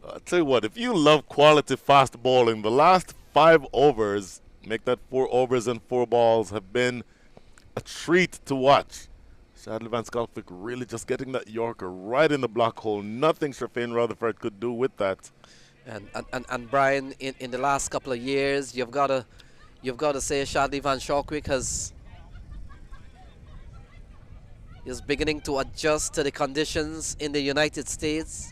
I'll tell you what, if you love quality fast bowling, the last 5 overs, make that 4 overs and 4 balls, have been a treat to watch. Shadley Van Skalkvik really just getting that Yorker right in the block hole. Nothing Sharfin Rutherford could do with that. And Brian, in the last couple of years, you've got to say Shadley Van Sharkwick is beginning to adjust to the conditions in the United States.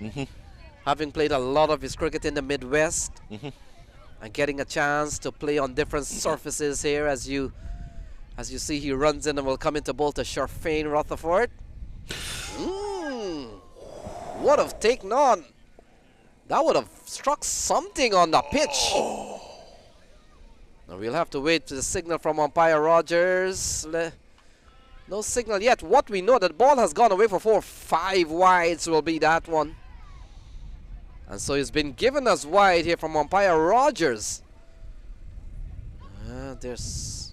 Having played a lot of his cricket in the Midwest and getting a chance to play on different surfaces here, as you see, he runs in and will come into bowl to Sharfin Rutherford. Would have taken on. That would have struck something on the pitch. Now we'll have to wait for the signal from umpire Rogers. No signal yet. What we know, that the ball has gone away for 4, 5 wides will be that one. And so it's been given as wide here from umpire Rogers. There's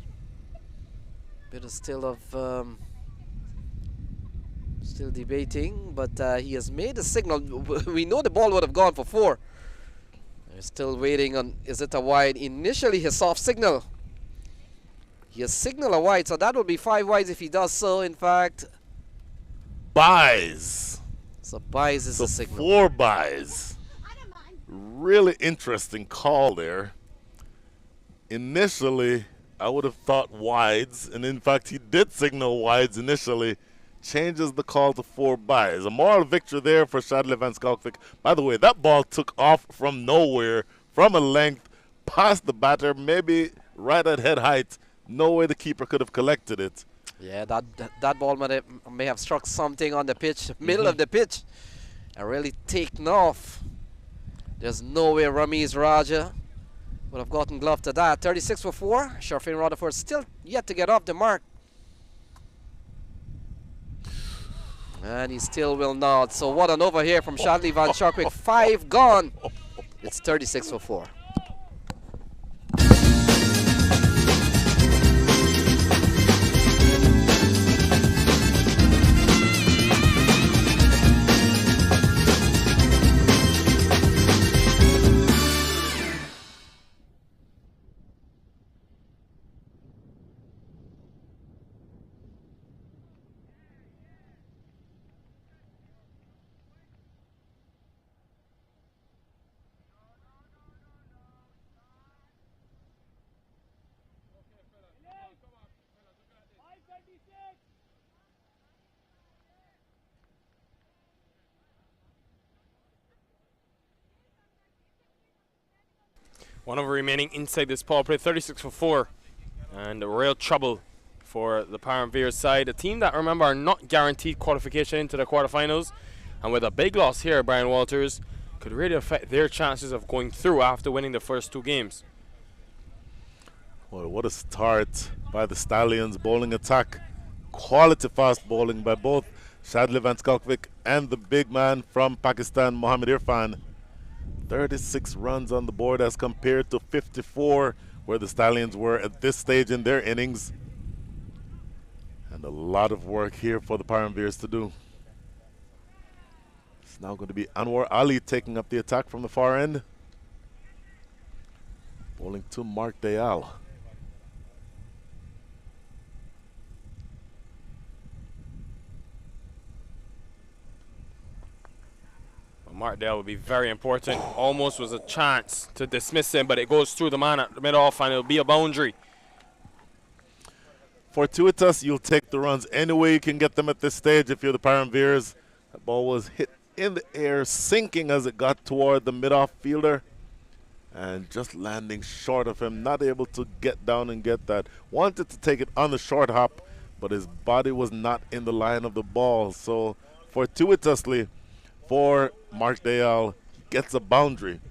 a bit of still debating, but he has made a signal. We know the ball would have gone for 4. They're still waiting on, is it a wide? Initially his soft signal. He has signaled a wide, so that will be 5 wides if he does so. In fact, buys. So buys is so a signal. 4 buys. Really interesting call there. Initially, I would have thought wides, and in fact, he did signal wides initially. Changes the call to 4 buys. A moral victory there for Shadley Van Skalkvik. By the way, that ball took off from nowhere, from a length, past the batter, maybe right at head height. No way the keeper could have collected it. Yeah, that ball may have struck something on the pitch, middle of the pitch, and really taken off. There's no way Ramiz Raja would have gotten glove to that. 36 for 4. Sharfin Rutherford still yet to get off the mark. And he still will not. So what an over here from Shadley Van Sharkwick. 5 gone. It's 36 for 4. 1 over remaining inside this power play, 36 for 4. And real trouble for the Paramveers side. A team that, remember, are not guaranteed qualification into the quarterfinals. And with a big loss here, Brian Walters, could really affect their chances of going through after winning the first 2 games. Well, what a start by the Stallions bowling attack. Quality fast bowling by both Shadley Van Skalkvik and the big man from Pakistan, Mohammad Irfan. 36 runs on the board as compared to 54 where the Stallions were at this stage in their innings. And a lot of work here for the Paramveers to do. It's now going to be Anwar Ali taking up the attack from the far end. Bowling to Mark Dayal. Martindale would be very important. Almost was a chance to dismiss him, but it goes through the man at the mid-off, and it'll be a boundary. Fortuitous, you'll take the runs any way you can get them at this stage if you're the Paramveers. That ball was hit in the air, sinking as it got toward the mid-off fielder, and just landing short of him, not able to get down and get that. Wanted to take it on the short hop, but his body was not in the line of the ball. So fortuitously, for Mark Dayal, he gets a boundary.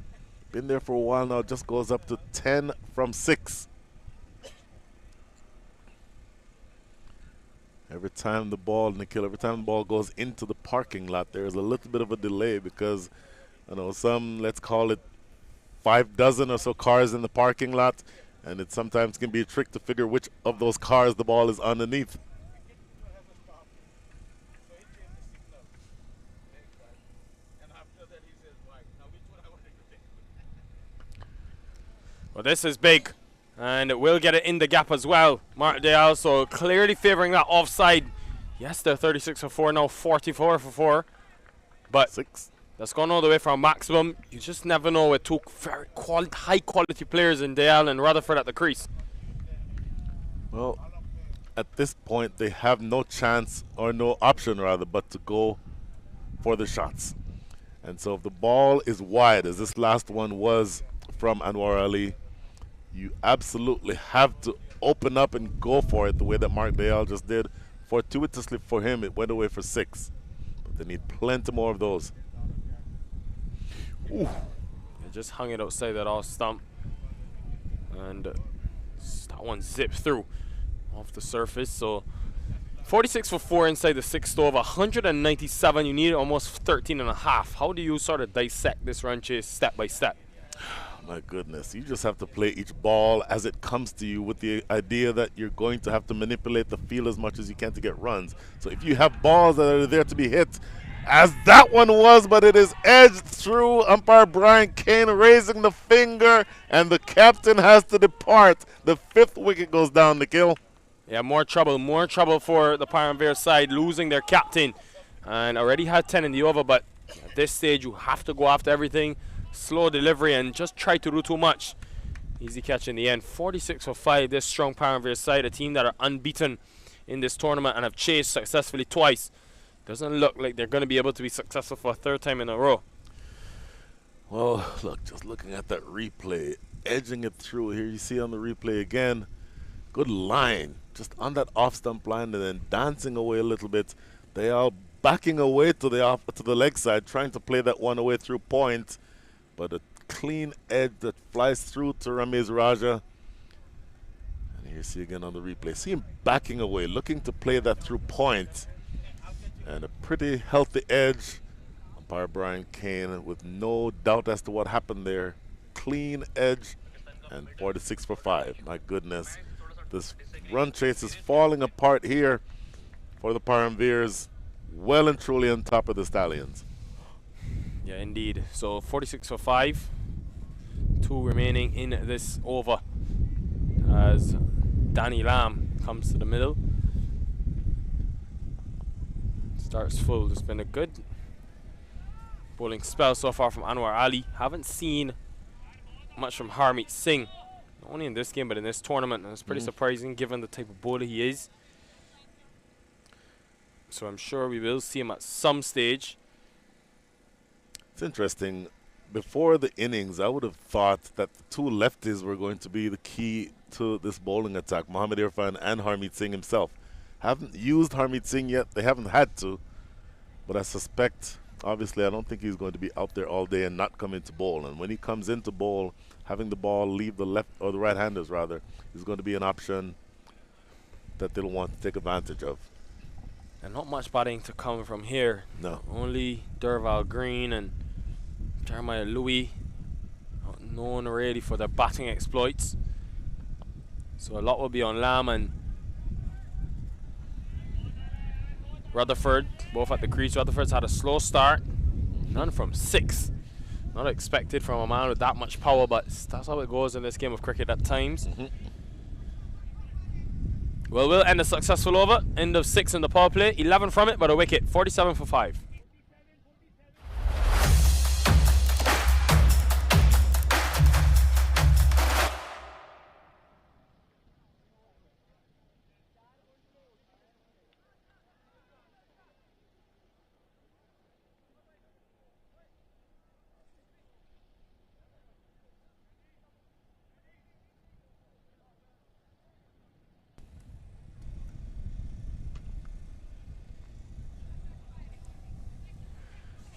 Been there for a while now, just goes up to 10 from 6. Every time the ball, Nikhil, every time the ball goes into the parking lot, there's a little bit of a delay because, you know, some, let's call it 5 dozen or so cars in the parking lot, and it sometimes can be a trick to figure which of those cars the ball is underneath. Well, this is big, and it will get it in the gap as well. Martindale also clearly favouring that offside. Yes, they're 36 for 4, now 44 for 4. But 6. That's gone all the way from maximum. You just never know with 2 very high quality players in Dale and Rutherford at the crease. Well, at this point, they have no chance, or no option rather, but to go for the shots. And so if the ball is wide, as this last one was from Anwar Ali, you absolutely have to open up and go for it the way that Mark Dayal just did. Fortuitously for him, it went away for 6. But they need plenty more of those. Ooh. They just hung it outside that off stump. And that one zipped through off the surface. So 46 for 4 inside the 6th stove, 197. You need almost 13 and a half. How do you sort of dissect this run chase step by step? My goodness, you just have to play each ball as it comes to you with the idea that you're going to have to manipulate the field as much as you can to get runs. So if you have balls that are there to be hit, as that one was, but it is edged through, umpire Brian Kane raising the finger, and the captain has to depart. The 5th wicket goes down, Nikhil. Yeah, more trouble for the Paramveers side, losing their captain. And already had 10 in the over, but at this stage you have to go after everything. Slow delivery and just try to do too much. Easy catch in the end. 46 for 5, this strong Paramveers side, a team that are unbeaten in this tournament and have chased successfully twice. Doesn't look like they're going to be able to be successful for a 3rd time in a row. Well, look, just looking at that replay, edging it through here, you see on the replay again, good line, just on that off-stump line and then dancing away a little bit. They are backing away to the leg side, trying to play that one away through point. But a clean edge that flies through to Ramiz Raja. And here you see again on the replay. See him backing away, looking to play that through point. And a pretty healthy edge. Umpire Brian Kane with no doubt as to what happened there. Clean edge and 46 for 5. My goodness. This run chase is falling apart here for the Paramveers. Well and truly on top of the Stallions. Yeah, indeed. So 46 for 5. 2 remaining in this over as Danny Lamb comes to the middle. Starts full. There's been a good bowling spell so far from Anwar Ali. Haven't seen much from Harmeet Singh. Not only in this game, but in this tournament. And it's pretty surprising given the type of bowler he is. So I'm sure we will see him at some stage. It's interesting. before the innings, I would have thought that the two lefties were going to be the key to this bowling attack. Mohammad Irfan and Harmeet Singh himself haven't used Harmeet Singh yet. They haven't had to, but I suspect, obviously, I don't think he's going to be out there all day and not come into bowl. And when he comes into bowl, having the ball leave the left or the right-handers rather, is going to be an option that they'll want to take advantage of. And not much batting to come from here. No. Only Durval Green and Jeremiah Louis, not known really for their batting exploits. So a lot will be on Lamb and Rutherford, both at the crease. Rutherford's had a slow start. None from 6. Not expected from a man with that much power, but that's how it goes in this game of cricket at times. Well, we'll end a successful over. End of 6 in the power play. 11 from it, but a wicket. 47 for 5.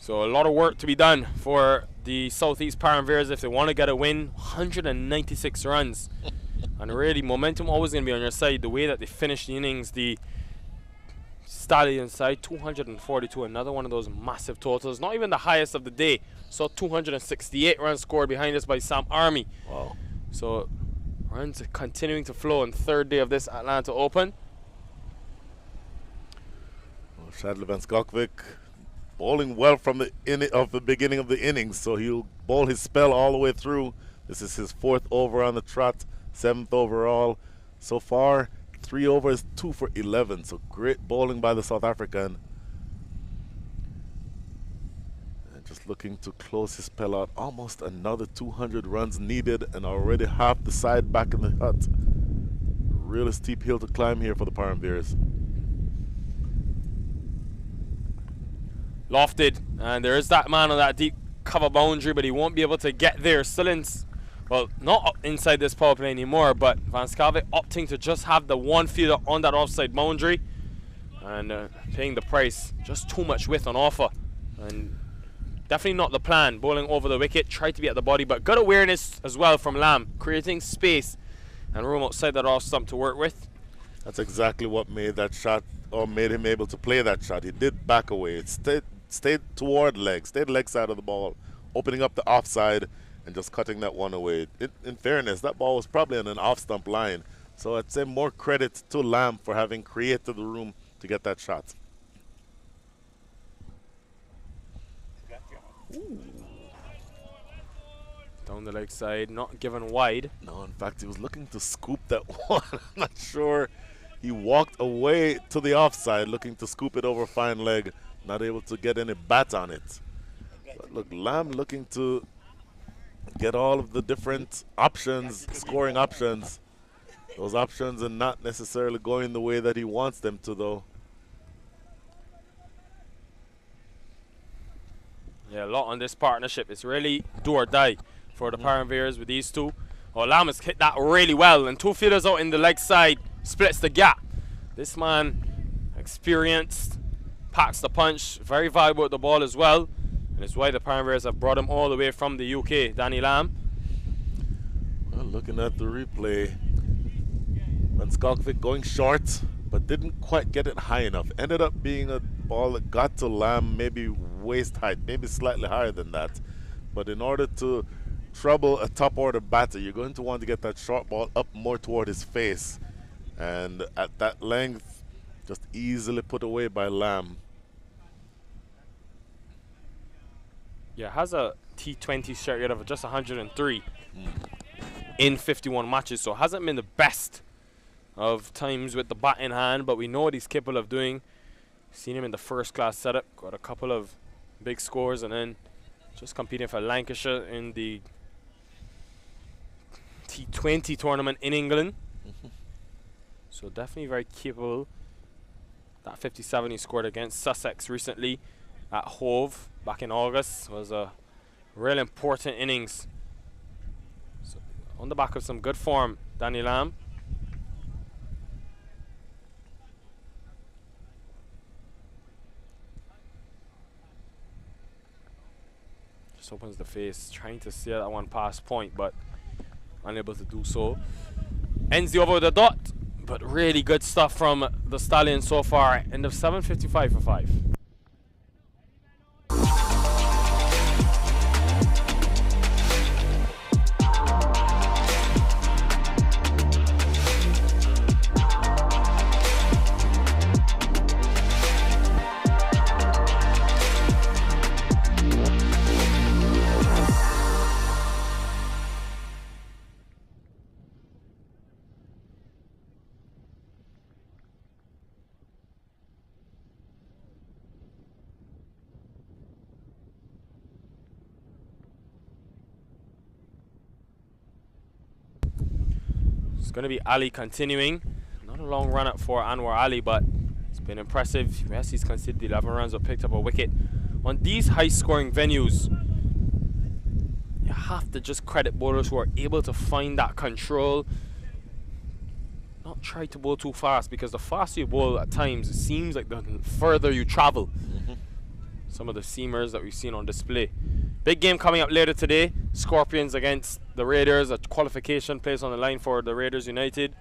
So a lot of work to be done for the Southeast Paramveers if they want to get a win. 196 runs. And really, momentum always going to be on your side. The way that they finished the innings, the Stallions side, 242. Another one of those massive totals. Not even the highest of the day. So 268 runs scored behind us by Sam Army. Wow. So runs continuing to flow on third day of this Atlanta Open. Well, Shadley Van Skalkvik bowling well from the beginning of the innings, so he'll bowl his spell all the way through. This is his 4th over on the trot, 7th overall. So far, 3 overs, 2 for 11. So great bowling by the South African. And just looking to close his spell out. Almost another 200 runs needed, and already half the side back in the hut. Really steep hill to climb here for the Paramveers. Lofted, and there is that man on that deep cover boundary, but he won't be able to get there. Still well, not inside this power play anymore, but Van Skalvik opting to just have the one fielder on that offside boundary and paying the price. Just too much width on offer, and definitely not the plan. Bowling over the wicket, tried to be at the body, but good awareness as well from Lamb, creating space and room outside that off stump to work with. That's exactly what made that shot, or made him able to play that shot. He did back away. It stayed toward leg, stayed leg side of the ball, opening up the offside and just cutting that one away. In fairness, that ball was probably on an off stump line. So I'd say more credit to Lamb for having created the room to get that shot. Ooh. Down the leg side, not given wide. No, in fact, he was looking to scoop that one. I'm not sure. He walked away to the offside, looking to scoop it over fine leg. Not able to get any bat on it. But look, Lamb looking to get all of the different options, scoring options. Those options are not necessarily going the way that he wants them to, though. Yeah, a lot on this partnership. It's really do or die for the Paramveers with these two. Oh, Lamb has hit that really well, and 2 fielders out in the leg side splits the gap. This man, experienced, packs the punch, very valuable with the ball as well, and it's why the Paramveers have brought him all the way from the UK. Danny Lamb. Well, looking at the replay, Van Skalkvik going short, but didn't quite get it high enough. Ended up being a ball that got to Lamb, maybe waist height, maybe slightly higher than that. But in order to trouble a top order batter, you're going to want to get that short ball up more toward his face. And at that length, just easily put away by Lamb. Yeah, has a T20 strike rate of just 103 in 51 matches, so hasn't been the best of times with the bat in hand, but we know what he's capable of doing. Seen him in the first class setup, got a couple of big scores, and then just competing for Lancashire in the T20 tournament in England. So definitely very capable. That 57 he scored against Sussex recently at Hove back in August was a Real important innings. So on the back of some good form, Danny Lamb. Just opens the face, trying to steer that one past point, but unable to do so. Ends the over with a dot, but really good stuff from the Stallions so far. End of 7:55 for 5. It's going to be Ali continuing. Not a long run up for Anwar Ali, but it's been impressive. Yes, he's conceded 11 runs but picked up a wicket. On these high-scoring venues, you have to just credit bowlers who are able to find that control. Not try to bowl too fast, because the faster you bowl at times, it seems like the further you travel. Some of the seamers that we've seen on display. Big game coming up later today. Scorpions against the Raiders. A qualification place on the line for the Raiders United,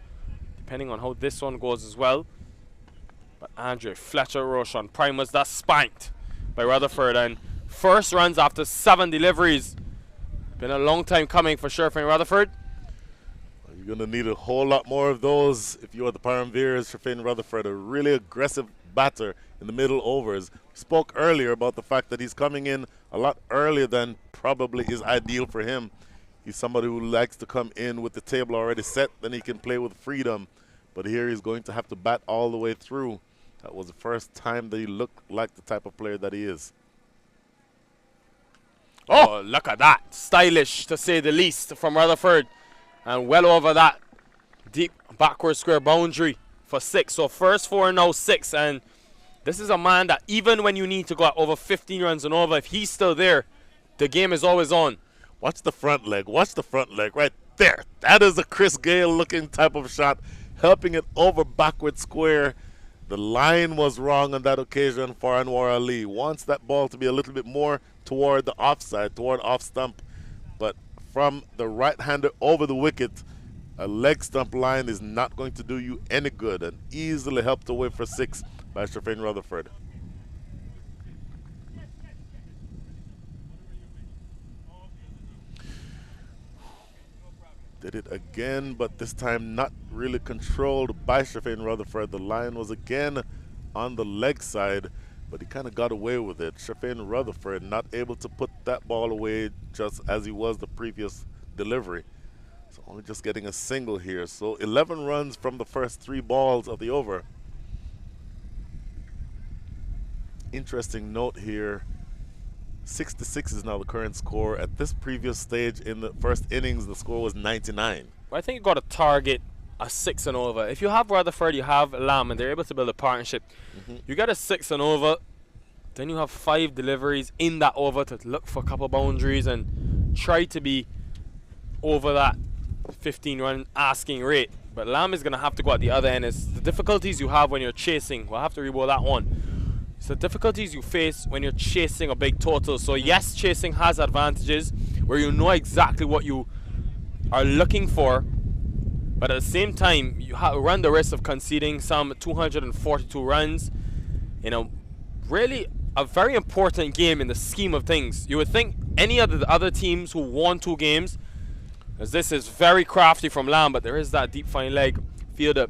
depending on how this one goes as well. But Andre Fletcher Roshan Primus, that's spanked by Rutherford, and first runs after 7 deliveries. Been a long time coming for Sherfin Rutherford. You're going to need a whole lot more of those if you are the Paramveers. Sherfin Rutherford, a really aggressive batter in the middle overs. Spoke earlier about the fact that he's coming in a lot earlier than probably is ideal for him. He's somebody who likes to come in with the table already set, then he can play with freedom. But here he's going to have to bat all the way through. That was the first time that he looked like the type of player that he is. Oh, look at that. Stylish, to say the least, from Rutherford. And well over that deep backward square boundary for 6. So first 4, now 6. And this is a man that even when you need to go at over 15 runs and over, if he's still there, the game is always on. Watch the front leg. Watch the front leg right there. That is a Chris Gale looking type of shot, helping it over backward square. The line was wrong on that occasion for Anwar Ali. Wants that ball to be a little bit more toward the offside, toward off stump. But from the right-hander over the wicket, a leg stump line is not going to do you any good, and easily helped away for 6 by Sherfin Rutherford. Did it again, but this time not really controlled by Sherfin Rutherford. The line was again on the leg side, but he kind of got away with it. Sherfin Rutherford not able to put that ball away just as he was the previous delivery. So only just getting a single here. So 11 runs from the first 3 balls of the over. Interesting note here. 66 is now the current score. At this previous stage in the first innings, the score was 99. Well, I think you got to target a 6 and over. If you have Rutherford, you have Lamb, and they're able to build a partnership. You get a 6 and over, then you have 5 deliveries in that over to look for a couple boundaries and try to be over that 15-run asking rate. But Lamb is going to have to go at the other end. It's the difficulties you have when you're chasing. We'll have to re-roll that one. It's the difficulties you face when you're chasing a big total. So yes, chasing has advantages where you know exactly what you are looking for, but at the same time you run the risk of conceding some 242 runs in a really a very important game in the scheme of things. You would think any of the other teams who won 2 games, as this is very crafty from Lamb, but there is that deep fine leg fielder.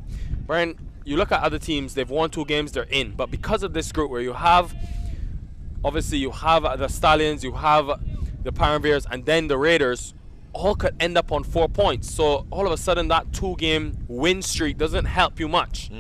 Brian, you look at other teams, they've won 2 games, they're in. But because of this group where you have, obviously you have the Stallions, you have the Paramveers, and then the Raiders, all could end up on 4 points. So all of a sudden that 2-game win streak doesn't help you much.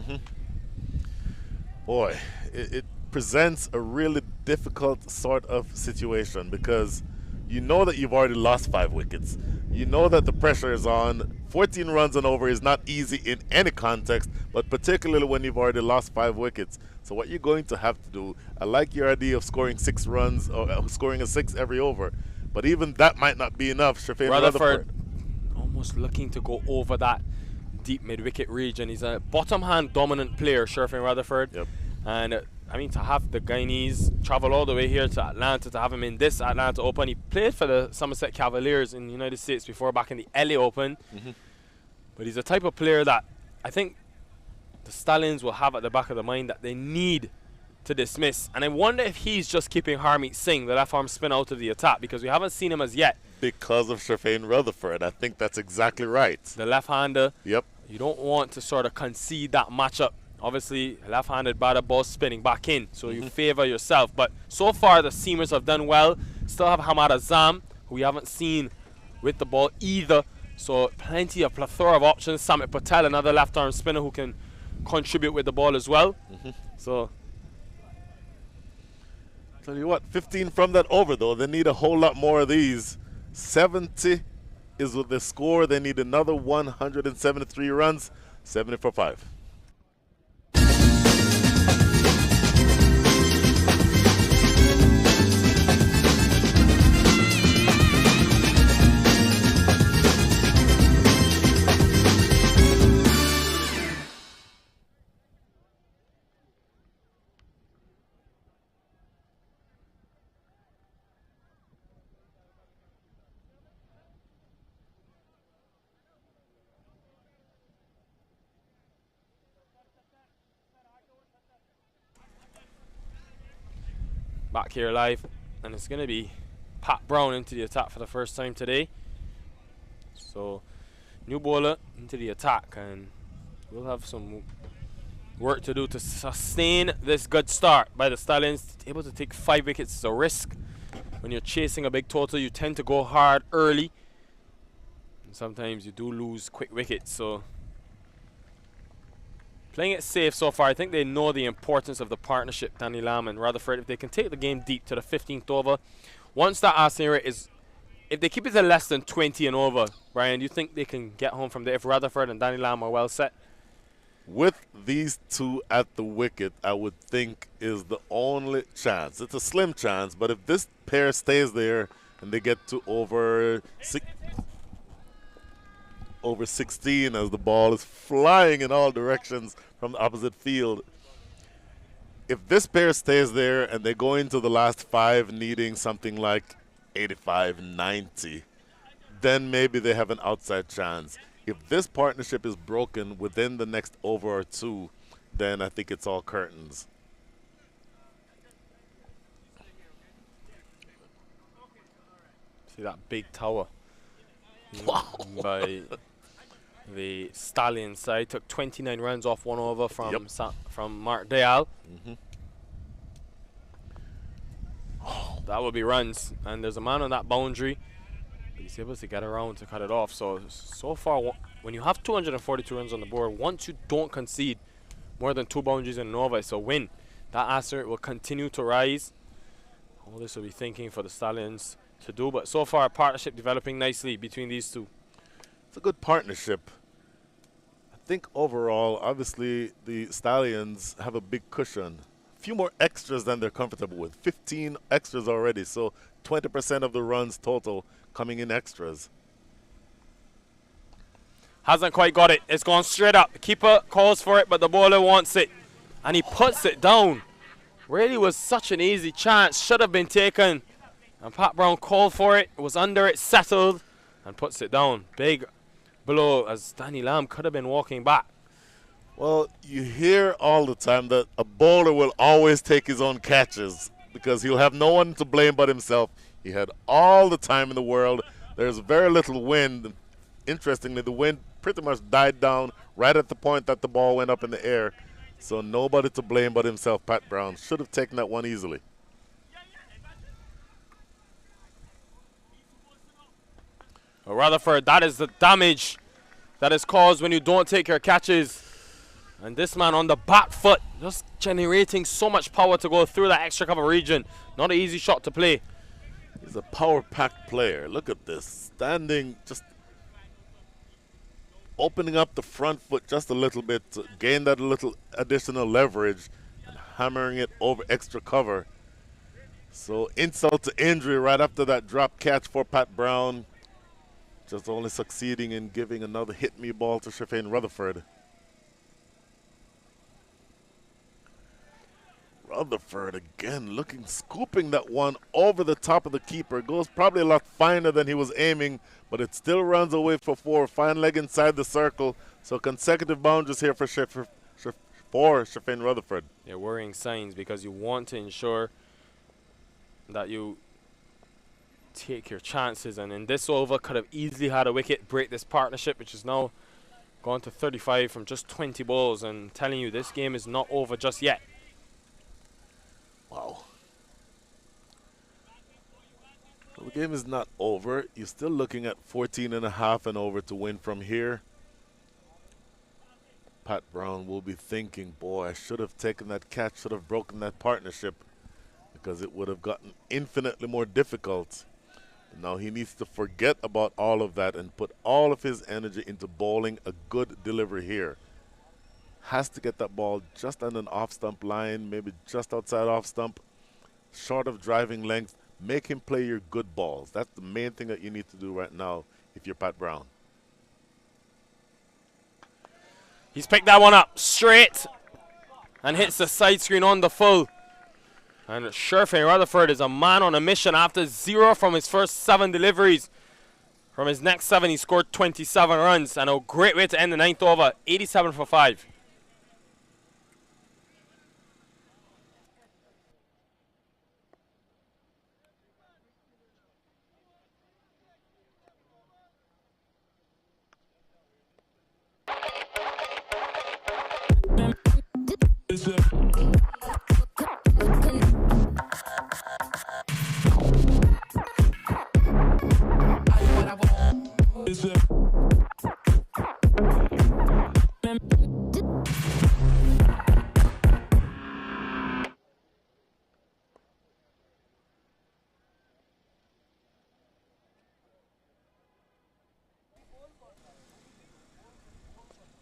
Boy, it presents a really difficult sort of situation, because you know that you've already lost 5 wickets. You know that the pressure is on. 14 runs and over is not easy in any context, but particularly when you've already lost 5 wickets. So what you're going to have to do, I like your idea of scoring 6 runs, or scoring a 6 every over, But even that might not be enough. Shafane Rutherford Rutherford. almost looking to go over that deep mid-wicket region. He's a bottom-hand dominant player, Sherfin Rutherford. Yep. And I mean, to have the Guyanese travel all the way here to Atlanta, to have him in this Atlanta Open. He played for the Somerset Cavaliers in the United States before, back in the LA Open. But he's the type of player that I think the Stallions will have at the back of the mind that they need to dismiss. And I wonder if he's just keeping Harmeet Singh, the left arm spin, out of the attack, because we haven't seen him as yet. Because of Shafane Rutherford. I think that's exactly right. The left-hander. Yep. You don't want to sort of concede that matchup. Obviously, left-handed batter, ball spinning back in, so you favor yourself. But so far, the seamers have done well. Still have Hamad Azam, who we haven't seen with the ball either. So plenty of plethora of options. Samit Patel, another left-arm spinner who can contribute with the ball as well. So Tell you what, 15 from that over, though. They need a whole lot more of these. 70 is what the score. They need another 173 runs. 70 for 5. back here live, and it's going to be Pat Brown into the attack for the first time today. So new bowler into the attack, and we'll have some work to do to sustain this good start by the Stallions. Able to take 5 wickets is a risk. When you're chasing a big total, you tend to go hard early, and sometimes you do lose quick wickets. So playing it safe so far. I think they know the importance of the partnership, Danny Lamb and Rutherford. If they can take the game deep to the 15th over, once that asking rate is, if they keep it to less than 20 and over, Brian, do you think they can get home from there if Rutherford and Danny Lamb are well set? With these two at the wicket, I would think is the only chance. It's a slim chance, but if this pair stays there and they get to over 16 as the ball is flying in all directions from the opposite field, if this pair stays there and they go into the last 5 needing something like 85, 90, then maybe they have an outside chance. If this partnership is broken within the next over or two, then I think it's all curtains. See that big tower Wow. by the Stallion side. Took 29 runs off 1 over from from Mark Dayal. That would be runs, and there's a man on that boundary, but he's able to get around to cut it off. So far, when you have 242 runs on the board, once you don't concede more than 2 boundaries in an over, it's a win. That asset will continue to rise. All this will be thinking for the Stallions to do, but so far, a partnership developing nicely between these two. It's a good partnership. I think overall, obviously, the Stallions have a big cushion. A few more extras than they're comfortable with. 15 extras already, so 20% of the runs total coming in extras. Hasn't quite got it. It's gone straight up. The keeper calls for it, but the bowler wants it, and he puts it down. Really was such an easy chance. Should have been taken. And Pat Brown called for it. Was under it, settled, and puts it down. Big blow as Danny Lamb could have been walking back. Well, you hear all the time that a bowler will always take his own catches because he'll have no one to blame but himself. He had all the time in the world. There's very little wind. Interestingly, the wind pretty much died down right at the point that the ball went up in the air. So nobody to blame but himself. Pat Brown should have taken that one easily. Well, Rutherford, that is the damage that is caused when you don't take your catches. And this man on the back foot, just generating so much power to go through that extra cover region. Not an easy shot to play. He's a power-packed player. Look at this. Standing, just opening up the front foot just a little bit to gain that little additional leverage and hammering it over extra cover. So insult to injury right after that drop catch for Pat Brown. Just only succeeding in giving another hit me ball to Shafane Rutherford. Rutherford again looking, scooping that one over the top of the keeper. Goes probably a lot finer than he was aiming, but it still runs away for 4. Fine leg inside the circle. So consecutive boundaries here for Shafane Rutherford. Yeah, worrying signs because you want to ensure that you take your chances. And in this over, could have easily had a wicket, break this partnership, which is now gone to 35 from just 20 balls. And telling you, this game is not over just yet. Wow. Well, the game is not over. You're still looking at 14 and a half and over to win from here. Pat Brown will be thinking, boy, I should have taken that catch, should have broken that partnership, because it would have gotten infinitely more difficult. And now he needs to forget about all of that and put all of his energy into bowling a good delivery here. Has to get that ball just on an off-stump line, maybe just outside off-stump, short of driving length. Make him play your good balls. That's the main thing that you need to do right now if you're Pat Brown. He's picked that one up straight and hits the side screen on the full. And Shafane Rutherford is a man on a mission after 0 from his first 7 deliveries. From his next 7, he scored 27 runs, and a great way to end the 9th over, 87 for 5.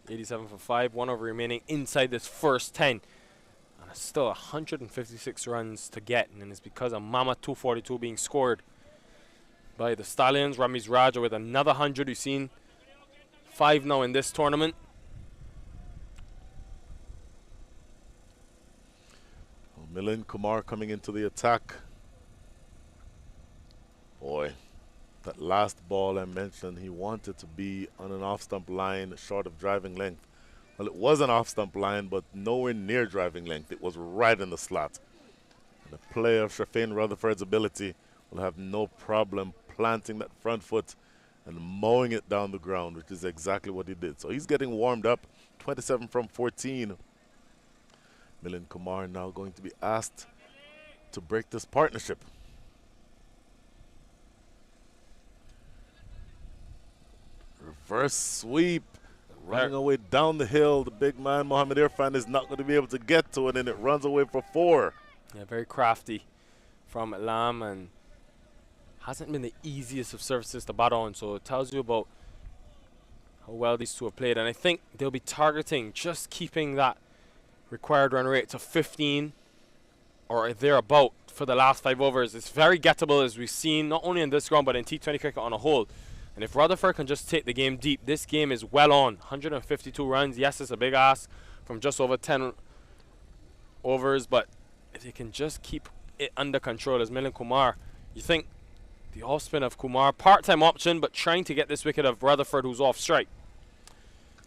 .87 for 5, 1 over remaining inside this first 10. And it's still 156 runs to get, and it's because of Mama 242 being scored by the Stallions. Ramiz Raja with another 100. We've seen 5 now in this tournament. Well, Milind Kumar coming into the attack. Boy, that last ball I mentioned, he wanted to be on an off-stump line short of driving length. Well, it was an off-stump line, but nowhere near driving length. It was right in the slot. And the play of Shafane Rutherford's ability will have no problem planting that front foot and mowing it down the ground, which is exactly what he did. So he's getting warmed up, 27 from 14. Milind Kumar now going to be asked to break this partnership. Reverse sweep, running away down the hill. The big man, Mohamed Irfan, is not going to be able to get to it, and it runs away for 4. Yeah, very crafty from Lam, and hasn't been the easiest of surfaces to bat on, so it tells you about how well these two have played. And I think they'll be targeting just keeping that required run rate to 15 or thereabout for the last 5 overs. It's very gettable, as we've seen, not only in this ground, but in T20 cricket on a whole. And if Rutherford can just take the game deep, this game is well on. 152 runs. Yes, it's a big ask from just over 10 overs, but if they can just keep it under control as Milind Kumar, you think the off-spin of Kumar, part-time option, but trying to get this wicket of Rutherford, who's off strike.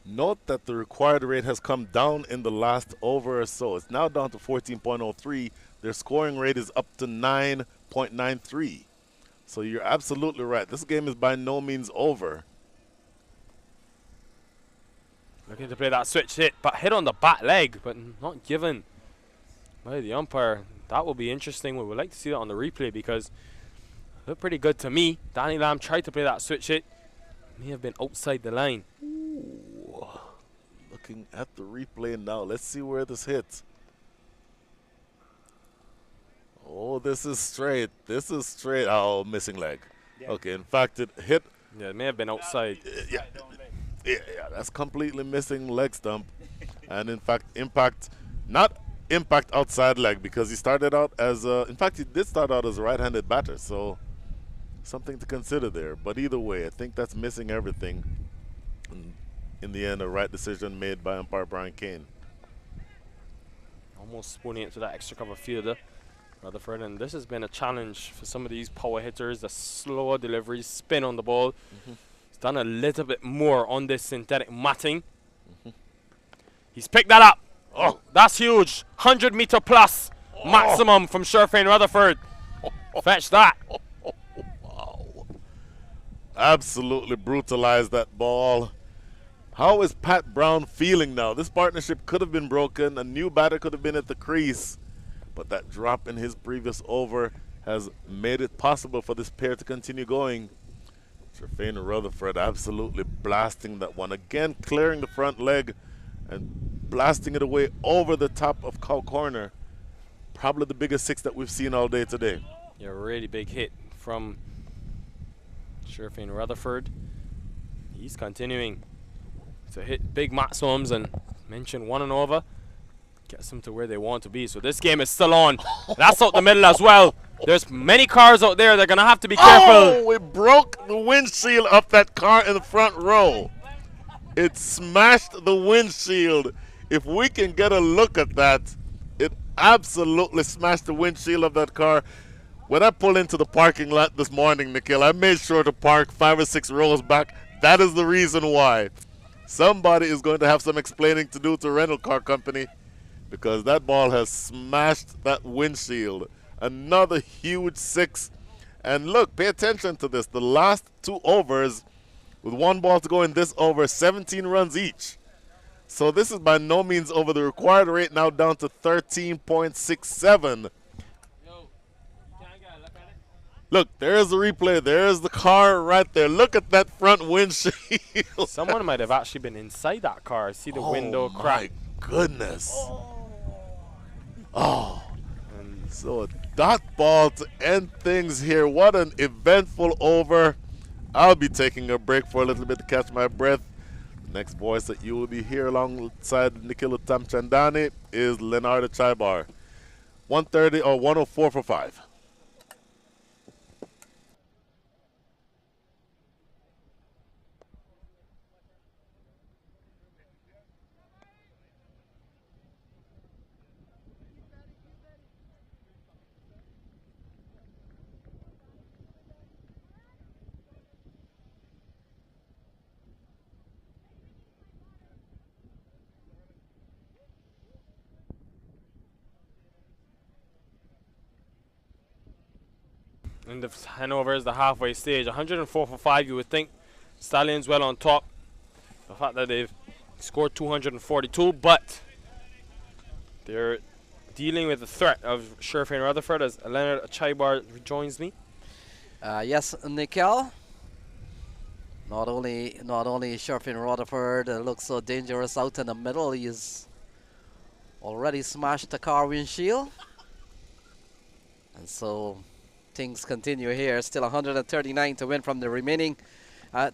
Note that the required rate has come down in the last over or so. It's now down to 14.03. Their scoring rate is up to 9.93. So you're absolutely right. This game is by no means over. Looking to play that switch hit, but hit on the bat leg, but not given by the umpire. That will be interesting. We would like to see that on the replay because it looked pretty good to me. Danny Lamb tried to play that switch hit. May have been outside the line. Ooh. Looking at the replay now. Let's see where this hits. Oh, this is straight. This is straight. Oh, missing leg. Yeah. Okay, in fact, it hit. Yeah, it may have been outside. Yeah, that's completely missing leg stump. And in fact, impact not impact outside leg because he started out as in fact he did start out as a right-handed batter, so something to consider there. But either way, I think that's missing everything. And in the end, a right decision made by umpire Brian Kane. Almost spooning it to that extra cover fielder, Rutherford, and this has been a challenge for some of these power hitters. The slower deliveries, spin on the ball. He's done a little bit more on this synthetic matting. He's picked that up. Oh, that's huge. 100-meter plus maximum from Sherfane Rutherford. Fetch that. Wow. Absolutely brutalized that ball. How is Pat Brown feeling now? This partnership could have been broken. A new batter could have been at the crease. But that drop in his previous over has made it possible for this pair to continue going. Sherfane Rutherford absolutely blasting that one. Again, clearing the front leg and blasting it away over the top of cow corner. Probably the biggest six that we've seen all day today. Yeah, really big hit from Sherfane Rutherford. He's continuing to hit big maximums and mention one and over. Gets them to where they want to be. So this game is still on. That's out the middle as well. There's many cars out there. They're going to have to be careful. Oh, we broke the windshield of that car in the front row. It smashed the windshield. If we can get a look at that, it absolutely smashed the windshield of that car. When I pulled into the parking lot this morning, Nikhil, I made sure to park 5 or 6 rows back. That is the reason why. Somebody is going to have some explaining to do to a rental car company because that ball has smashed that windshield. Another huge 6. And look, pay attention to this. The last 2 overs, with 1 ball to go in this over, 17 runs each. So this is by no means over. The required rate now down to 13.67. Look, there's the replay. There's the car right there. Look at that front windshield. Someone might have actually been inside that car. See the window crack. My goodness. Oh. So a dot ball to end things here. What an eventful over. I'll be taking a break for a little bit to catch my breath. The next voice that you will be here alongside Nikhil Tamchandani is Leonardo Chaibar. 130 or 104 for 5. And the Hanover is the halfway stage. 104 for 5, you would think. Stallions well on top. The fact that they've scored 242, but they're dealing with the threat of Sherfane Rutherford as Leonard Chaibar rejoins me. Yes, Nikhil. Not only Sherfane Rutherford looks so dangerous out in the middle, he's already smashed the car windshield. And so things continue here. Still 139 to win from the remaining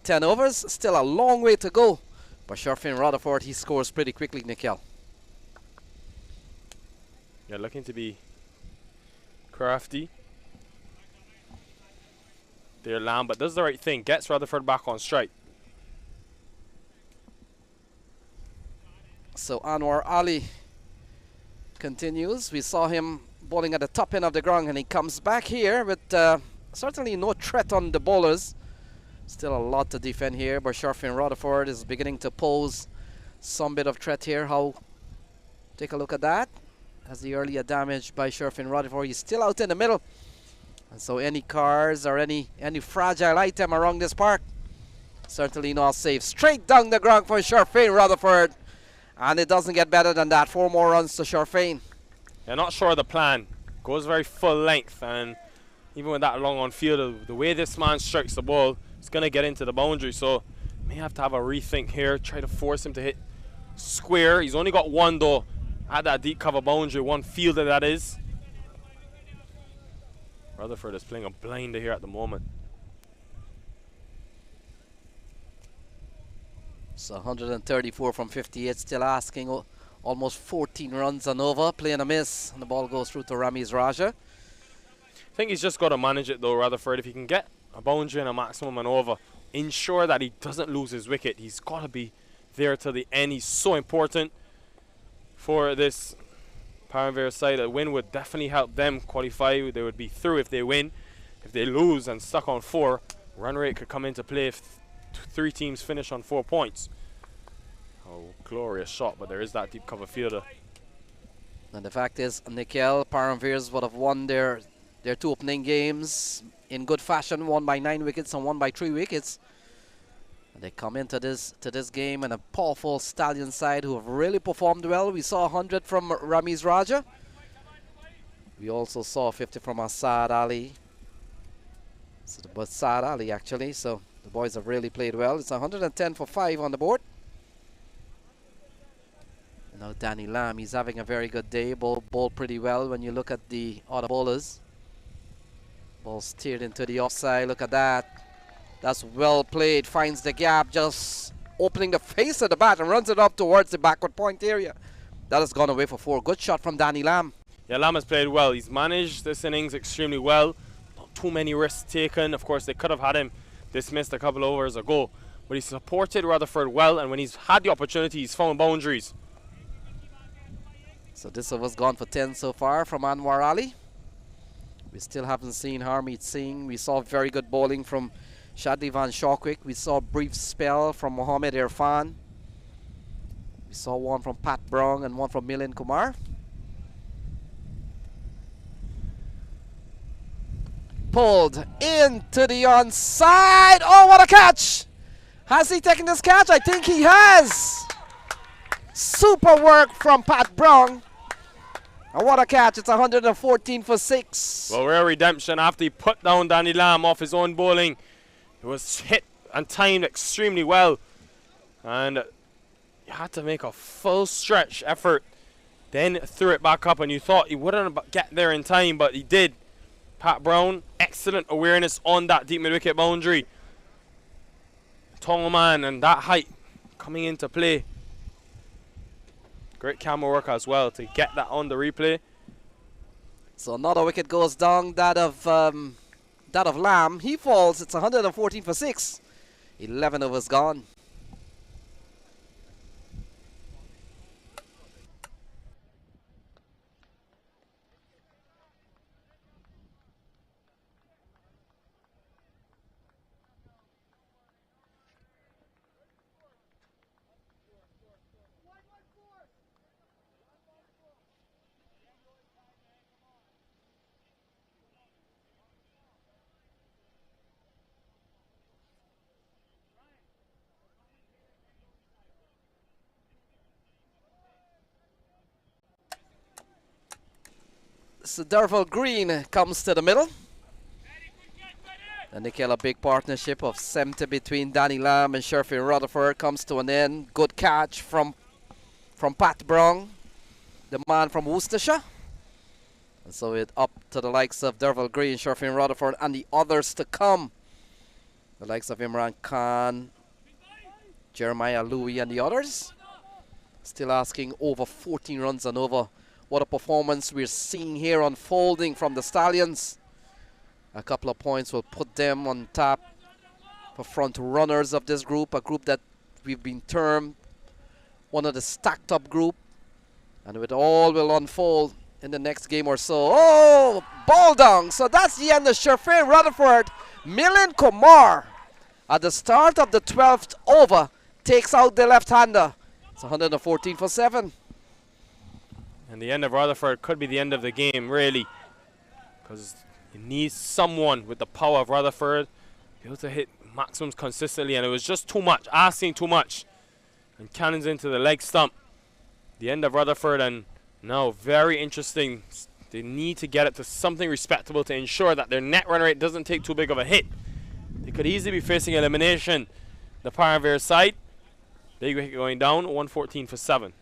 10 overs. Still a long way to go. But Sherfane Rutherford, he scores pretty quickly, Nikhil. Yeah, looking to be crafty. There, Lamb, but does the right thing. Gets Rutherford back on strike. So Anwar Ali continues. We saw him bowling at the top end of the ground, and he comes back here with certainly no threat on the bowlers. Still a lot to defend here, but Sherfane Rutherford is beginning to pose some bit of threat here. Take a look at that. As the earlier damage by Sherfane Rutherford, he's still out in the middle. And so any cars or any fragile item around this park, certainly not safe. Straight down the ground for Sherfane Rutherford. And it doesn't get better than that. 4 more runs to Sherfane. They're not sure of the plan. Goes very full length, and even with that long on field, the way this man strikes the ball, it's going to get into the boundary. So may have to have a rethink here. Try to force him to hit square. He's only got 1 though at that deep cover boundary. 1 fielder that is. Rutherford is playing a blinder here at the moment. So 134 from 58, still asking almost 14 runs and over, playing a miss, and the ball goes through to Ramiz Raja. I think he's just got to manage it though, Rutherford. If he can get a boundary and a maximum and over, ensure that he doesn't lose his wicket. He's got to be there till the end. He's so important for this Paramveers side. A win would definitely help them qualify. They would be through if they win. If they lose and stuck on 4, run rate could come into play if 3 teams finish on 4 points. Oh, glorious shot, but there is that deep cover fielder. And the fact is, Nikhil, Paramveers would have won their 2 opening games in good fashion, one by 9 wickets and one by 3 wickets. And they come into this game and a powerful Stallion side who have really performed well. We saw 100 from Ramiz Raja. We also saw 50 from Asad Ali. But Saad Ali actually, so the boys have really played well. It's 110 for 5 on the board. And now Danny Lamb, he's having a very good day. Bowled pretty well when you look at the other bowlers. Ball steered into the offside, look at that. That's well played, finds the gap, just opening the face of the bat and runs it up towards the backward point area. That has gone away for 4. Good shot from Danny Lamb. Yeah, Lamb has played well. He's managed this innings extremely well. Not too many risks taken. Of course, they could have had him dismissed a couple of overs ago. But he supported Rutherford well, and when he's had the opportunity, he's found boundaries. So this over's gone for 10 so far from Anwar Ali. We still haven't seen Harmeet Singh. We saw very good bowling from Shadli Van Shawquick. We saw a brief spell from Mohammed Irfan. We saw one from Pat Brown and one from Milind Kumar. Pulled into the onside. Oh, what a catch! Has he taken this catch? I think he has. Super work from Pat Brown. And what a catch. It's 114 for 6. Well, rare redemption after he put down Danny Lamb off his own bowling. It was hit and timed extremely well. And you had to make a full stretch effort. Then threw it back up, and you thought he wouldn't get there in time, but he did. Pat Brown, excellent awareness on that deep mid-wicket boundary. Tall man and that height coming into play. Great camera work as well to get that on the replay. So another wicket goes down, that of Lamb. He falls. It's 114 for 6. 11 overs gone. So Derval Green comes to the middle. And Nikhil, a big partnership of 70 between Danny Lamb and Sherfin Rutherford comes to an end. Good catch from Pat Brown, the man from Worcestershire. And so it's up to the likes of Derval Green, Sherfin Rutherford, and the others to come. The likes of Imran Khan, Jeremiah Louis, and the others. Still asking over 14 runs and over. What a performance we're seeing here unfolding from the Stallions. A couple of points will put them on top for front runners of this group, a group that we've been termed one of the stacked up group. And it all will unfold in the next game or so. Oh, ball down. So that's the end of Sherfin Rutherford. Milind Kumar at the start of the 12th over takes out the left-hander. It's 114 for 7. And the end of Rutherford could be the end of the game, really. Because you need someone with the power of Rutherford be able to hit maximums consistently. And it was just too much, asking too much. And cannons into the leg stump. The end of Rutherford, and now very interesting. They need to get it to something respectable to ensure that their net run rate doesn't take too big of a hit. They could easily be facing elimination. The Paramveers side, big wicket going down, 114 for 7.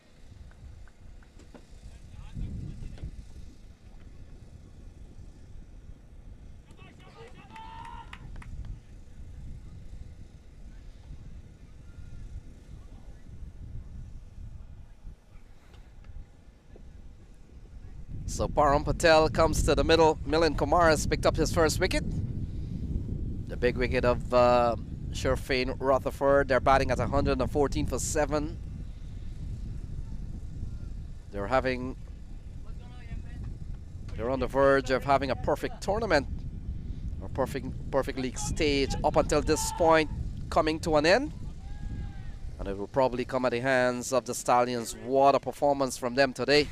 So Param Patel comes to the middle. Milind Kumar has picked up his first wicket. The big wicket of Sherfane Rutherford. They're batting at 114 for 7. They're on the verge of having a perfect tournament or perfect league stage up until this point coming to an end. And it will probably come at the hands of the Stallions. What a performance from them today.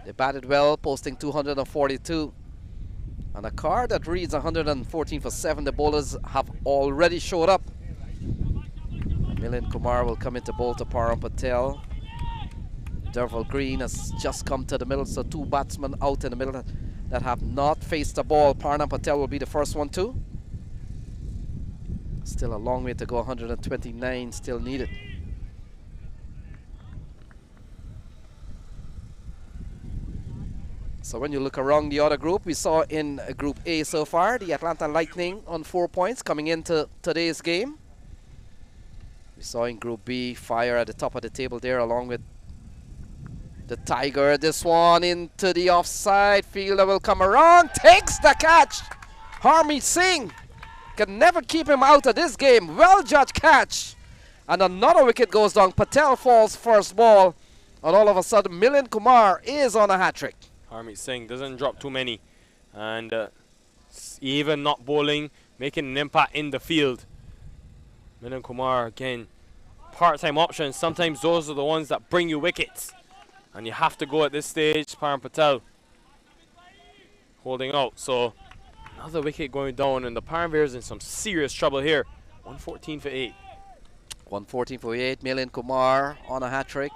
They batted well, posting 242. On a card that reads 114 for 7, the bowlers have already showed up. Milind Kumar will come into bowl to Param Patel. Derval Green has just come to the middle, so 2 batsmen out in the middle that have not faced the ball. Param Patel will be the first one too. Still a long way to go, 129 still needed. So when you look around the other group, we saw in Group A so far, the Atlanta Lightning on 4 points coming into today's game. We saw in Group B, Fire at the top of the table there along with the Tiger. This one into the offside. Fielder will come around, takes the catch. Harmeet Singh can never keep him out of this game. Well judged catch. And another wicket goes down. Patel falls first ball. And all of a sudden, Milind Kumar is on a hat-trick. Harmeet Singh doesn't drop too many. And even not bowling, making an impact in the field. Milind Kumar, again, part-time options. Sometimes those are the ones that bring you wickets. And you have to go at this stage. Param Patel holding out. So another wicket going down, and the Paramveers in some serious trouble here. 114 for 8. 114 for 8. Milind Kumar on a hat-trick.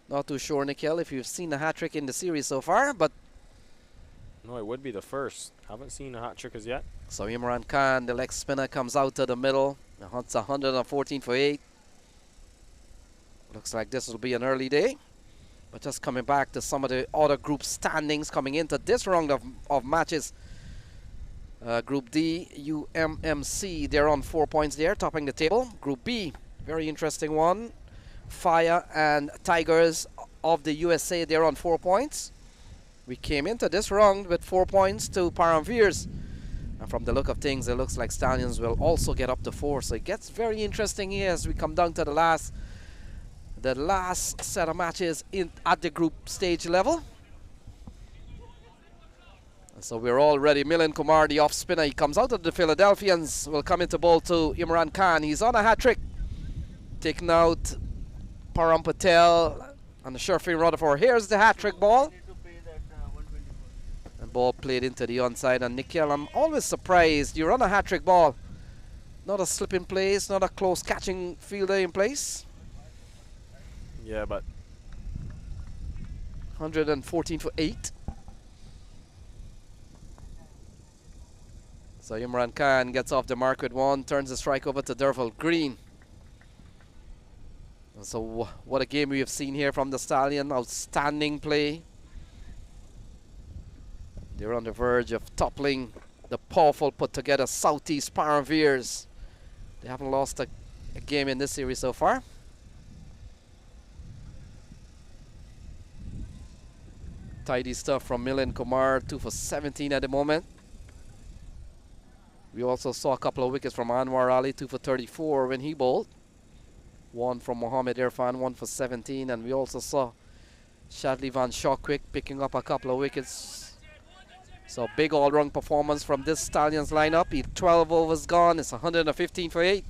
Not too sure, Nikhil, if you've seen a hat-trick in the series so far, but... No, it would be the first. Haven't seen a hat-trick as yet. So Imran Khan, the leg spinner, comes out to the middle. It's 114 for 8. Looks like this will be an early day. But just coming back to some of the other group standings coming into this round of matches. Group D, UMMC, they're on 4 points there, topping the table. Group B, very interesting one. Fire and Tigers of the USA, they're on 4 points. We came into this round with 4 points to Paramveers. And from the look of things, it looks like Stallions will also get up to 4. So it gets very interesting here as we come down to the last set of matches at the group stage level. And so we're all ready. Milind Kumar, the off spinner, he comes out of the Philadelphians, will come into bowl to Imran Khan. He's on a hat-trick, taking out Param Patel and the Sherfane Rutherford. Here's the hat-trick ball. And ball played into the onside. And Nikhil, I'm always surprised. You run a hat-trick ball, not a slip in place, not a close catching fielder in place. Yeah, but 114 for 8. So Imran Khan gets off the mark with 1, turns the strike over to Derval Green. And so what a game we have seen here from the Stallion. Outstanding play. They're on the verge of toppling the powerful put together Southeast Paramveers. They haven't lost a game in this series so far. Tidy stuff from Milind Kumar, 2 for 17 at the moment. We also saw a couple of wickets from Anwar Ali, 2 for 34 when he bowled. 1 from Mohammed Irfan, 1 for 17. And we also saw Shadley Van Shawquick picking up a couple of wickets. So big all-round performance from this Stallions lineup. 12 overs gone, it's 115 for 8.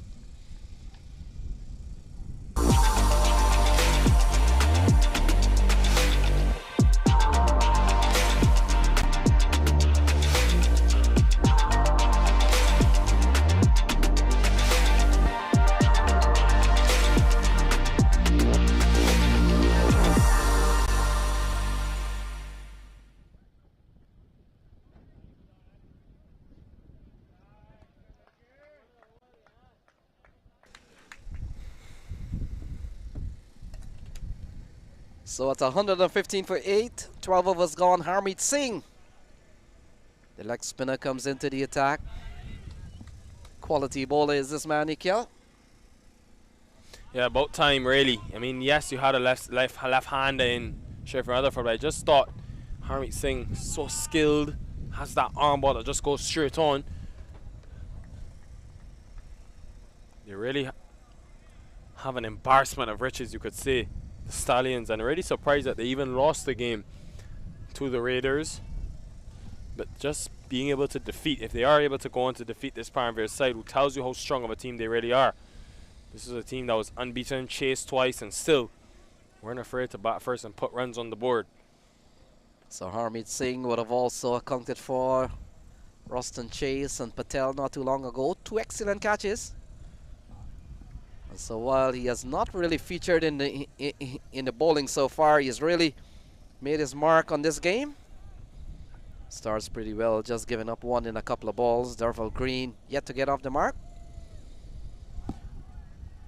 So it's 115 for 8. 12 overs gone. Harmeet Singh, the leg spinner, comes into the attack. Quality bowler is this man, Nikhil. yeah, about time really. I mean, yes, you had a left hander in Sherfane Rutherford, but I just thought Harmeet Singh, so skilled, has that arm ball that just goes straight on. They really have an embarrassment of riches, you could say, the Stallions, and really surprised that they even lost the game to the Raiders. But just being able to defeat, if they are able to go on to defeat this Paramveers side, who tells you how strong of a team they really are. This is a team that was unbeaten, chased twice, and still weren't afraid to bat first and put runs on the board. So Harmeet Singh would have also accounted for Roston Chase and Patel not too long ago. 2 excellent catches. And so while he has not really featured in the bowling so far, he's really made his mark on this game. Starts pretty well, just giving up 1 in a couple of balls. Derval Green yet to get off the mark.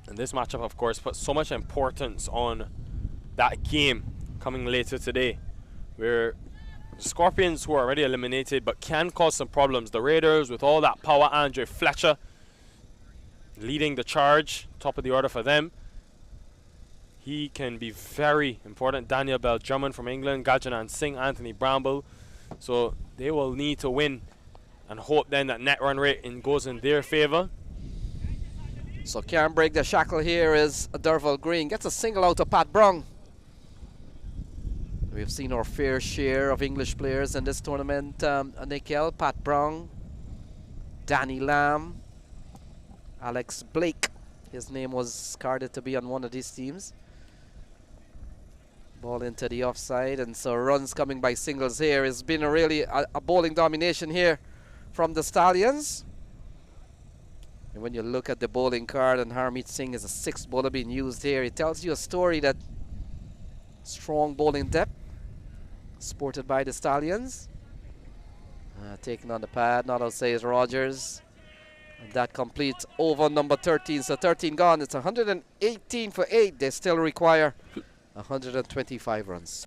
And this matchup, of course, puts so much importance on that game coming later today, where the Scorpions, who are already eliminated but can cause some problems, the Raiders with all that power, Andre Fletcher leading the charge, top of the order for them. He can be very important. Daniel Bell Drummond from England, Gajanan Singh, Anthony Bramble. So they will need to win and hope then that net run rate goes in their favor. So can't break the shackle here is Derval Green. Gets a single out of Pat Brown. We've seen our fair share of English players in this tournament. Nikhil, Pat Brown, Danny Lamb, Alex Blake. His name was carded to be on one of these teams. Ball into the offside, and so runs coming by singles here. It's been a bowling domination here from the Stallions. And when you look at the bowling card, and Harmeet Singh is a 6th bowler being used here, it tells you a story that strong bowling depth sported by the Stallions. Taking on the pad, not outside is Rogers. And that completes over number 13. So 13 gone. It's 118 for 8. They still require 125 runs.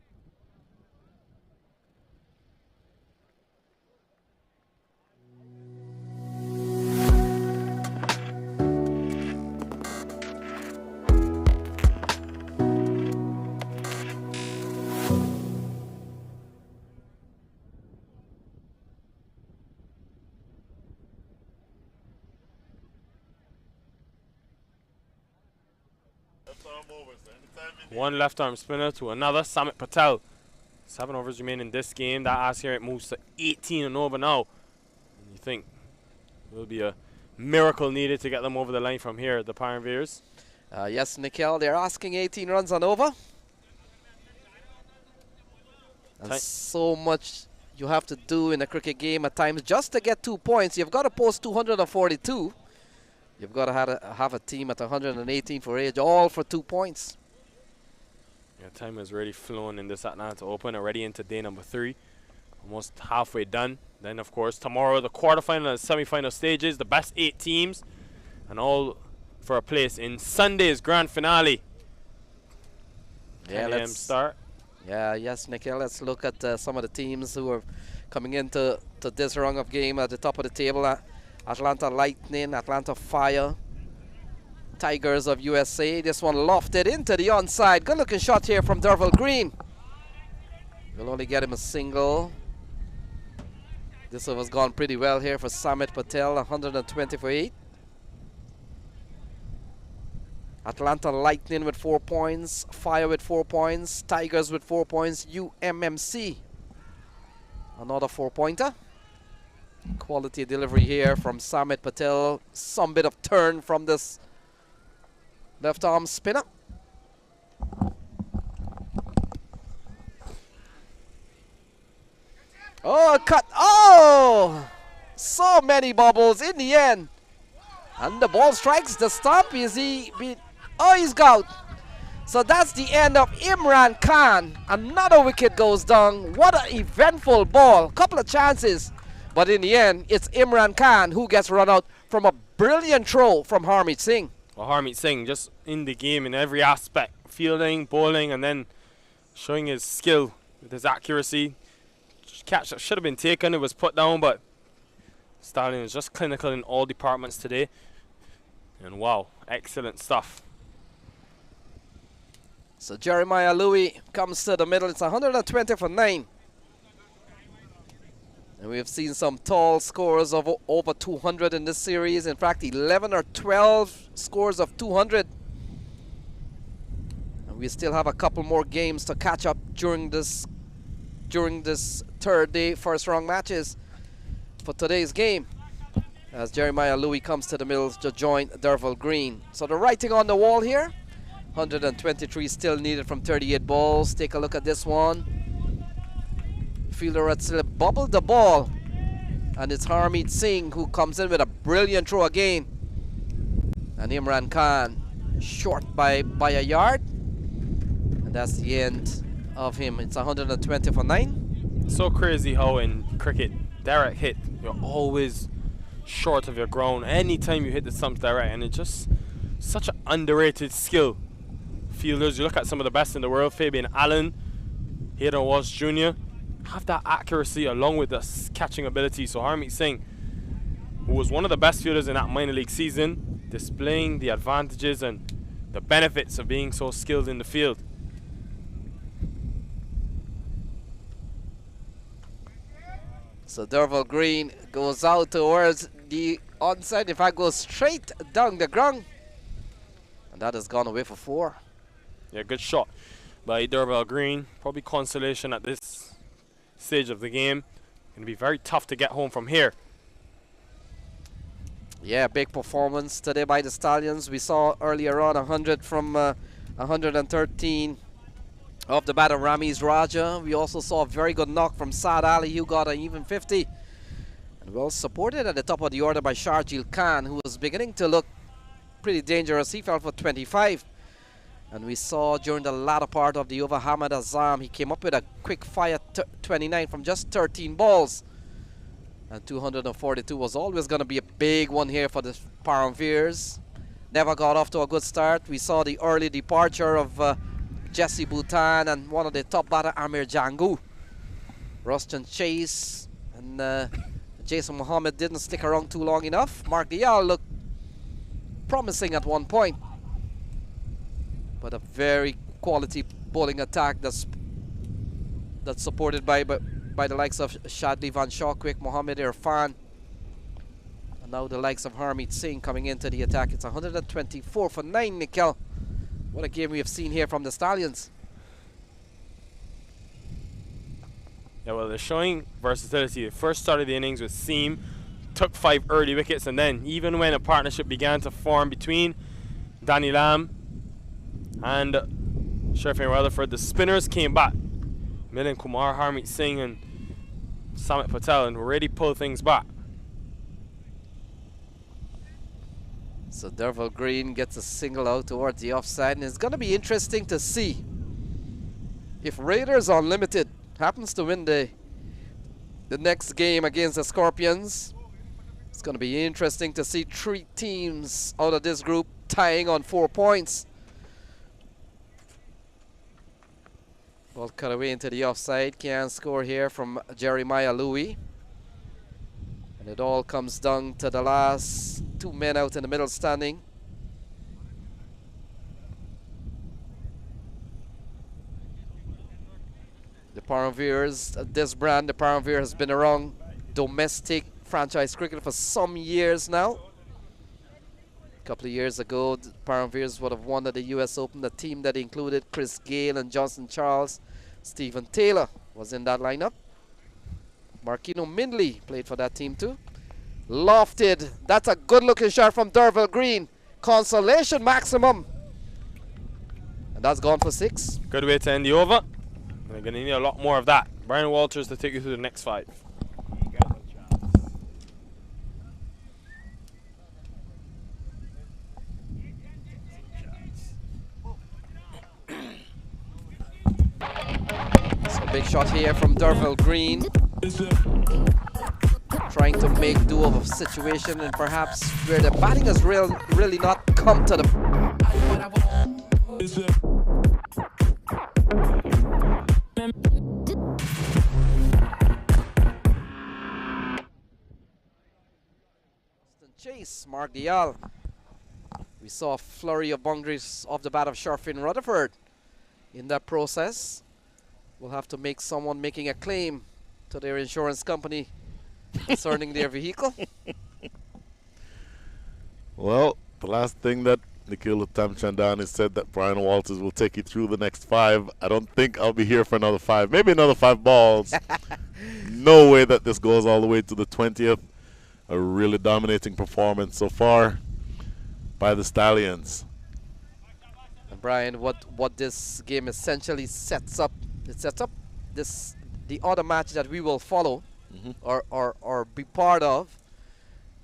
One left arm spinner to another, Samit Patel. 7 overs remain in this game. That as here it moves to 18 and over now. And you think there will be a miracle needed to get them over the line from here, the Paramveers? Yes, Nikhil, they're asking 18 runs and over. And so much you have to do in a cricket game at times just to get 2 points. You've got to post 242. You've got to have a team at 118 for age, all for 2 points. Yeah, time has really flown in this Atlanta Open, already into day number 3. Almost halfway done. Then, of course, tomorrow the quarterfinal and semi-final stages, the best 8 teams, and all for a place in Sunday's grand finale. Yeah, 10 a.m. start. Yeah, yes, Nikhil, let's look at some of the teams who are coming into this round of game at the top of the table. Atlanta Lightning, Atlanta Fire, Tigers of USA. This one lofted into the onside. Good looking shot here from Derval Green. We'll only get him a single. This one was gone pretty well here for Samit Patel, 120 for 8. Atlanta Lightning with 4 points, Fire with 4 points, Tigers with 4 points, UMMC another 4-pointer. Quality delivery here from Samit Patel. Some bit of turn from this left arm spinner. Oh, cut. Oh! So many bubbles in the end. And the ball strikes the stump. Is he beat? Oh, he's out. So that's the end of Imran Khan. Another wicket goes down. What an eventful ball. Couple of chances. But in the end, it's Imran Khan who gets run out from a brilliant throw from Harmeet Singh. Well, Harmeet Singh just in the game in every aspect. Fielding, bowling, and then showing his skill with his accuracy. Catch that should have been taken. It was put down, but Stallion is just clinical in all departments today. And wow, excellent stuff. So Jeremiah Louis comes to the middle. It's 120 for 9. And we've seen some tall scores of over 200 in this series. In fact, 11 or 12 scores of 200. And we still have a couple more games to catch up during this third day first round matches for today's game. As Jeremiah Louis comes to the middle to join Derval Green. So the writing on the wall here. 123 still needed from 38 balls. Take a look at this one. Fielder had still bubbled the ball, and it's Harmeet Singh who comes in with a brilliant throw again, and Imran Khan short by a yard, and that's the end of him. It's 120 for 9. So crazy how in cricket, direct hit, you're always short of your ground anytime you hit the stumps direct, and it's just such an underrated skill. Fielders, you look at some of the best in the world, Fabian Allen, Hayden Walsh Jr., have that accuracy along with the catching ability. So Harmeet Singh, who was one of the best fielders in that minor league season, displaying the advantages and the benefits of being so skilled in the field. So Derval Green goes out towards the onside. In fact, goes straight down the ground, and that has gone away for 4. Yeah, good shot by Derval Green. Probably consolation at this stage of the game. Going to be very tough to get home from here. Yeah, big performance today by the Stallions. We saw earlier on 100 from 113 of the batter Ramiz Raja. We also saw a very good knock from Saad Ali, who got an even 50. And well supported at the top of the order by Sharjeel Khan, who was beginning to look pretty dangerous. He fell for 25. And we saw during the latter part of the over Hamad Azam, he came up with a quick fire 29 from just 13 balls. And 242 was always going to be a big one here for the Paramveers. Never got off to a good start. We saw the early departure of Jesse Bhutan and one of the top batter, Amir Jangu. Ruston Chase and Jason Mohammed didn't stick around too long enough. Mark Dial looked promising at one point, but a very quality bowling attack that's supported by the likes of Shadli Van Shawquick, Mohammed Irfan, and now the likes of Harmeet Singh coming into the attack. It's 124 for 9, Nikhil. What a game we have seen here from the Stallions. Yeah, well, they're showing versatility. The first start of the innings with seam, took 5 early wickets, and then even when a partnership began to form between Danny Lamb and Sherfin Rutherford, the spinners came back. Milind Kumar, Harmeet Singh and Samit Patel, and already pulled things back. So Derval Green gets a single out towards the offside, and it's going to be interesting to see if Raiders Unlimited happens to win the next game against the Scorpions. It's going to be interesting to see 3 teams out of this group tying on 4 points. Ball cut away into the offside. Can't score here from Jeremiah Louis. And it all comes down to the last 2 men out in the middle standing. The Paramveers, this brand, the Paramveer, has been around domestic franchise cricket for some years now. A couple of years ago, the Paramveers would have won at the US Open. The team that included Chris Gale and Johnson Charles. Stephen Taylor was in that lineup. Marquino Mindley played for that team too. Lofted. That's a good looking shot from Derval Green. Consolation maximum. And that's gone for 6. Good way to end the over. We're going to need a lot more of that. Brian Walters to take you through the next 5. So big shot here from Derval Green. Trying to make do of a situation and perhaps where the batting has really not come to the... Chase, Mark Dial. We saw a flurry of boundaries off the bat of Sherfin Rutherford. In that process, we'll have to make someone making a claim to their insurance company concerning their vehicle. Well, the last thing that Nikhil Tamchandani said that Brian Walters will take you through the next 5. I don't think I'll be here for another 5. Maybe another 5 balls. No way that this goes all the way to the 20th. A really dominating performance so far by the Stallions. And Brian, what this game essentially sets up, it sets up this the other match that we will follow Mhm. or be part of,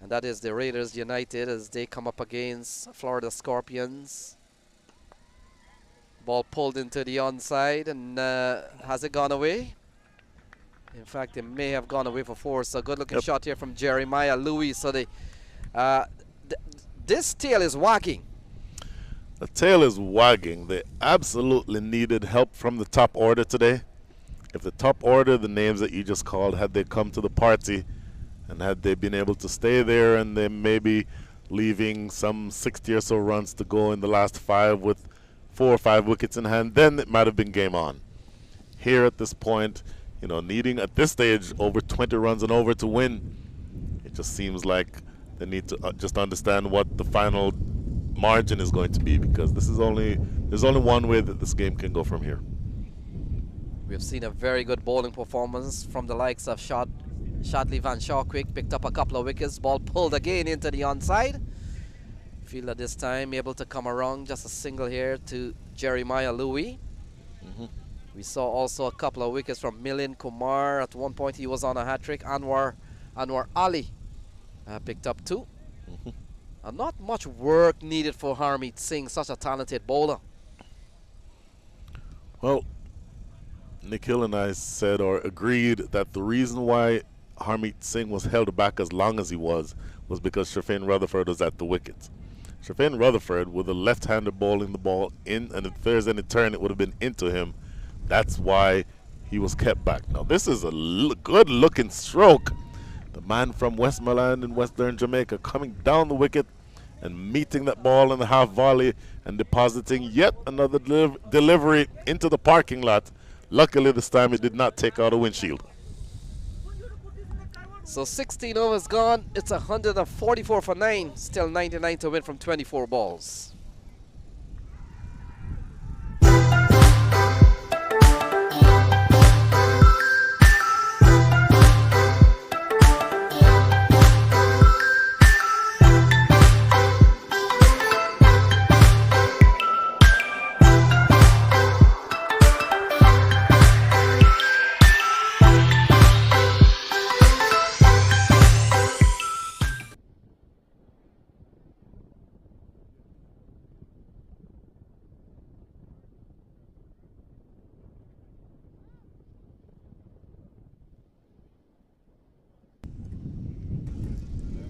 and that is the Raiders United as they come up against Florida Scorpions. Ball pulled into the onside, and has it gone away? In fact, it may have gone away for 4. So good looking Yep. shot here from Jeremiah Louis. So uh, th this tail is wagging. The tail is wagging. They absolutely needed help from the top order today. If the top order, the names that you just called, had they come to the party and had they been able to stay there and then maybe leaving some 60 or so runs to go in the last 5 with 4 or 5 wickets in hand, then it might have been game on. Here at this point, you know, needing at this stage over 20 runs and over to win, it just seems like they need to just understand what the final margin is going to be, because there's only one way that this game can go from here. We've seen a very good bowling performance from the likes of Shadley Van Shawquick. Picked up a couple of wickets. Ball pulled again into the onside. Fielder this time able to come around. Just a single here to Jeremiah Louis. Mhm. We saw also a couple of wickets from Milind Kumar. At one point he was on a hat-trick. Anwar Ali picked up 2. Mhm. Not much work needed for Harmeet Singh, such a talented bowler. Well, Nikhil and I said or agreed that the reason why Harmeet Singh was held back as long as he was because Shafin Rutherford was at the wicket. Shafin Rutherford, with a left-hander bowling the ball in, and if there's any turn, it would have been into him. That's why he was kept back. Now, this is a good-looking stroke. The man from Westmoreland in Western Jamaica coming down the wicket and meeting that ball in the half volley and depositing yet another delivery into the parking lot. Luckily, this time it did not take out a windshield. So 16 overs gone. It's 144 for 9. Still 99 to win from 24 balls.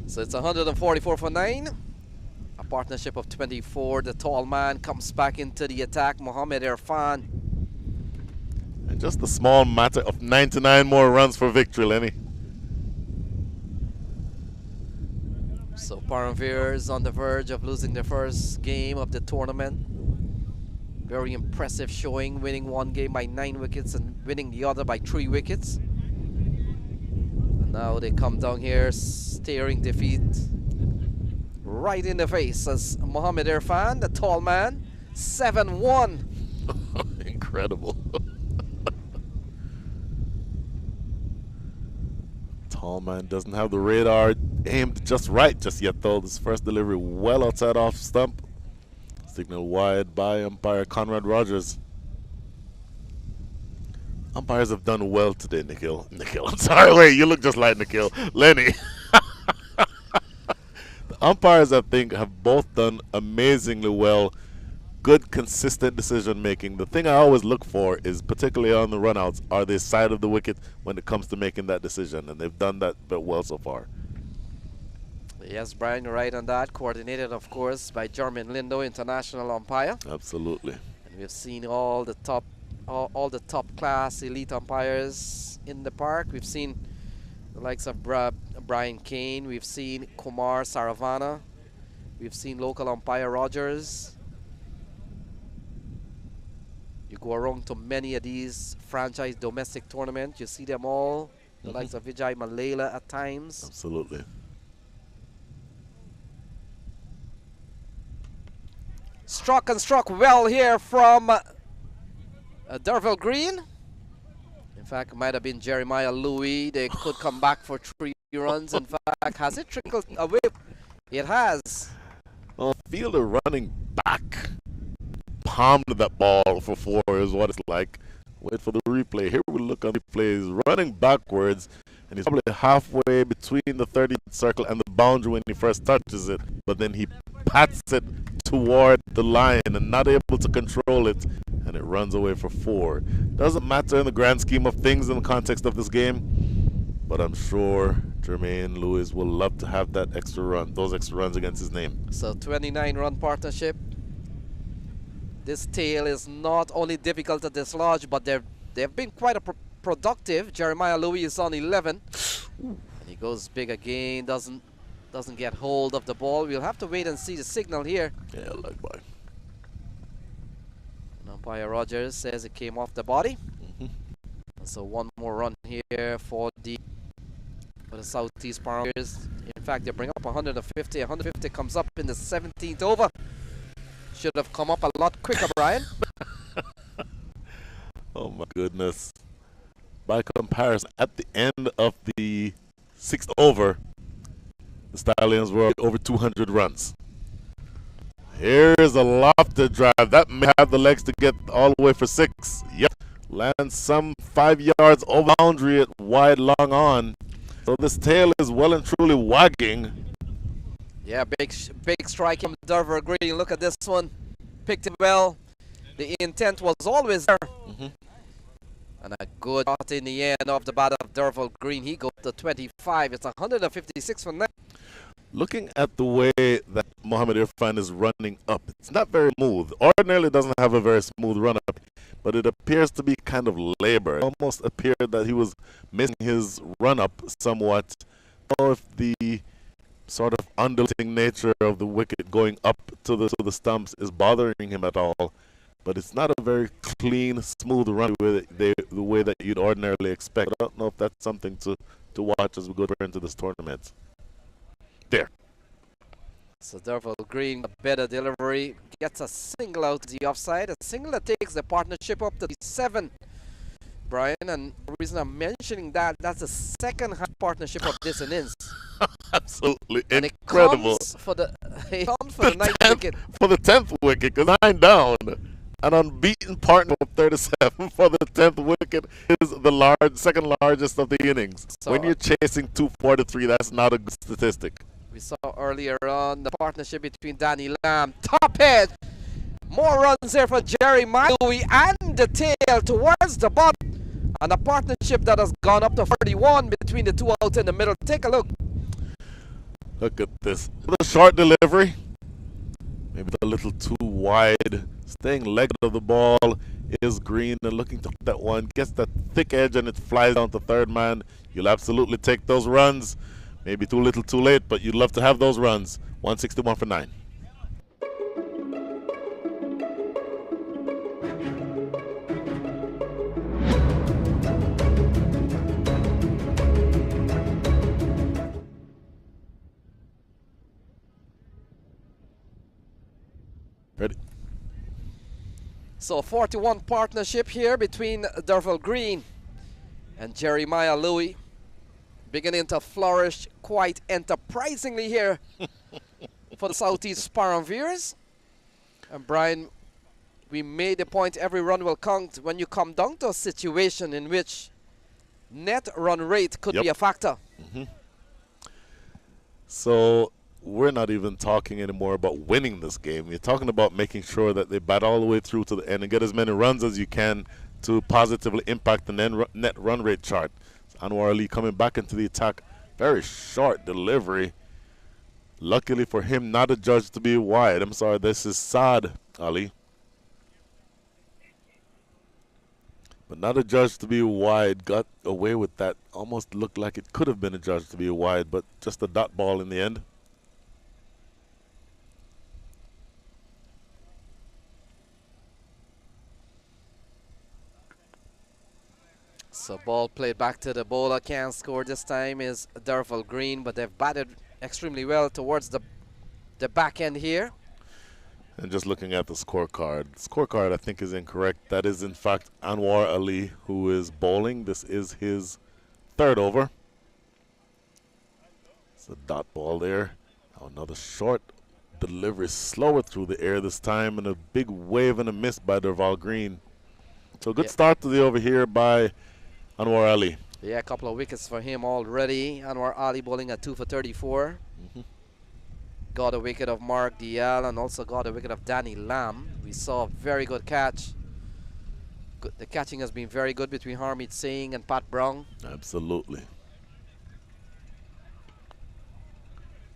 So it's 144 for 9. A partnership of 24. The tall man comes back into the attack. Mohammed Irfan. And just a small matter of 99 more runs for victory, Lenny. So Paramveers on the verge of losing their first game of the tournament. Very impressive showing, winning one game by 9 wickets and winning the other by 3 wickets. And now they come down here staring defeat right in the face as Mohammed Irfan, the tall man, 7-1. Incredible. Tall man doesn't have the radar aimed just right just yet, though. This first delivery well outside off stump. Signal wide by umpire Conrad Rogers. Umpires have done well today, Nikhil. I'm sorry, wait, you look just like Nikhil. Lenny. The umpires, I think, have both done amazingly well. Good, consistent decision making. The thing I always look for is, particularly on the runouts, are they side of the wicket when it comes to making that decision, and they've done that but well so far. Yes, Brian, you're right on that. Coordinated, of course, by Jermaine Lindo, international umpire. Absolutely. And we've seen all the top class elite umpires in the park. We've seen the likes of Brian Kane. We've seen Kumar Saravana. We've seen local umpire Rogers. You go around to many of these franchise domestic tournaments, you see them all the likes of Vijay Malela at times. Absolutely. Struck well here from Derville Green. In fact, it might have been Jeremiah Louis. They could come back for 3 runs. In fact, has it trickled away? It has. Well, fielder running back palmed that ball for 4 is what it's like. Wait for the replay. Here we look on the replay. He's running backwards, and he's probably halfway between the 30 circle and the boundary when he first touches it. But then he pats it toward the line and not able to control it, and it runs away for 4. Doesn't matter in the grand scheme of things in the context of this game, but I'm sure Jermaine Lewis will love to have that extra run, those extra runs against his name. So 29-run partnership. This tail is not only difficult to dislodge, but they've been quite productive. Jeremiah Louis is on 11. And he goes big again, doesn't get hold of the ball. We'll have to wait and see the signal here. Yeah, like boy. Umpire Rogers says it came off the body. So 1 more run here for the Southeast Paramveers. In fact, they bring up 150. 150 comes up in the 17th over. Should have come up a lot quicker, Brian. Oh my goodness. By comparison, at the end of the 6th over, the Stallions were over 200 runs. Here's a lofted drive. That may have the legs to get all the way for 6. Yep. Lands some 5 yards over boundary at wide long on. So this tail is well and truly wagging. Yeah, big strike from Derver Green. Look at this one. Picked it well. The intent was always there. And a good shot in the end of the bat of Derville Green. He goes to 25. It's 156 for now. Looking at the way that Mohamed Irfan is running up, it's not very smooth. Ordinarily doesn't have a very smooth run up, but it appears to be kind of labored. It almost appeared that he was missing his run up somewhat. I don't know if the sort of undulating nature of the wicket going up to the stumps is bothering him at all, but it's not a very clean, smooth run the way that you'd ordinarily expect. I don't know if that's something to watch as we go into this tournament. There. So Derville Green, a better delivery, gets a single out the offside, a single that takes the partnership up to 7. Brian, and the reason I'm mentioning that, that's the second high partnership of this innings. Absolutely and incredible. It comes for the 9th wicket. For the 10th wicket, because 9 down. An unbeaten partner of 37 for the 10th wicket is the second largest of the innings. So when you're chasing 243, that's not a good statistic. We saw earlier on the partnership between Danny Lamb. Top head. More runs there for Jerry Louis and the tail towards the bottom. And a partnership that has gone up to 41 between the two out in the middle. Take a look. Look at this. The short delivery. Maybe a little too wide. Staying legged of the ball is Green and looking to hit that one. Gets that thick edge and it flies down to third man. You'll absolutely take those runs. Maybe too little too late, but you'd love to have those runs. 161 for 9. Ready? So 41 partnership here between Derville Green and Jeremiah Louis. Beginning to flourish quite enterprisingly here for the Southeast Paramveers. And Brian, we made the point every run will count when you come down to a situation in which net run rate could be a factor. So we're not even talking anymore about winning this game. You're talking about making sure that they bat all the way through to the end and get as many runs as you can to positively impact the net run rate chart. Anwar Ali coming back into the attack. Very short delivery. Luckily for him, not adjudged to be wide. I'm sorry, this is Saad Ali. But not adjudged to be wide. Got away with that. Almost looked like it could have been adjudged to be wide, but just a dot ball in the end. So ball played back to the bowler. Can't score this time is Derval Green, but they've batted extremely well towards the back end here. And just looking at the scorecard I think is incorrect. That is in fact Anwar Ali who is bowling. This is his third over. It's a dot ball there. Now another short delivery, slower through the air this time, and a big wave and a miss by Derval Green. So a good start to the over here by Anwar Ali. Yeah, a couple of wickets for him already. Anwar Ali bowling at 2 for 34. Got a wicket of Mark Dial and also got a wicket of Danny Lamb. We saw a very good catch. The catching has been very good between Harmeet Singh and Pat Brown. Absolutely.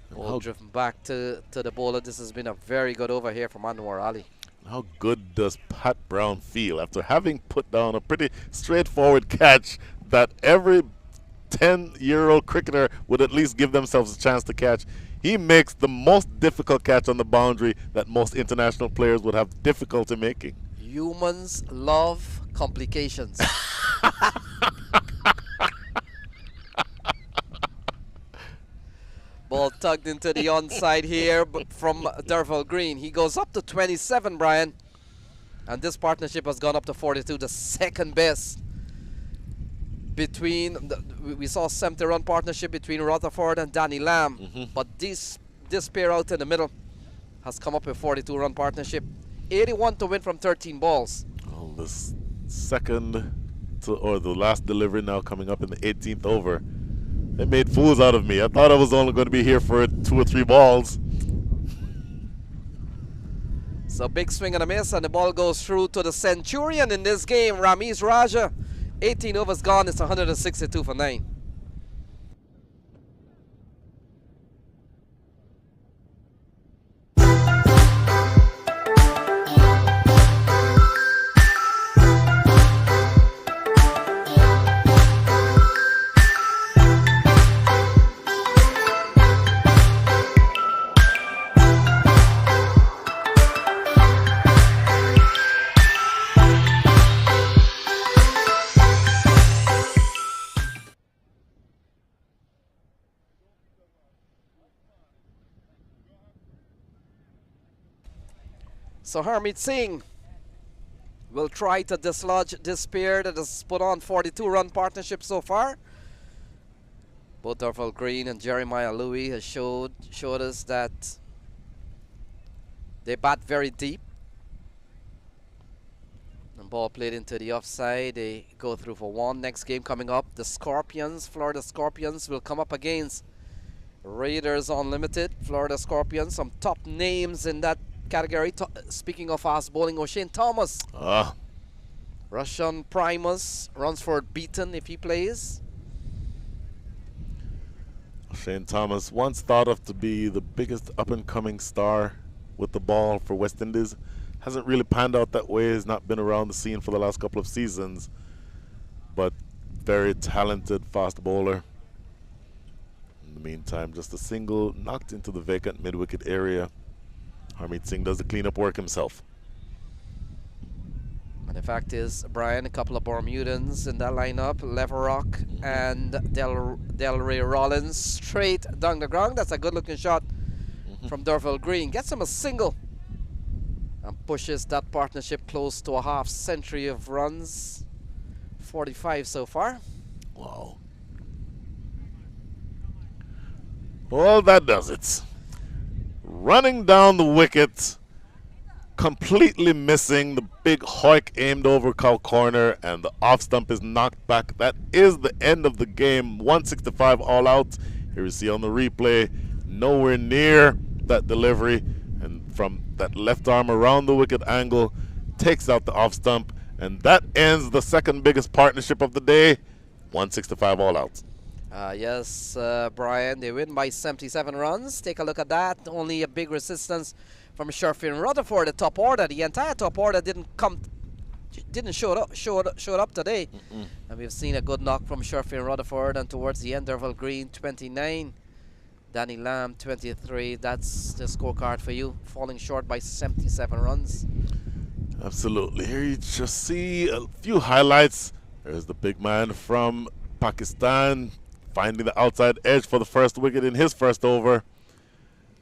Ball driven back to the bowler. This has been a very good over here from Anwar Ali. How good does Pat Brown feel after having put down a pretty straightforward catch that every 10-year-old cricketer would at least give themselves a chance to catch? He makes the most difficult catch on the boundary that most international players would have difficulty making. Humans love complications. Ball tugged into the onside here from Derval Green. He goes up to 27, Brian. And this partnership has gone up to 42, the second best. We saw a 70-run partnership between Rutherford and Danny Lamb. But this pair out in the middle has come up with 42-run partnership. 81 to win from 13 balls. Oh, this the last delivery now coming up in the 18th over. They made fools out of me. I thought I was only going to be here for 2 or 3 balls. So big swing and a miss, and the ball goes through to the Centurion in this game, Ramiz Raja. 18 overs gone, it's 162 for 9. So Harmeet Singh will try to dislodge this pair that has put on 42-run partnership so far. Both Derval Green and Jeremiah Louis has showed us that they bat very deep. And ball played into the offside. They go through for 1. Next game coming up, the Scorpions, Florida Scorpions, will come up against Raiders Unlimited. Florida Scorpions, some top names in that category. Speaking of fast bowling, O'Shane Thomas. Russian Primus runs for beaten if he plays. O'Shane Thomas, once thought of to be the biggest up-and-coming star with the ball for West Indies, hasn't really panned out that way. Has not been around the scene for the last couple of seasons, but very talented fast bowler. In the meantime, just a single knocked into the vacant mid-wicket area. Harmeet Singh does the cleanup work himself. And the fact is, Brian, a couple of Bermudans in that lineup, Leverock and Delray Rollins, straight down the ground. That's a good-looking shot from Derval Green. Gets him a single and pushes that partnership close to a half-century of runs. 45 so far. Wow. Well, that does it. Running down the wicket, completely missing the big hoik aimed over cow corner, and the off stump is knocked back. That is the end of the game. 165 all out. Here we see on the replay, nowhere near that delivery, and from that left arm around the wicket angle, takes out the off stump, and that ends the second biggest partnership of the day. 165 all out. Yes, Brian, they win by 77 runs. Take a look at that. Only a big resistance from Sherfin Rutherford, the top order. The entire top order didn't show up today. And we've seen a good knock from Sherfin Rutherford, and towards the end, Derval Green 29, Danny Lamb 23. That's the scorecard for you, falling short by 77 runs. Absolutely. Here you just see a few highlights. There's the big man from Pakistan finding the outside edge for the first wicket in his first over.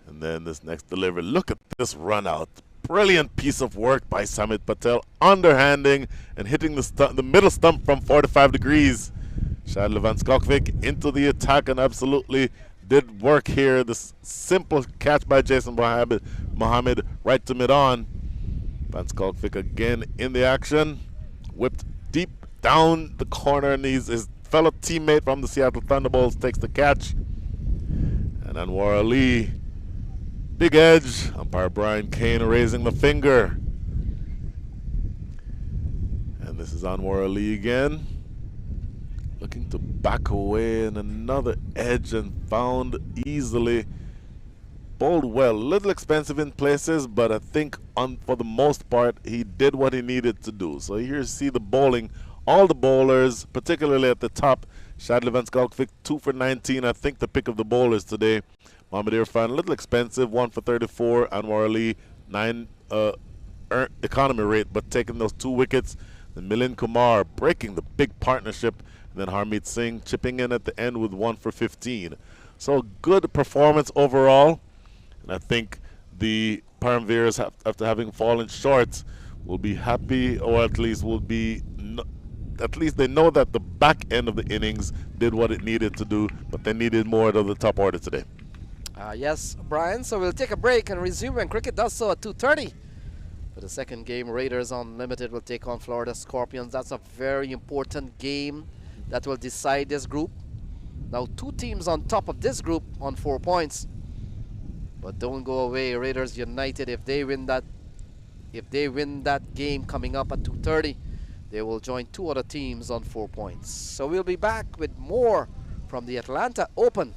And then this next delivery. Look at this run out. Brilliant piece of work by Samit Patel, underhanding and hitting the middle stump from 45 degrees. Shadley Van Skalkvik into the attack and absolutely did work here. This simple catch by Jason Mohammed right to mid-on. Van Skalkvik again in the action. Whipped deep down the corner, and his fellow teammate from the Seattle Thunderbolts takes the catch. And Anwar Ali, big edge. Umpire Brian Kane raising the finger. And this is Anwar Ali again, looking to back away, and another edge and found easily. Bowled well, a little expensive in places, but I think for the most part he did what he needed to do. So here you see the bowling, all the bowlers, particularly at the top. Shadley Van Skalkvik 2 for 19, I think the pick of the bowlers today. Mohammad Irfan a little expensive, 1 for 34. Anwar Ali 9 economy rate, but taking those 2 wickets. Then Milind Kumar breaking the big partnership. And then Harmeet Singh chipping in at the end with 1 for 15. So good performance overall. And I think the Paramveers, after having fallen short, will be happy, or at least will be, at least they know that the back end of the innings did what it needed to do, but they needed more out of the top order today. Yes, Brian. So we'll take a break and resume when cricket does so at 2:30. For the second game, Raiders Unlimited will take on Florida Scorpions. That's a very important game that will decide this group. Now 2 teams on top of this group on 4 points. But don't go away, Raiders United. If they win that game coming up at 2:30, they will join 2 other teams on 4 points. So we'll be back with more from the Atlanta Open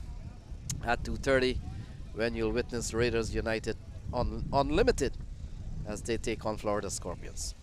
at 2:30, when you'll witness Raiders United on Unlimited as they take on Florida Scorpions.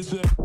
Is it?